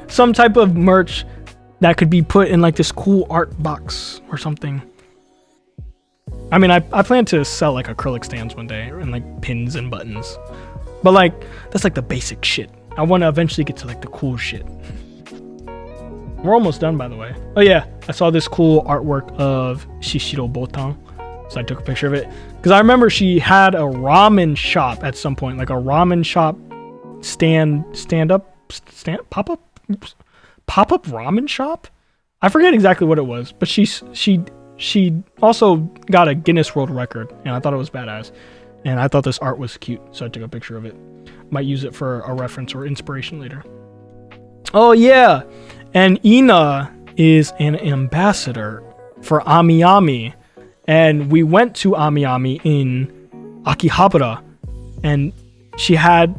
Some type of merch that could be put in like this cool art box or something. I mean, I plan to sell like acrylic stands one day and like pins and buttons. But like, that's like the basic shit. I want to eventually get to like the cool shit. We're almost done, by the way. Oh yeah, I saw this cool artwork of Shishiro Botan. So I took a picture of it. Because I remember she had a ramen shop at some point. Like a ramen shop pop-up ramen shop? I forget exactly what it was. But she also got a Guinness World Record. And I thought it was badass. And I thought this art was cute. So I took a picture of it. Might use it for a reference or inspiration later. Oh yeah! And Ina is an ambassador for Amiyami. And we went to Amiyami in Akihabara. And she had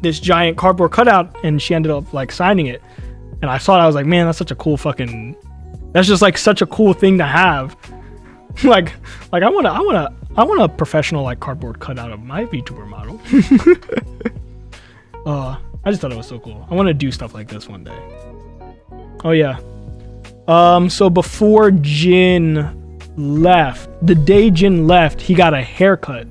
this giant cardboard cutout and she ended up like signing it. And I saw it, I was like, man, that's such a cool fucking... That's just like such a cool thing to have. like I want a professional like cardboard cutout of my VTuber model. I just thought it was so cool. I want to do stuff like this one day. Oh yeah. So before Jin left, the day Jin left, he got a haircut.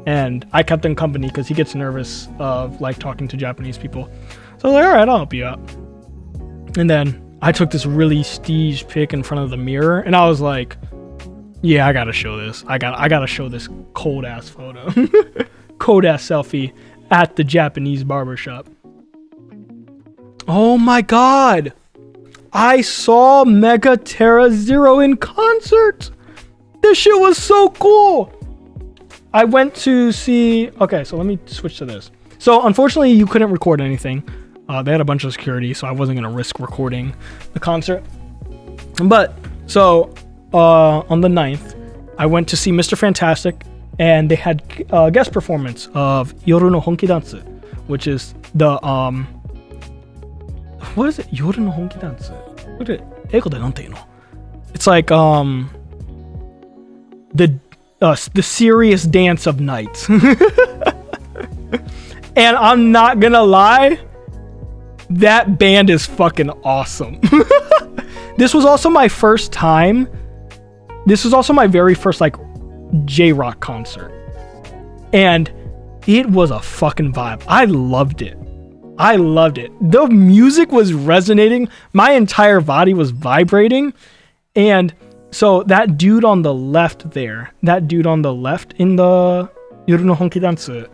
And I kept him company because he gets nervous of like talking to Japanese people. So I was like, all right, I'll help you out. And then I took this really staged pic in front of the mirror, and I was like, yeah, I gotta show this. I gotta show this cold ass photo. Cold ass selfie at the Japanese barbershop. Oh my god! I saw Mega Terra Zero in concert! This shit was so cool! I went to see... Okay, so let me switch to this. So, unfortunately, you couldn't record anything. They had a bunch of security, so I wasn't going to risk recording the concert. But, so, on the 9th, I went to see Mr. Fantastic, and they had a guest performance of Yoru no Honki Dansu, which is the... What is it? Yoru no Honki Dansu? What is it? Eigo de nante no? It's like, the serious dance of night. And I'm not gonna lie, that band is fucking awesome. This was also my first time. This was also my very first like J-rock concert. And it was a fucking vibe. I loved it. The music was resonating. My entire body was vibrating. And so that dude on the left there, in the Yoru no Honki Dansu,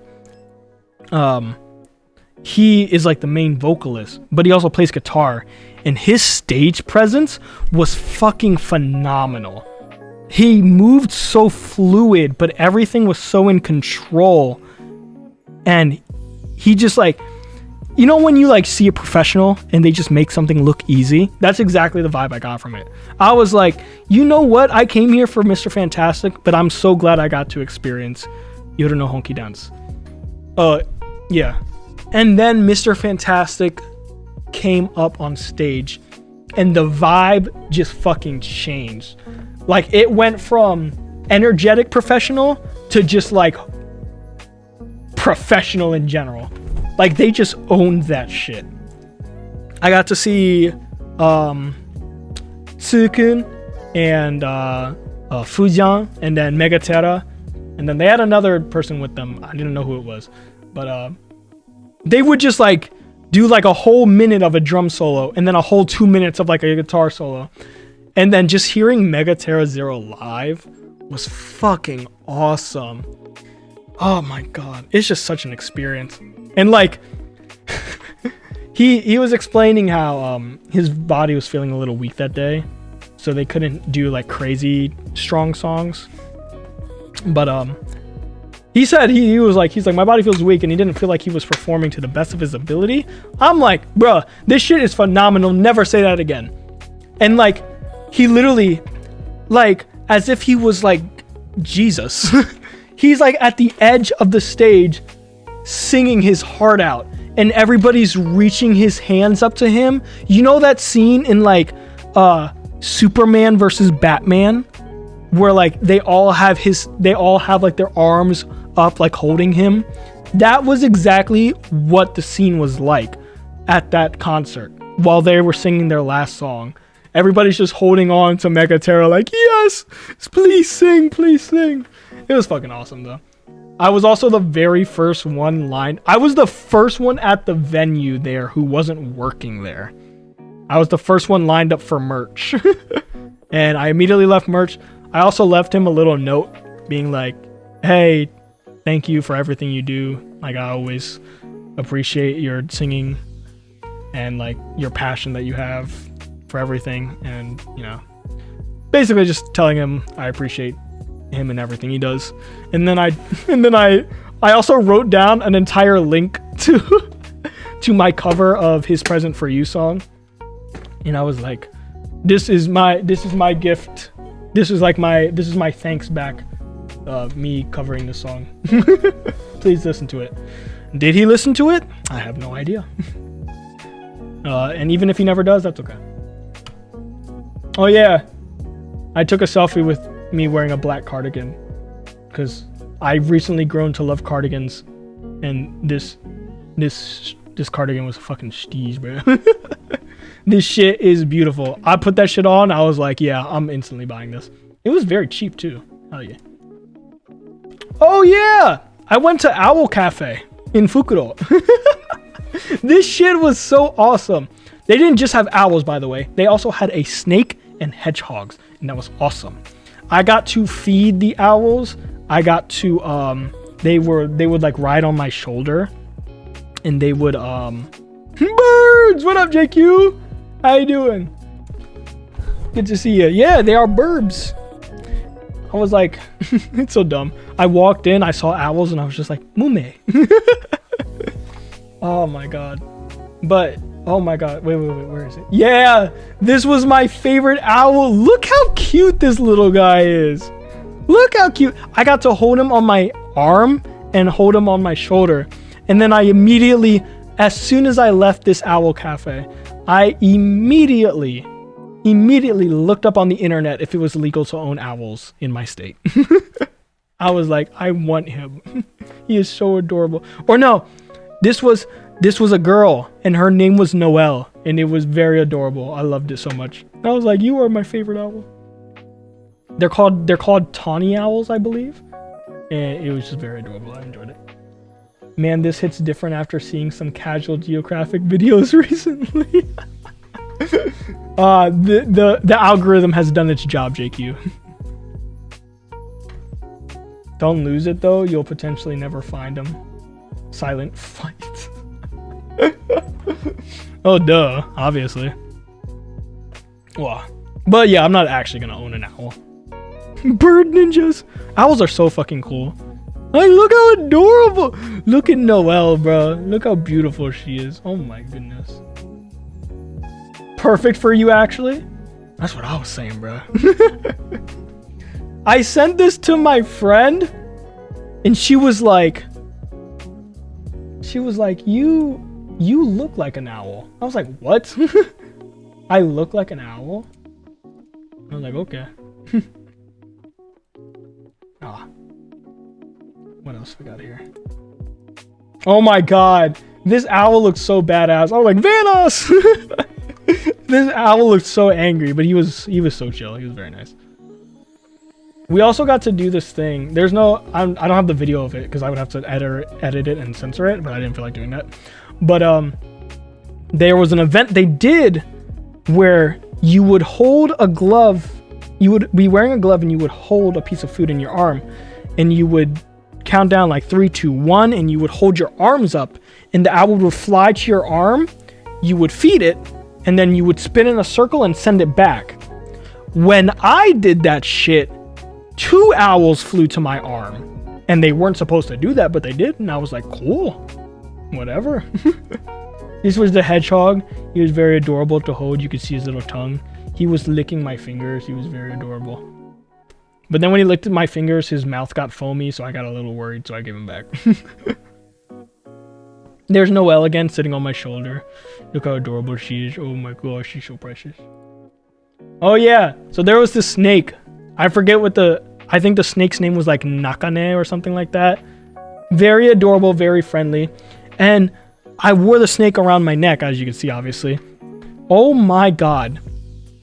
he is like the main vocalist, but he also plays guitar, and his stage presence was fucking phenomenal. He moved so fluid, but everything was so in control, and he just like, you know when you like see a professional and they just make something look easy? That's exactly the vibe I got from it. I was like, you know what? I came here for Mr. Fantastic, but I'm so glad I got to experience Yoru no Honki Dance. Yeah. And then Mr. Fantastic came up on stage and the vibe just fucking changed. Like it went from energetic professional to just like professional in general. Like they just owned that shit. I got to see Tsukun and Fujian and then Megaterra, and then they had another person with them. I didn't know who it was, but they would just like do like a whole minute of a drum solo and then a whole 2 minutes of like a guitar solo. And then just hearing Megaterra Zero live was fucking awesome. Oh my god, it's just such an experience. And like he was explaining how his body was feeling a little weak that day, so they couldn't do like crazy strong songs. But he said he was like, he's like, my body feels weak, and he didn't feel like he was performing to the best of his ability. I'm like, bruh, this shit is phenomenal. Never say that again. And like, he literally, like, as if he was like Jesus. He's like at the edge of the stage singing his heart out, and everybody's reaching his hands up to him. You know that scene in like Superman versus Batman, where like they all have like their arms up, like holding him? That was exactly what the scene was like at that concert while they were singing their last song. Everybody's just holding on to Megaterra like, yes, please sing, please sing. It was fucking awesome though. I was also the very first one lined. I was the first one at the venue there who wasn't working there. I was the first one lined up for merch. And I immediately left merch. I also left him a little note being like, hey, thank you for everything you do. Like, I always appreciate your singing and like your passion that you have for everything. And, you know, basically just telling him I appreciate him and everything he does. And then I also wrote down an entire link to my cover of his Present for You song. And I was like, this is my gift. This is my thanks back, me covering this song. Please listen to it. Did he listen to it? I have no idea. And even if he never does, that's okay. Oh yeah, I took a selfie with me wearing a black cardigan because I've recently grown to love cardigans, and this cardigan was a fucking steez, bro. This shit is beautiful. I put that shit on. I was like, yeah, I'm instantly buying this. It was very cheap too. Hell yeah. Oh yeah, I went to Owl Cafe in Fukuro. This shit was so awesome. They didn't just have owls, by the way. They also had a snake and hedgehogs, and that was awesome. I got to feed the owls. I got to they would like ride on my shoulder, and they would birds. What up, JQ? How you doing? Good to see you. Yeah, they are burbs. I was like, it's so dumb. I walked in, I saw owls, and I was just like, mume. Oh my god. But oh my god, wait, where is it? Yeah, this was my favorite owl. Look how cute this little guy is. Look how cute. I got to hold him on my arm and hold him on my shoulder. And then I immediately, as soon as I left this Owl Cafe, I immediately looked up on the internet if it was legal to own owls in my state. I was like, I want him. He is so adorable. Or no, this was a girl, and her name was Noelle, and it was very adorable. I loved it so much. I was like, you are my favorite owl. They're called tawny owls, I believe. And it was just very adorable. I enjoyed it. Man, this hits different after seeing some casual geographic videos recently. The algorithm has done its job, JQ. Don't lose it though, you'll potentially never find them. Silent fight. Oh duh, obviously. Well, but yeah, I'm not actually gonna own an owl. Bird ninjas. Owls are so fucking cool. Like, look how adorable. Look at Noelle, bro. Look how beautiful she is. Oh my goodness. Perfect for you, actually. That's what I was saying, bro. I sent this to my friend, and she was like, you look like an owl. I was like, what? I look like an owl? I was like, okay. What else we got here? Oh my god, this owl looks so badass. I was like, Vanos! This owl looked so angry, but he was so chill. He was very nice. We also got to do this thing. There's no, I don't have the video of it because I would have to edit it and censor it, but I didn't feel like doing that. But there was an event they did where you would hold a glove. You would be wearing a glove and you would hold a piece of food in your arm, and you would count down like 3, 2, 1, and you would hold your arms up, and the owl would fly to your arm. You would feed it, and then you would spin in a circle and send it back. When I did that shit, 2 owls flew to my arm. And they weren't supposed to do that, but they did. And I was like, cool. Whatever. This was the hedgehog. He was very adorable to hold. You could see his little tongue. He was licking my fingers. He was very adorable. But then when he licked at my fingers, his mouth got foamy, so I got a little worried, so I gave him back. There's Noelle again, sitting on my shoulder. Look how adorable she is. Oh my gosh, she's so precious. Oh yeah, so there was this snake. I forget what I think the snake's name was like Nakane or something like that. Very adorable, very friendly. And I wore the snake around my neck, as you can see, obviously. Oh my god.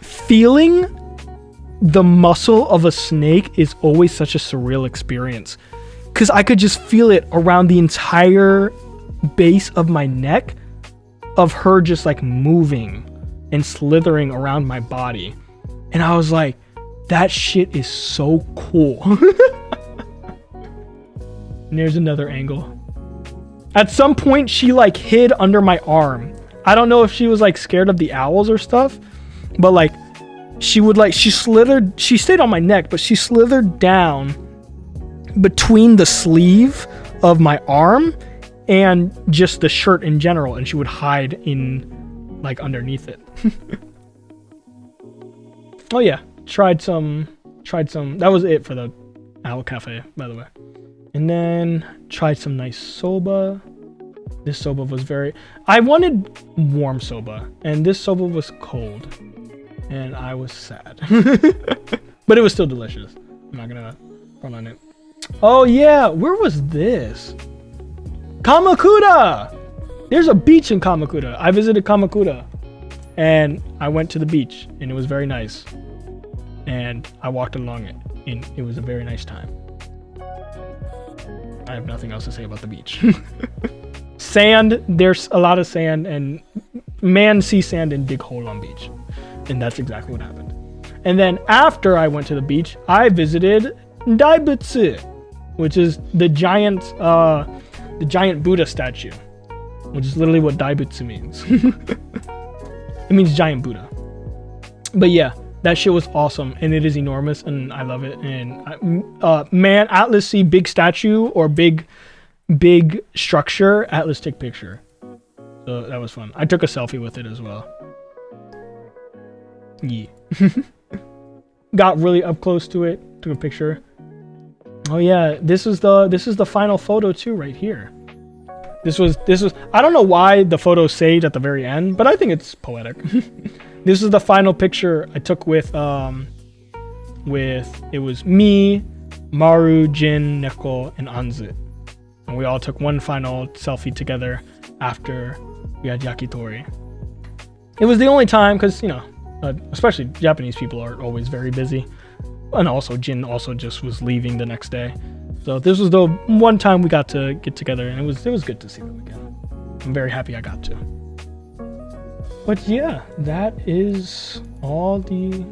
Feeling the muscle of a snake is always such a surreal experience. Because I could just feel it around the entire base of my neck of her just like moving and slithering around my body. And I was like, that shit is so cool. And there's another angle. At some point, she like hid under my arm. I don't know if she was like scared of the owls or stuff, but like she stayed on my neck, but she slithered down between the sleeve of my arm and just the shirt in general, and she would hide in like underneath it. Oh yeah, tried some, that was it for the Owl Cafe, by the way. And then tried some nice soba. This soba was I wanted warm soba, and this soba was cold, and I was sad. But it was still delicious. I'm not gonna front on it. Oh yeah, where was this? Kamakura! There's a beach in Kamakura. I visited Kamakura, and I went to the beach, and it was very nice. And I walked along it, and it was a very nice time. I have nothing else to say about the beach. Sand, there's a lot of sand, and man sees sand and dig hole on beach. And that's exactly what happened. And then after I went to the beach, I visited Daibutsu, which is the giant Buddha statue, which is literally what Daibutsu means. It means giant Buddha. But yeah, that shit was awesome, and it is enormous, and I love it. And man, Atlas see big statue or big structure, Atlas take picture. So that was fun. I took a selfie with it as well. Yeah. Got really up close to it, took a picture. Oh yeah, this is the final photo too, right here. This was I don't know why the photo saved at the very end, but I think it's poetic. This is the final picture I took with it was me, Maru, Jin, Neko, and Anzu. And we all took one final selfie together after we had yakitori. It was the only time, because, you know, especially Japanese people are always very busy. And also, Jin also just was leaving the next day. So this was the one time we got to get together, and it was good to see them again. I'm very happy I got to. But yeah, that is all the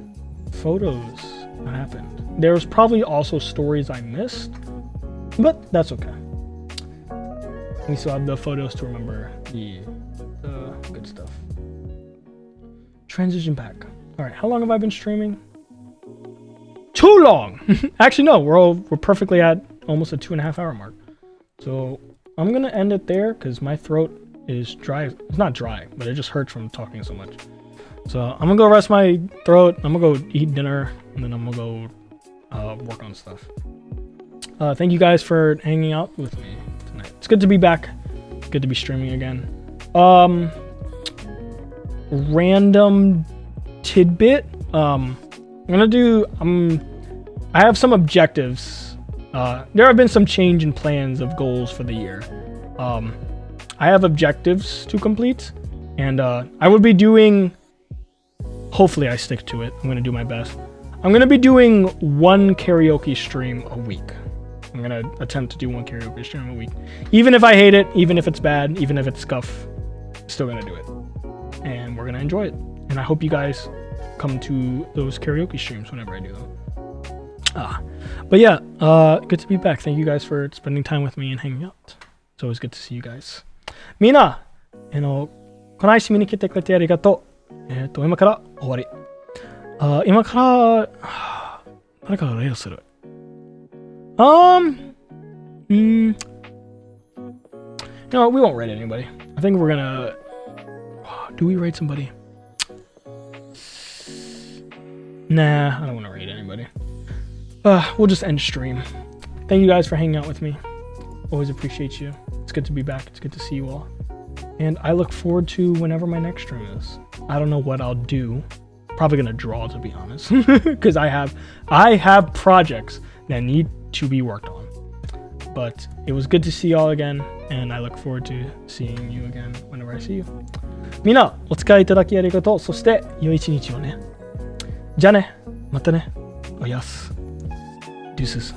photos that happened. There was probably also stories I missed, but that's okay. We still have the photos to remember the good stuff. Transition back. All right, how long have I been streaming? Too long. Actually, no, we're perfectly at almost a 2.5 hour mark. So I'm gonna end it there because my throat is dry. It's not dry, but it just hurts from talking so much. So I'm gonna go rest my throat. I'm gonna go eat dinner, and then I'm gonna go work on stuff. Thank you guys for hanging out with me tonight. It's good to be back. Good to be streaming again. Random tidbit. I have some objectives. There have been some change in plans of goals for the year. I have objectives to complete, and I will be doing, hopefully I stick to it. I'm going to do my best. I'm going to be doing one karaoke stream a week. I'm going to attempt to do one karaoke stream a week. Even if I hate it, even if it's bad, even if it's scuff, still going to do it. And we're going to enjoy it. And I hope you guys come to those karaoke streams whenever I do them. But yeah, good to be back. Thank you guys for spending time with me and hanging out. It's always good to see you guys. みんな、この配信見に来てくれてありがとう。今から終わり。今から誰かが礼をする。You know, we won't raid anybody. I think we're gonna... Do we raid somebody? Nah, I don't want to raid anybody. We'll just end stream. Thank you guys for hanging out with me. Always appreciate you. It's good to be back. It's good to see you all. And I look forward to whenever my next stream is. I don't know what I'll do. Probably gonna draw, to be honest. Because I have projects that need to be worked on. But it was good to see y'all again, and I look forward to seeing you again whenever I see you. みんな、お使いいただきありがとう。そして、良い一日をね。じゃあね。またね。おやす。Deuces.